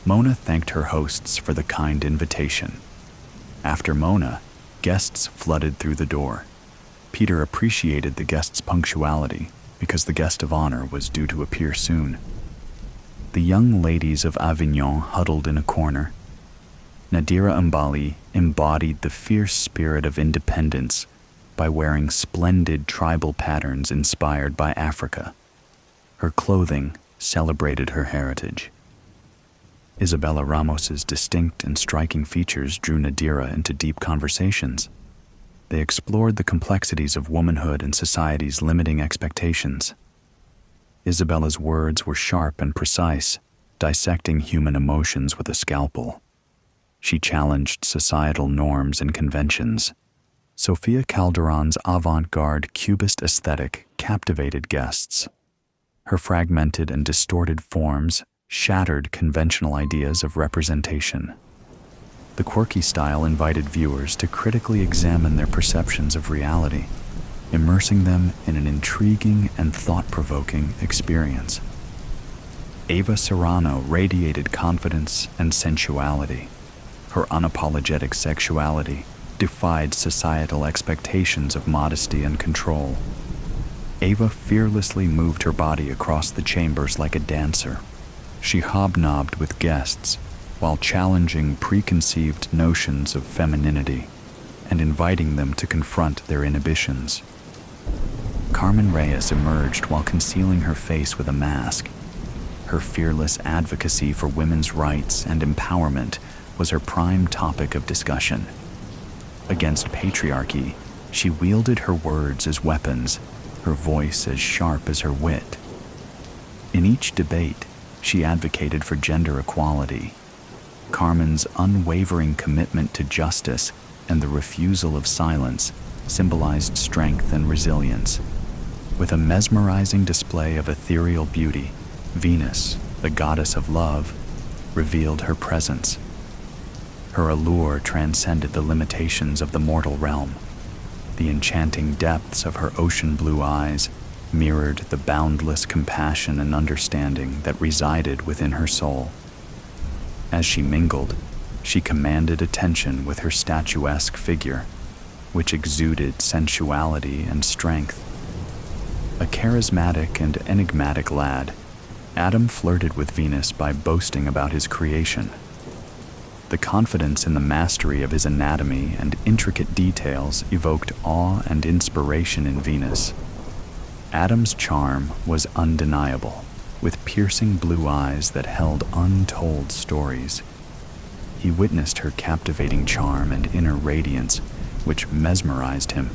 Mona thanked her hosts for the kind invitation. After Mona, guests flooded through the door. Peter appreciated the guests' punctuality because the guest of honor was due to appear soon. The young ladies of Avignon huddled in a corner. Nadira Umbali embodied the fierce spirit of independence by wearing splendid tribal patterns inspired by Africa. Her clothing celebrated her heritage. Isabella Ramos's distinct and striking features drew Nadira into deep conversations. They explored the complexities of womanhood and society's limiting expectations. Isabella's words were sharp and precise, dissecting human emotions with a scalpel. She challenged societal norms and conventions. Sofia Calderon's avant-garde cubist aesthetic captivated guests. Her fragmented and distorted forms shattered conventional ideas of representation. The quirky style invited viewers to critically examine their perceptions of reality, immersing them in an intriguing and thought-provoking experience. Ava Serrano radiated confidence and sensuality. Her unapologetic sexuality defied societal expectations of modesty and control. Ava fearlessly moved her body across the chambers like a dancer. She hobnobbed with guests while challenging preconceived notions of femininity and inviting them to confront their inhibitions. Carmen Reyes emerged while concealing her face with a mask. Her fearless advocacy for women's rights and empowerment was her prime topic of discussion. Against patriarchy, she wielded her words as weapons, her voice as sharp as her wit. In each debate, she advocated for gender equality. Carmen's unwavering commitment to justice and the refusal of silence symbolized strength and resilience. With a mesmerizing display of ethereal beauty, Venus, the goddess of love, revealed her presence. Her allure transcended the limitations of the mortal realm. The enchanting depths of her ocean blue eyes mirrored the boundless compassion and understanding that resided within her soul. As she mingled, she commanded attention with her statuesque figure, which exuded sensuality and strength. A charismatic and enigmatic lad, Adam flirted with Venus by boasting about his creation. The confidence in the mastery of his anatomy and intricate details evoked awe and inspiration in Venus. Adam's charm was undeniable, with piercing blue eyes that held untold stories. He witnessed her captivating charm and inner radiance, which mesmerized him.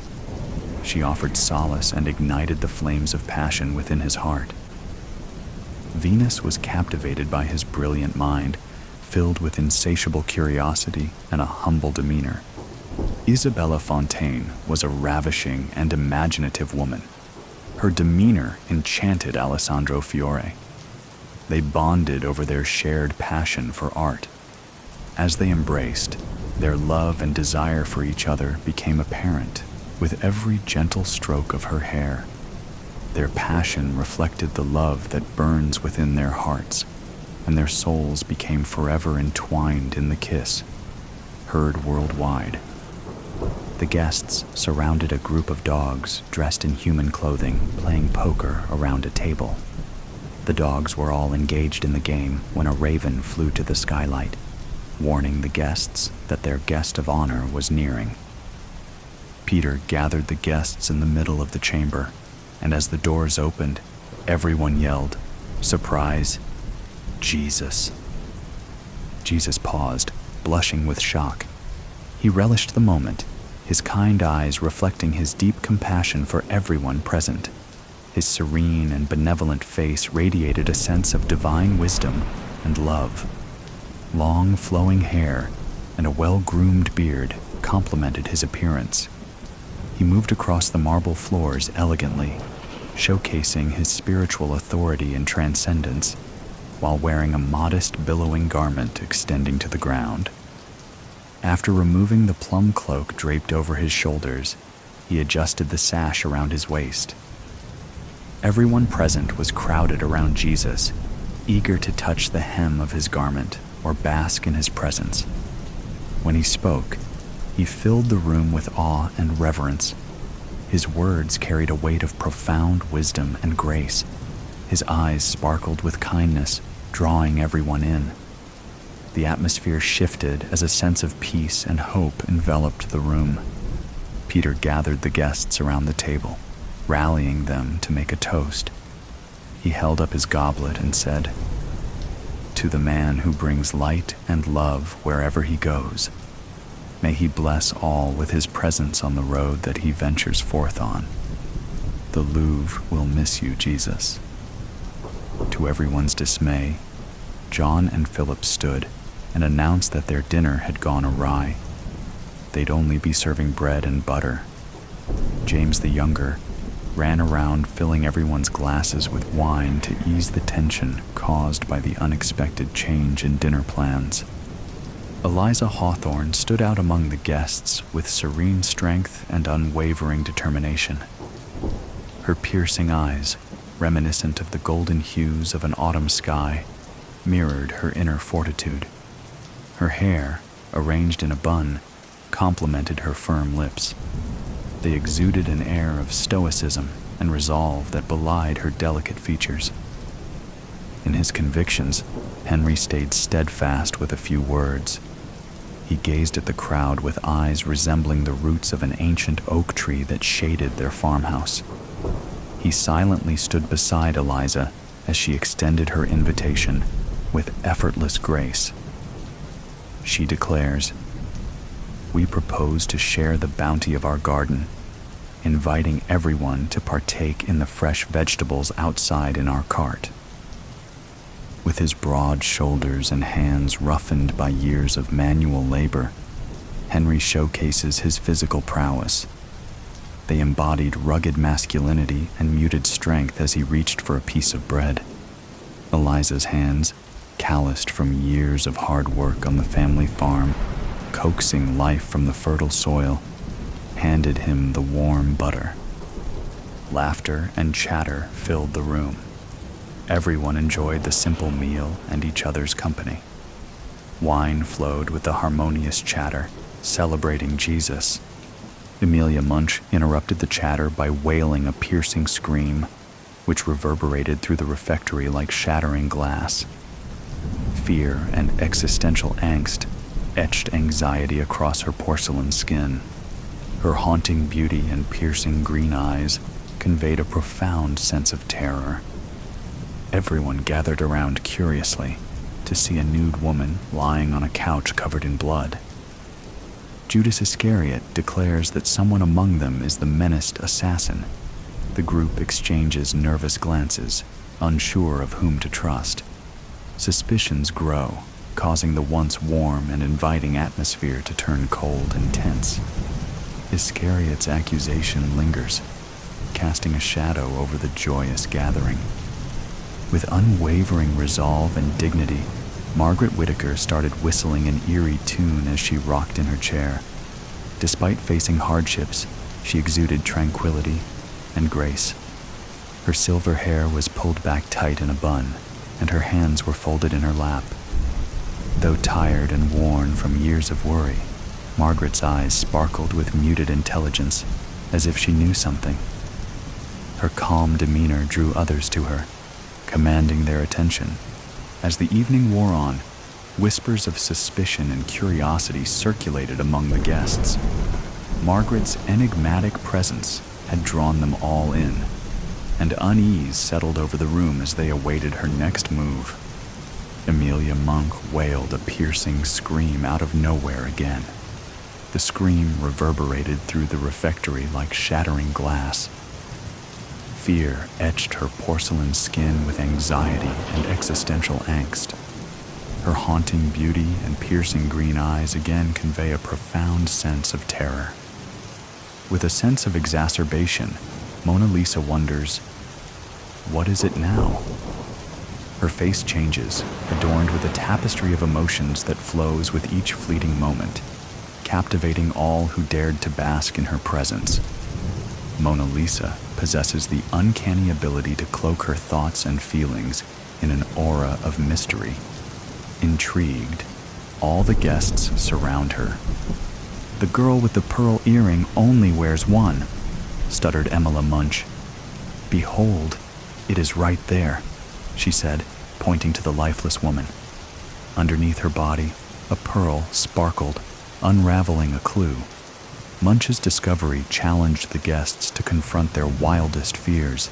She offered solace and ignited the flames of passion within his heart. Venus was captivated by his brilliant mind, filled with insatiable curiosity and a humble demeanor. Isabella Fontaine was a ravishing and imaginative woman. Her demeanor enchanted Alessandro Fiore. They bonded over their shared passion for art. As they embraced, their love and desire for each other became apparent with every gentle stroke of her hair. Their passion reflected the love that burns within their hearts, and their souls became forever entwined in the kiss, heard worldwide. The guests surrounded a group of dogs dressed in human clothing, playing poker around a table. The dogs were all engaged in the game when a raven flew to the skylight, warning the guests that their guest of honor was nearing. Peter gathered the guests in the middle of the chamber, and as the doors opened, everyone yelled, "Surprise! Jesus!" Jesus paused, blushing with shock. He relished the moment, his kind eyes reflecting his deep compassion for everyone present. His serene and benevolent face radiated a sense of divine wisdom and love. Long, flowing hair and a well-groomed beard complemented his appearance. He moved across the marble floors elegantly, showcasing his spiritual authority and transcendence, while wearing a modest, billowing garment extending to the ground. After removing the plum cloak draped over his shoulders, he adjusted the sash around his waist. Everyone present was crowded around Jesus, eager to touch the hem of his garment or bask in his presence. When he spoke, he filled the room with awe and reverence. His words carried a weight of profound wisdom and grace. His eyes sparkled with kindness, drawing everyone in. The atmosphere shifted as a sense of peace and hope enveloped the room. Peter gathered the guests around the table, rallying them to make a toast. He held up his goblet and said, "To the man who brings light and love wherever he goes, may he bless all with his presence on the road that he ventures forth on. The Louvre will miss you, Jesus." To everyone's dismay, John and Philip stood and announced that their dinner had gone awry. They'd only be serving bread and butter. James the younger ran around filling everyone's glasses with wine to ease the tension caused by the unexpected change in dinner plans. Eliza Hawthorne stood out among the guests with serene strength and unwavering determination. Her piercing eyes, reminiscent of the golden hues of an autumn sky, mirrored her inner fortitude. Her hair, arranged in a bun, complemented her firm lips. They exuded an air of stoicism and resolve that belied her delicate features. In his convictions, Henry stayed steadfast with a few words. He gazed at the crowd with eyes resembling the roots of an ancient oak tree that shaded their farmhouse. He silently stood beside Eliza as she extended her invitation with effortless grace. She declares, "We propose to share the bounty of our garden, inviting everyone to partake in the fresh vegetables outside in our cart." With his broad shoulders and hands roughened by years of manual labor, Henry showcases his physical prowess. They embodied rugged masculinity and muted strength as he reached for a piece of bread. Eliza's hands, calloused from years of hard work on the family farm, coaxing life from the fertile soil, handed him the warm butter. Laughter and chatter filled the room. Everyone enjoyed the simple meal and each other's company. Wine flowed with the harmonious chatter, celebrating Jesus. Amelia Munch interrupted the chatter by wailing a piercing scream, which reverberated through the refectory like shattering glass. Fear and existential angst etched anxiety across her porcelain skin. Her haunting beauty and piercing green eyes conveyed a profound sense of terror. Everyone gathered around curiously to see a nude woman lying on a couch covered in blood. Judas Iscariot declares that someone among them is the menaced assassin. The group exchanges nervous glances, unsure of whom to trust. Suspicions grow, causing the once warm and inviting atmosphere to turn cold and tense. Iscariot's accusation lingers, casting a shadow over the joyous gathering. With unwavering resolve and dignity, Margaret Whittaker started whistling an eerie tune as she rocked in her chair. Despite facing hardships, she exuded tranquility and grace. Her silver hair was pulled back tight in a bun, and her hands were folded in her lap. Though tired and worn from years of worry, Margaret's eyes sparkled with muted intelligence, as if she knew something. Her calm demeanor drew others to her, commanding their attention. As the evening wore on, whispers of suspicion and curiosity circulated among the guests. Margaret's enigmatic presence had drawn them all in, and unease settled over the room as they awaited her next move. Amelia Monk wailed a piercing scream out of nowhere again. The scream reverberated through the refectory like shattering glass. Fear etched her porcelain skin with anxiety and existential angst. Her haunting beauty and piercing green eyes again convey a profound sense of terror. With a sense of exacerbation, Mona Lisa wonders, what is it now? Her face changes, adorned with a tapestry of emotions that flows with each fleeting moment, captivating all who dared to bask in her presence. Mona Lisa possesses the uncanny ability to cloak her thoughts and feelings in an aura of mystery. Intrigued, all the guests surround her. "The girl with the pearl earring only wears one," stuttered Emila Munch. "Behold, it is right there," she said, pointing to the lifeless woman. Underneath her body, a pearl sparkled, unraveling a clue. Munch's discovery challenged the guests to confront their wildest fears.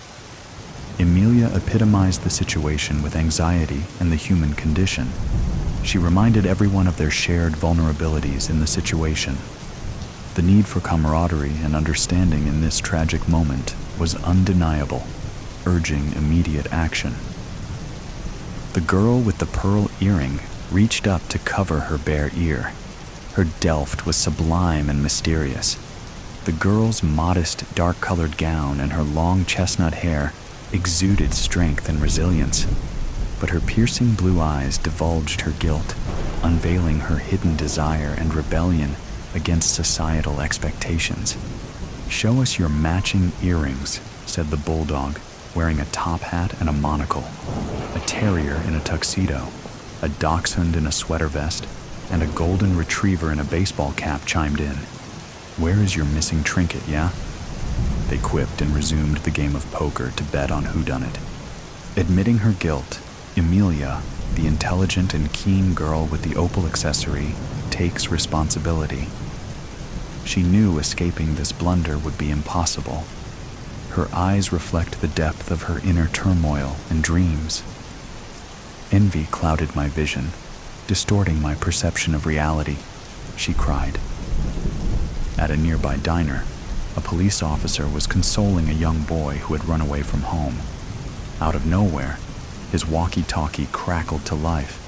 Amelia epitomized the situation with anxiety and the human condition. She reminded everyone of their shared vulnerabilities in the situation. The need for camaraderie and understanding in this tragic moment was undeniable, urging immediate action. The girl with the pearl earring reached up to cover her bare ear. Her delft was sublime and mysterious. The girl's modest, dark-colored gown and her long chestnut hair exuded strength and resilience. But her piercing blue eyes divulged her guilt, unveiling her hidden desire and rebellion against societal expectations. "Show us your matching earrings," said the bulldog, wearing a top hat and a monocle. A terrier in a tuxedo, a dachshund in a sweater vest, and a golden retriever in a baseball cap chimed in. "Where is your missing trinket, yeah?" They quipped and resumed the game of poker to bet on whodunit. Admitting her guilt, Amelia, the intelligent and keen girl with the opal accessory, takes responsibility. She knew escaping this blunder would be impossible. Her eyes reflect the depth of her inner turmoil and dreams. "Envy clouded my vision, distorting my perception of reality," she cried. At a nearby diner, a police officer was consoling a young boy who had run away from home. Out of nowhere, his walkie-talkie crackled to life,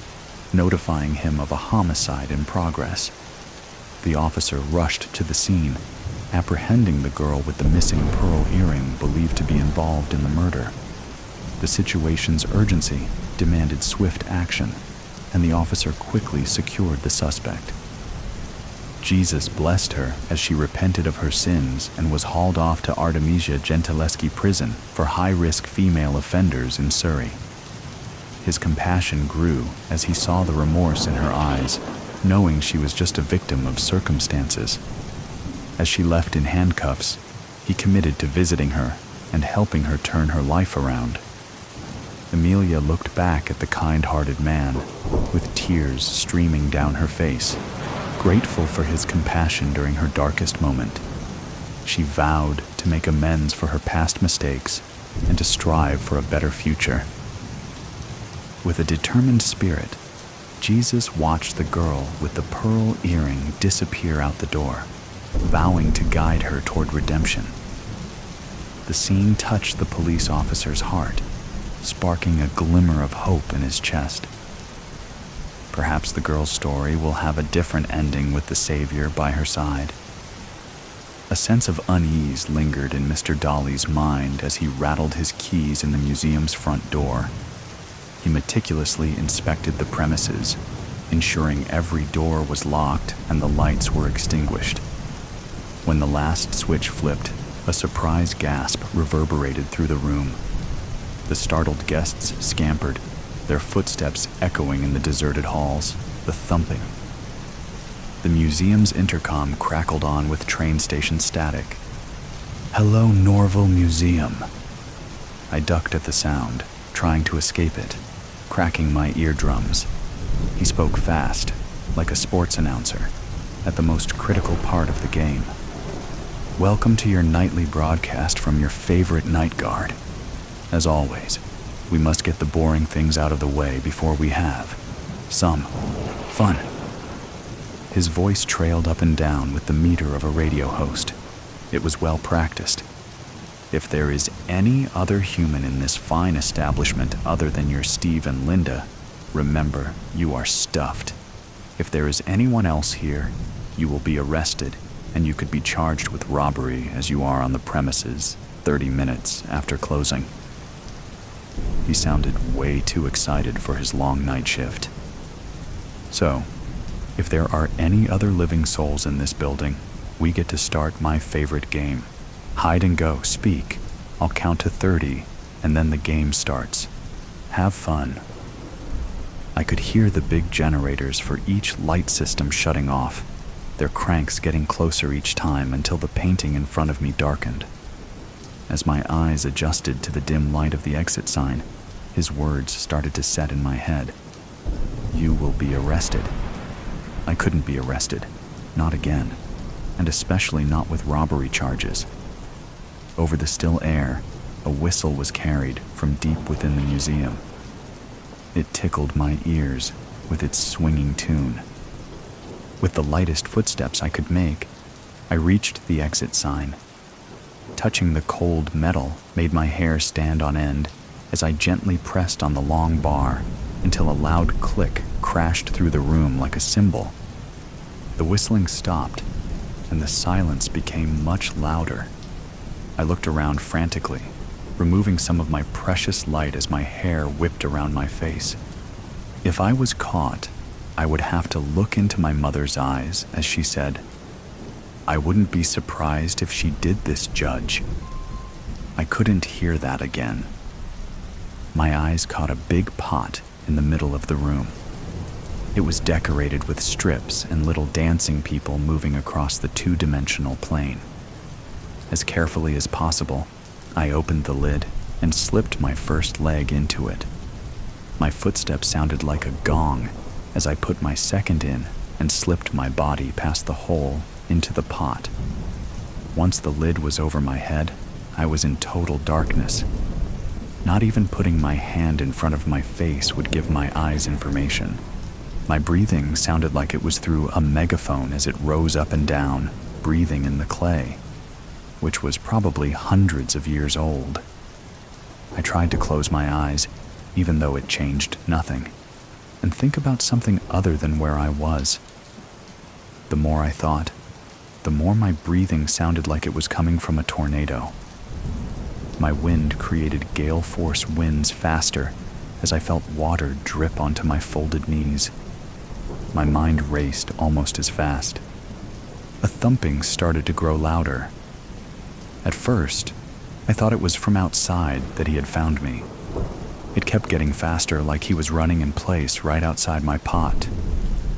notifying him of a homicide in progress. The officer rushed to the scene, apprehending the girl with the missing pearl earring believed to be involved in the murder. The situation's urgency demanded swift action, and the officer quickly secured the suspect. Jesus blessed her as she repented of her sins and was hauled off to Artemisia Gentileschi prison for high-risk female offenders in Surrey. His compassion grew as he saw the remorse in her eyes, knowing she was just a victim of circumstances. As she left in handcuffs, he committed to visiting her and helping her turn her life around. Amelia looked back at the kind-hearted man, with tears streaming down her face, grateful for his compassion during her darkest moment. She vowed to make amends for her past mistakes and to strive for a better future. With a determined spirit, Jesus watched the girl with the pearl earring disappear out the door, vowing to guide her toward redemption. The scene touched the police officer's heart, sparking a glimmer of hope in his chest. Perhaps the girl's story will have a different ending with the Savior by her side. A sense of unease lingered in Mr. Dolly's mind as he rattled his keys in the museum's front door. He meticulously inspected the premises, ensuring every door was locked and the lights were extinguished. When the last switch flipped, a surprise gasp reverberated through the room. The startled guests scampered, their footsteps echoing in the deserted halls, the thumping. The museum's intercom crackled on with train station static. "Hello, Norville Museum." I ducked at the sound, trying to escape it, cracking my eardrums. He spoke fast, like a sports announcer, at the most critical part of the game. "Welcome to your nightly broadcast from your favorite night guard. As always, we must get the boring things out of the way before we have some fun." His voice trailed up and down with the meter of a radio host. It was well practiced. "If there is any other human in this fine establishment other than your Steve and Linda, remember, you are stuffed. If there is anyone else here, you will be arrested, and you could be charged with robbery as you are on the premises 30 minutes after closing." He sounded way too excited for his long night shift. "So, if there are any other living souls in this building, we get to start my favorite game. Hide and go, speak. I'll count to 30, and then the game starts. Have fun." I could hear the big generators for each light system shutting off, their cranks getting closer each time until the painting in front of me darkened. As my eyes adjusted to the dim light of the exit sign, his words started to set in my head. "You will be arrested." I couldn't be arrested, not again, and especially not with robbery charges. Over the still air, a whistle was carried from deep within the museum. It tickled my ears with its swinging tune. With the lightest footsteps I could make, I reached the exit sign. Touching the cold metal made my hair stand on end as I gently pressed on the long bar until a loud click crashed through the room like a cymbal. The whistling stopped, and the silence became much louder. I looked around frantically, removing some of my precious light as my hair whipped around my face. If I was caught, I would have to look into my mother's eyes as she said, "I wouldn't be surprised if she did this, Judge." I couldn't hear that again. My eyes caught a big pot in the middle of the room. It was decorated with strips and little dancing people moving across the two-dimensional plane. As carefully as possible, I opened the lid and slipped my first leg into it. My footsteps sounded like a gong as I put my second in and slipped my body past the hole into the pot. Once the lid was over my head, I was in total darkness. Not even putting my hand in front of my face would give my eyes information. My breathing sounded like it was through a megaphone as it rose up and down, breathing in the clay, which was probably hundreds of years old. I tried to close my eyes, even though it changed nothing, and think about something other than where I was. The more I thought, the more my breathing sounded like it was coming from a tornado. My wind created gale-force winds faster as I felt water drip onto my folded knees. My mind raced almost as fast. a thumping started to grow louder. At first, I thought it was from outside that he had found me. It kept getting faster, like he was running in place right outside my pot,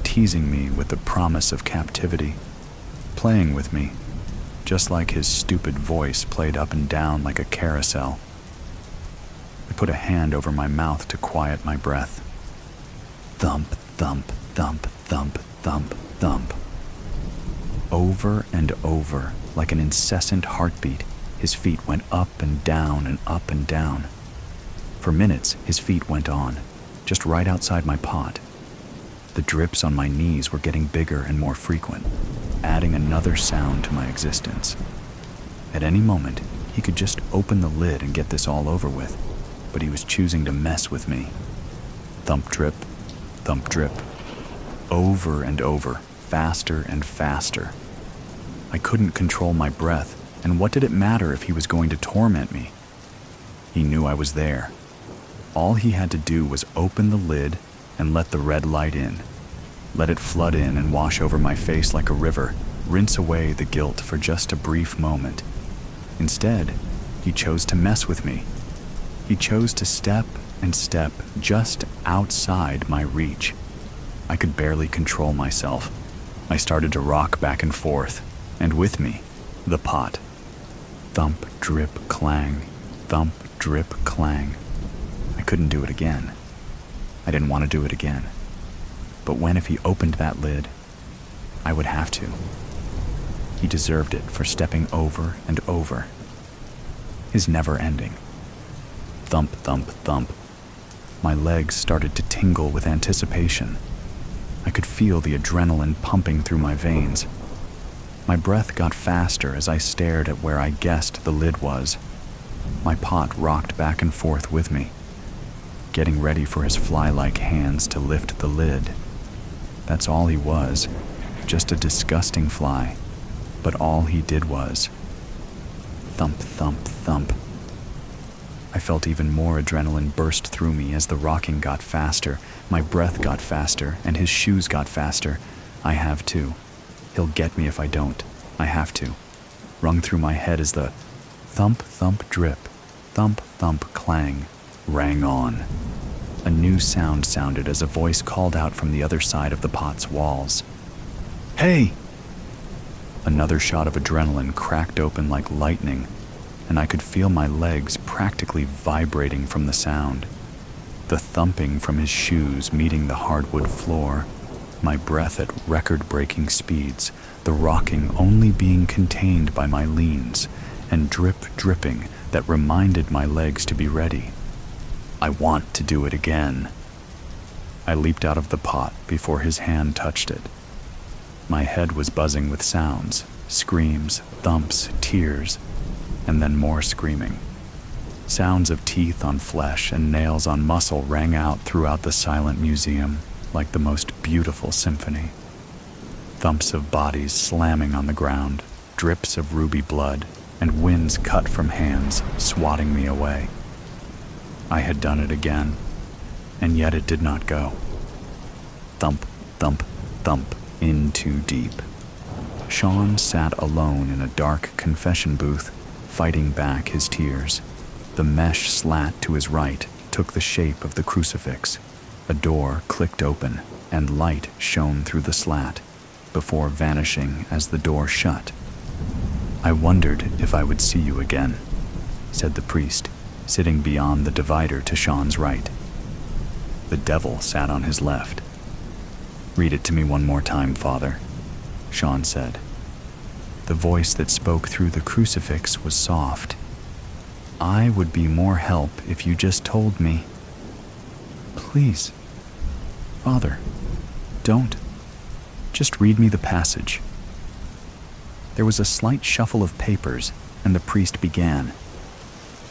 teasing me with the promise of captivity, playing with me, just like his stupid voice played up and down like a carousel. I put a hand over my mouth to quiet my breath. Thump, thump, thump, thump, thump, thump. Over and over, like an incessant heartbeat, his feet went up and down and up and down. For minutes, his feet went on, just right outside my pot. The drips on my knees were getting bigger and more frequent, adding another sound to my existence. At any moment, he could just open the lid and get this all over with, but he was choosing to mess with me. Thump drip, thump drip. Over and over, faster and faster. I couldn't control my breath, and what did it matter if he was going to torment me? He knew I was there. All he had to do was open the lid and let the red light in. Let it flood in and wash over my face like a river, rinse away the guilt for just a brief moment. Instead, he chose to mess with me. He chose to step and step just outside my reach. I could barely control myself. I started to rock back and forth, and with me, the pot. Thump, drip, clang. Thump, drip, clang. I couldn't do it again. I didn't want to do it again. But when if he opened that lid, I would have to. He deserved it for stepping over and over. His never ending. Thump, thump, thump. My legs started to tingle with anticipation. I could feel the adrenaline pumping through my veins. My breath got faster as I stared at where I guessed the lid was. My pot rocked back and forth with me, getting ready for his fly-like hands to lift the lid. That's all he was, just a disgusting fly. But all he did was thump, thump, thump. I felt even more adrenaline burst through me as the rocking got faster, my breath got faster, and his shoes got faster. I have to. He'll get me if I don't. I have to. Rung through my head as the thump, thump, drip, thump, thump, clang rang on. A new sound sounded as a voice called out from the other side of the pot's walls. Hey! Another shot of adrenaline cracked open like lightning, and I could feel my legs practically vibrating from the sound. The thumping from his shoes meeting the hardwood floor, my breath at record-breaking speeds, the rocking only being contained by my leans, and drip dripping that reminded my legs to be ready. I want to do it again. I leaped out of the pot before his hand touched it. My head was buzzing with sounds, screams, thumps, tears, and then more screaming. Sounds of teeth on flesh and nails on muscle rang out throughout the silent museum like the most beautiful symphony. Thumps of bodies slamming on the ground, drips of ruby blood, and winds cut from hands swatting me away. I had done it again, and yet it did not go. Thump, thump, thump, in too deep. Sean sat alone in a dark confession booth, fighting back his tears. The mesh slat to his right took the shape of the crucifix. A door clicked open, and light shone through the slat, before vanishing as the door shut. I wondered if I would see you again, said the priest, sitting beyond the divider to Sean's right. The devil sat on his left. Read it to me one more time, Father, Sean said. The voice that spoke through the crucifix was soft. I would be more help if you just told me. Please, Father, don't. Just read me the passage. There was a slight shuffle of papers, and the priest began.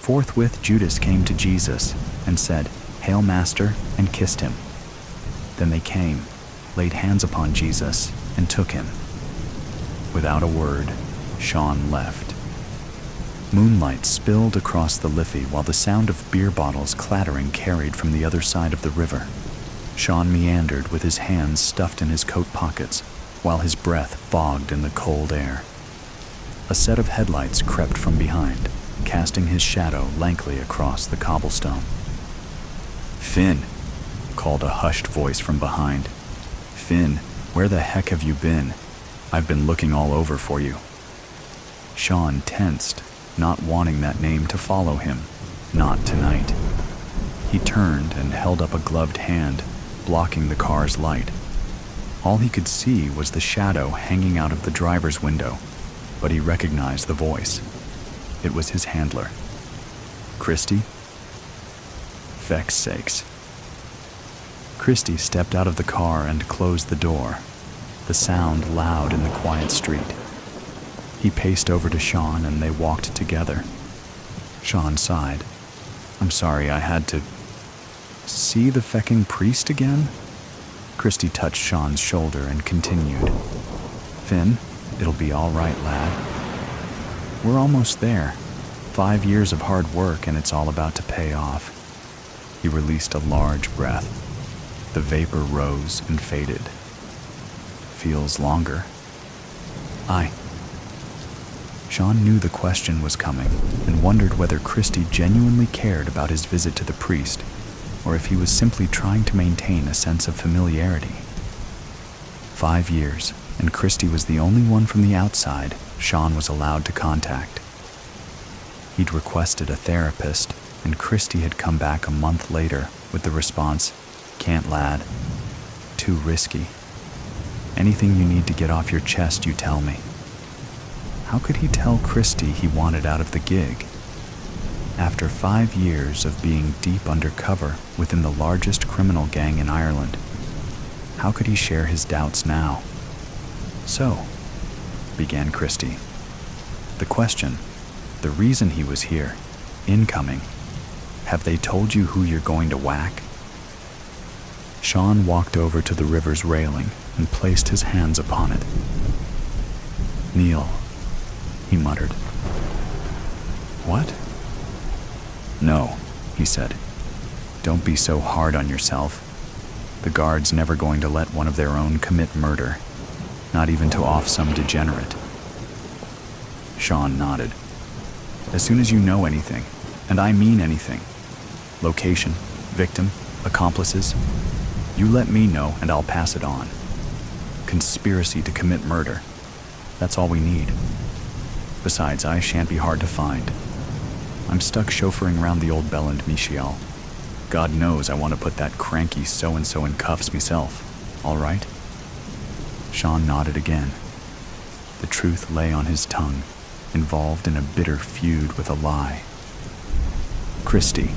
Forthwith Judas came to Jesus and said, Hail, Master, and kissed him. Then they came, laid hands upon Jesus, and took him. Without a word, Sean left. Moonlight spilled across the Liffey while the sound of beer bottles clattering carried from the other side of the river. Sean meandered with his hands stuffed in his coat pockets, while his breath fogged in the cold air. A set of headlights crept from behind, casting his shadow lankly across the cobblestone. "Finn," called a hushed voice from behind. "Finn, where the heck have you been? I've been looking all over for you." Sean tensed, not wanting that name to follow him. Not tonight. He turned and held up a gloved hand, blocking the car's light. All he could see was the shadow hanging out of the driver's window, but he recognized the voice. It was his handler. "Christy?" Feck's sakes. Christy stepped out of the car and closed the door, the sound loud in the quiet street. He paced over to Sean and they walked together. Sean sighed. "I'm sorry, I had to..." "See the fecking priest again?" Christy touched Sean's shoulder and continued. "Finn, it'll be all right, lad. We're almost there. 5 years of hard work and it's all about to pay off." He released a large breath. The vapor rose and faded. "Feels longer." "Aye." Sean knew the question was coming and wondered whether Christy genuinely cared about his visit to the priest, or if he was simply trying to maintain a sense of familiarity. 5 years, and Christy was the only one from the outside Sean was allowed to contact. He'd requested a therapist, and Christy had come back a month later with the response, "Can't, lad. Too risky. Anything you need to get off your chest, you tell me." How could he tell Christy he wanted out of the gig? After 5 years of being deep undercover within the largest criminal gang in Ireland, how could he share his doubts now? "So," began Christy, "the question, the reason he was here, incoming, have they told you who you're going to whack?" Sean walked over to the river's railing and placed his hands upon it. "Neil," he muttered. "What?" "No," he said. "Don't be so hard on yourself. The guard's never going to let one of their own commit murder, not even to off some degenerate." Sean nodded. "As soon as you know anything, and I mean anything, location, victim, accomplices, you let me know and I'll pass it on. Conspiracy to commit murder. That's all we need. Besides, I shan't be hard to find. I'm stuck chauffeuring around the old Bell and Michiel. God knows I want to put that cranky so-and-so in cuffs myself. All right?" Sean nodded again. The truth lay on his tongue, involved in a bitter feud with a lie. "Christy,"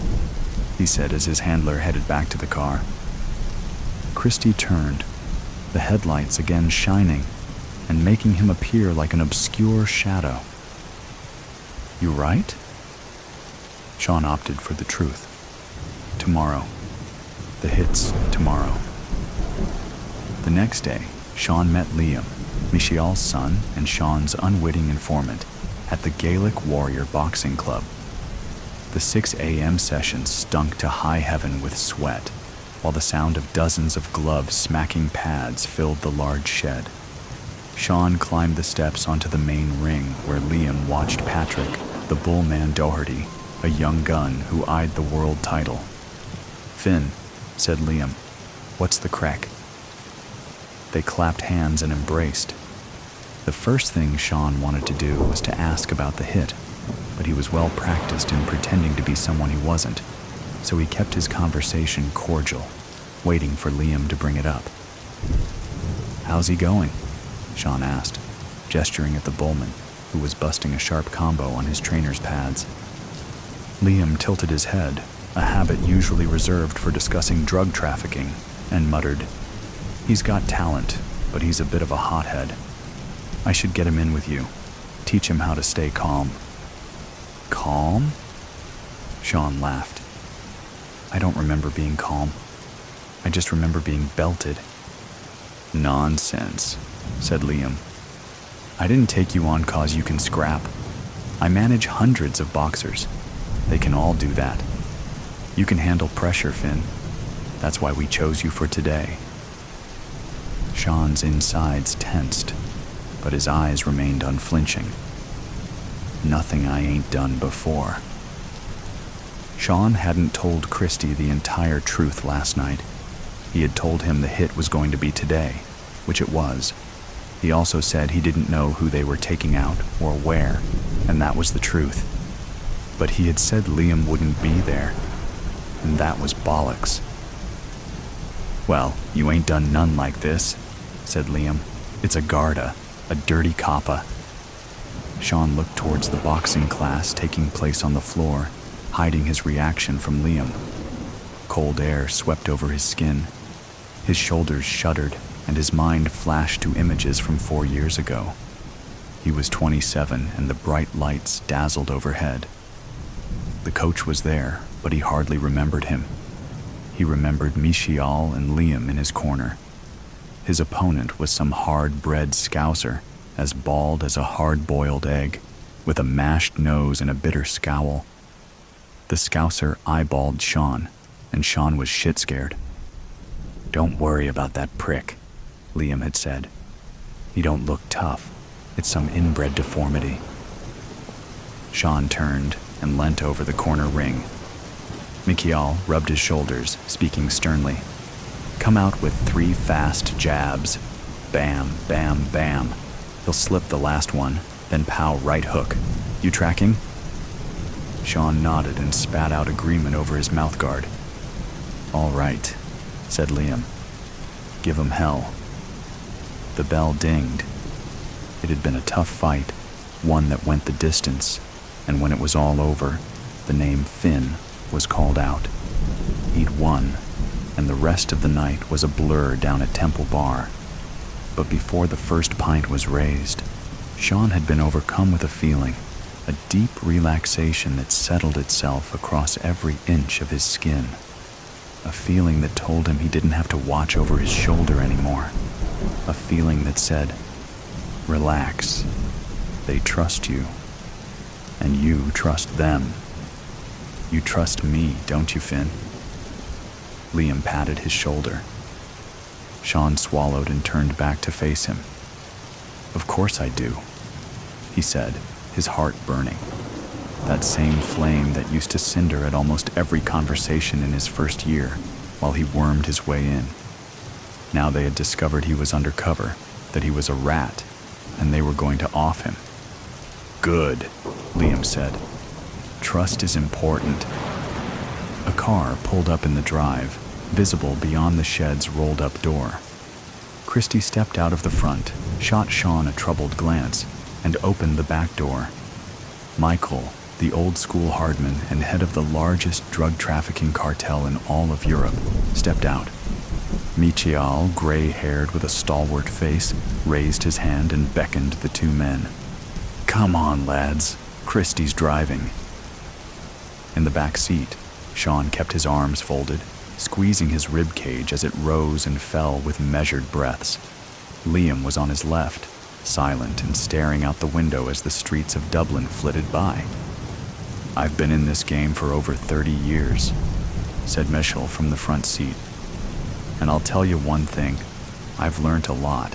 he said as his handler headed back to the car. Christy turned, the headlights again shining and making him appear like an obscure shadow. "You right?" Sean opted for the truth. "Tomorrow. The hit's tomorrow." The next day, Sean met Liam, Michiel's son and Sean's unwitting informant, at the Gaelic Warrior Boxing Club. The 6 a.m. session stunk to high heaven with sweat, while the sound of dozens of gloves smacking pads filled the large shed. Sean climbed the steps onto the main ring where Liam watched Patrick, the bullman Doherty, a young gun who eyed the world title. "Finn," said Liam, "what's the crack?" They clapped hands and embraced. The first thing Sean wanted to do was to ask about the hit, but he was well practiced in pretending to be someone he wasn't, so he kept his conversation cordial, waiting for Liam to bring it up. "How's he going?" Sean asked, gesturing at the bullman, who was busting a sharp combo on his trainer's pads. Liam tilted his head, a habit usually reserved for discussing drug trafficking, and muttered, "He's got talent, but he's a bit of a hothead. I should get him in with you, teach him how to stay calm." "Calm?" Sean laughed. "I don't remember being calm. I just remember being belted." "Nonsense," said Liam. "I didn't take you on 'cause you can scrap. I manage hundreds of boxers. They can all do that. You can handle pressure, Finn. That's why we chose you for today." Sean's insides tensed, but his eyes remained unflinching. Nothing I ain't done before. Sean hadn't told Christy the entire truth last night. He had told him the hit was going to be today, which it was. He also said he didn't know who they were taking out or where, and that was the truth. But he had said Liam wouldn't be there, and that was bollocks. "Well, you ain't done none like this," said Liam. "It's a Garda, a dirty coppa." Sean looked towards the boxing class taking place on the floor, hiding his reaction from Liam. Cold air swept over his skin. His shoulders shuddered, and his mind flashed to images from 4 years ago. He was 27, and the bright lights dazzled overhead. The coach was there, but he hardly remembered him. He remembered Michial and Liam in his corner. His opponent was some hard-bred scouser, as bald as a hard-boiled egg, with a mashed nose and a bitter scowl. The scouser eyeballed Sean, and Sean was shit-scared. "Don't worry about that prick," Liam had said. "He don't look tough. It's some inbred deformity." Sean turned and leant over the corner ring. Michial rubbed his shoulders, speaking sternly. "Come out with 3 fast jabs. Bam, bam, bam. He'll slip the last one, then pow right hook. You tracking?" Sean nodded and spat out agreement over his mouthguard. "All right," said Liam. "Give 'em hell." The bell dinged. It had been a tough fight, one that went the distance, and when it was all over, the name Finn was called out. He'd won, and the rest of the night was a blur down at Temple Bar. But before the first pint was raised, Sean had been overcome with a feeling, a deep relaxation that settled itself across every inch of his skin. A feeling that told him he didn't have to watch over his shoulder anymore. A feeling that said, "Relax. They trust you. And you trust them. You trust me, don't you, Finn?" Liam patted his shoulder. Sean swallowed and turned back to face him. "Of course I do," he said, his heart burning. That same flame that used to cinder at almost every conversation in his first year while he wormed his way in. Now they had discovered he was undercover, that he was a rat, and they were going to off him. "Good," Liam said. "Trust is important." A car pulled up in the drive, visible beyond the shed's rolled-up door. Christy stepped out of the front, shot Sean a troubled glance, and opened the back door. Michael, the old-school hardman and head of the largest drug trafficking cartel in all of Europe, stepped out. Michial, gray-haired with a stalwart face, raised his hand and beckoned the 2 men. "Come on, lads. Christy's driving." In the back seat, Sean kept his arms folded, squeezing his rib cage as it rose and fell with measured breaths. Liam was on his left, silent and staring out the window as the streets of Dublin flitted by. "I've been in this game for over 30 years," said Michial from the front seat. "And I'll tell you one thing, I've learned a lot.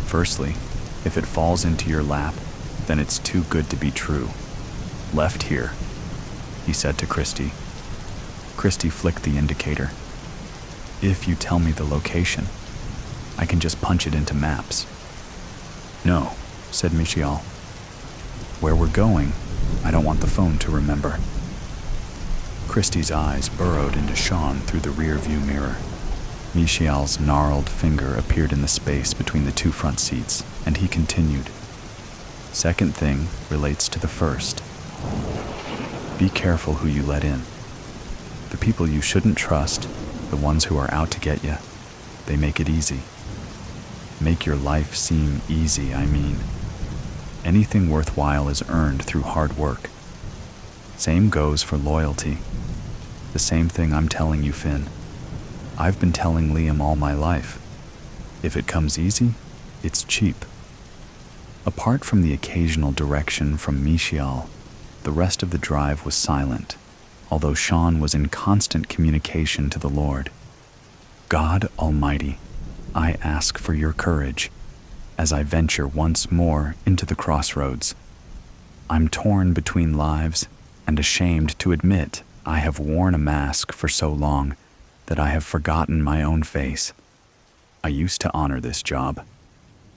Firstly, if it falls into your lap, then it's too good to be true. Left here," he said to Christy. Christy flicked the indicator. "If you tell me the location, I can just punch it into maps." "No," said Michial. "Where we're going, I don't want the phone to remember." Christy's eyes burrowed into Sean through the rear-view mirror. Michial's gnarled finger appeared in the space between the 2 front seats, and he continued. "Second thing relates to the first. Be careful who you let in. The people you shouldn't trust, the ones who are out to get you, they make it easy. Make your life seem easy, I mean. Anything worthwhile is earned through hard work. Same goes for loyalty. The same thing I'm telling you, Finn. I've been telling Liam all my life. If it comes easy, it's cheap." Apart from the occasional direction from Michial, the rest of the drive was silent, although Sean was in constant communication to the Lord. "God Almighty, I ask for your courage as I venture once more into the crossroads. I'm torn between lives and ashamed to admit I have worn a mask for so long that I have forgotten my own face. I used to honor this job,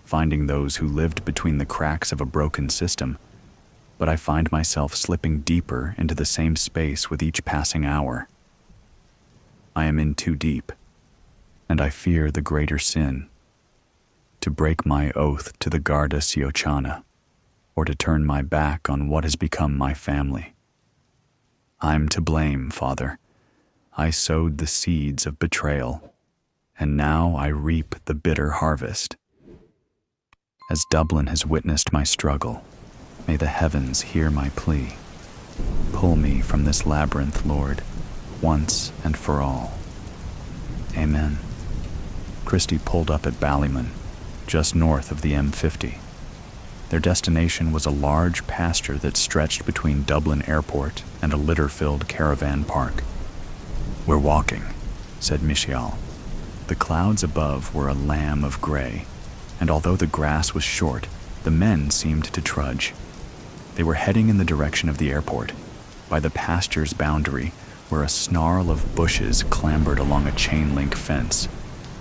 finding those who lived between the cracks of a broken system, but I find myself slipping deeper into the same space with each passing hour. I am in too deep, and I fear the greater sin, to break my oath to the Garda Síochána, or to turn my back on what has become my family. I'm to blame, Father. I sowed the seeds of betrayal, and now I reap the bitter harvest. As Dublin has witnessed my struggle, may the heavens hear my plea. Pull me from this labyrinth, Lord, once and for all. Amen. Christie pulled up at Ballymun, just north of the M50. Their destination was a large pasture that stretched between Dublin Airport and a litter-filled caravan park. We're walking, said Michial. The clouds above were a lamb of gray, and although the grass was short, the men seemed to trudge. They were heading in the direction of the airport, by the pasture's boundary, where a snarl of bushes clambered along a chain-link fence.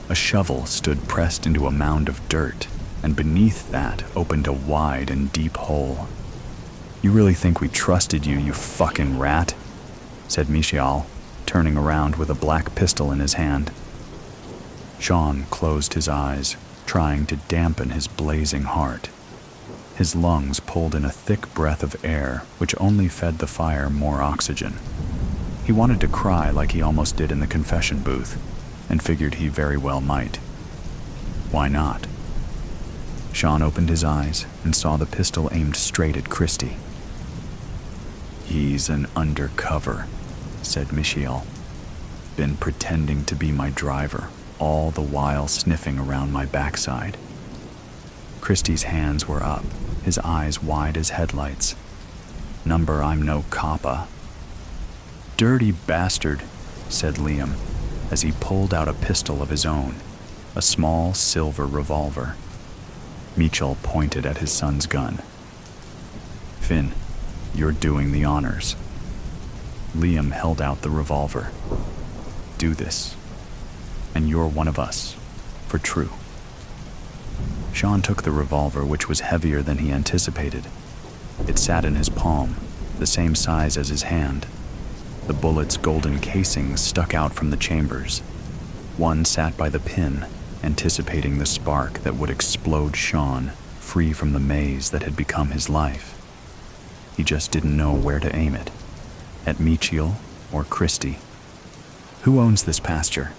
A shovel stood pressed into a mound of dirt, and beneath that opened a wide and deep hole. You really think we trusted you, you fucking rat? Said Michial, turning around with a black pistol in his hand. Sean closed his eyes, trying to dampen his blazing heart. His lungs pulled in a thick breath of air, which only fed the fire more oxygen. He wanted to cry like he almost did in the confession booth, and figured he very well might. Why not? Sean opened his eyes and saw the pistol aimed straight at Christie. He's an undercover, said Michial. Been pretending to be my driver, all the while sniffing around my backside. Christie's hands were up, his eyes wide as headlights. Number I'm no coppa. Dirty bastard, said Liam, as he pulled out a pistol of his own, a small silver revolver. Meachel pointed at his son's gun. Finn, you're doing the honors. Liam held out the revolver. Do this, and you're one of us, for true. Sean took the revolver, which was heavier than he anticipated. It sat in his palm, the same size as his hand. The bullet's golden casings stuck out from the chambers. One sat by the pin, anticipating the spark that would explode Sean, free from the maze that had become his life. He just didn't know where to aim it, at Mechiel or Christie. Who owns this pasture?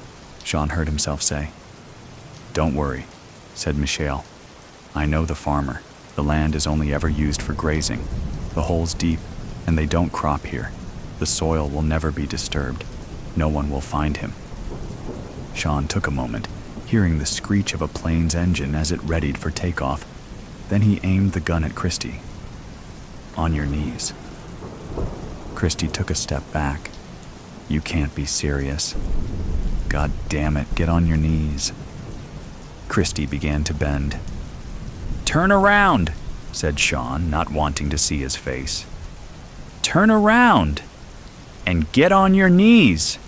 Sean heard himself say. Don't worry, said Michiel. I know the farmer. The land is only ever used for grazing. The hole's deep, and they don't crop here. The soil will never be disturbed. No one will find him. Sean took a moment, hearing the screech of a plane's engine as it readied for takeoff. Then he aimed the gun at Christie. On your knees. Christie took a step back. You can't be serious. God damn it, get on your knees. Christie began to bend. Turn around, said Sean, not wanting to see his face. Turn around and get on your knees.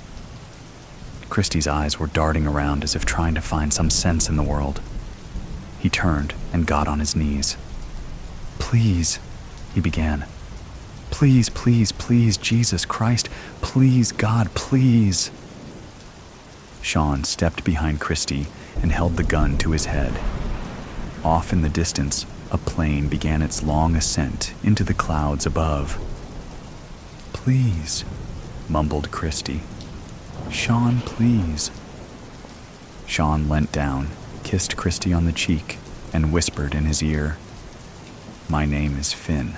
Christie's eyes were darting around as if trying to find some sense in the world. He turned and got on his knees. Please, he began. Please, please, please, Jesus Christ. Please, God, please. Sean stepped behind Christie and held the gun to his head. Off in the distance, a plane began its long ascent into the clouds above. Please, mumbled Christie. Sean, please. Sean leant down, kissed Christie on the cheek, and whispered in his ear, My name is Finn.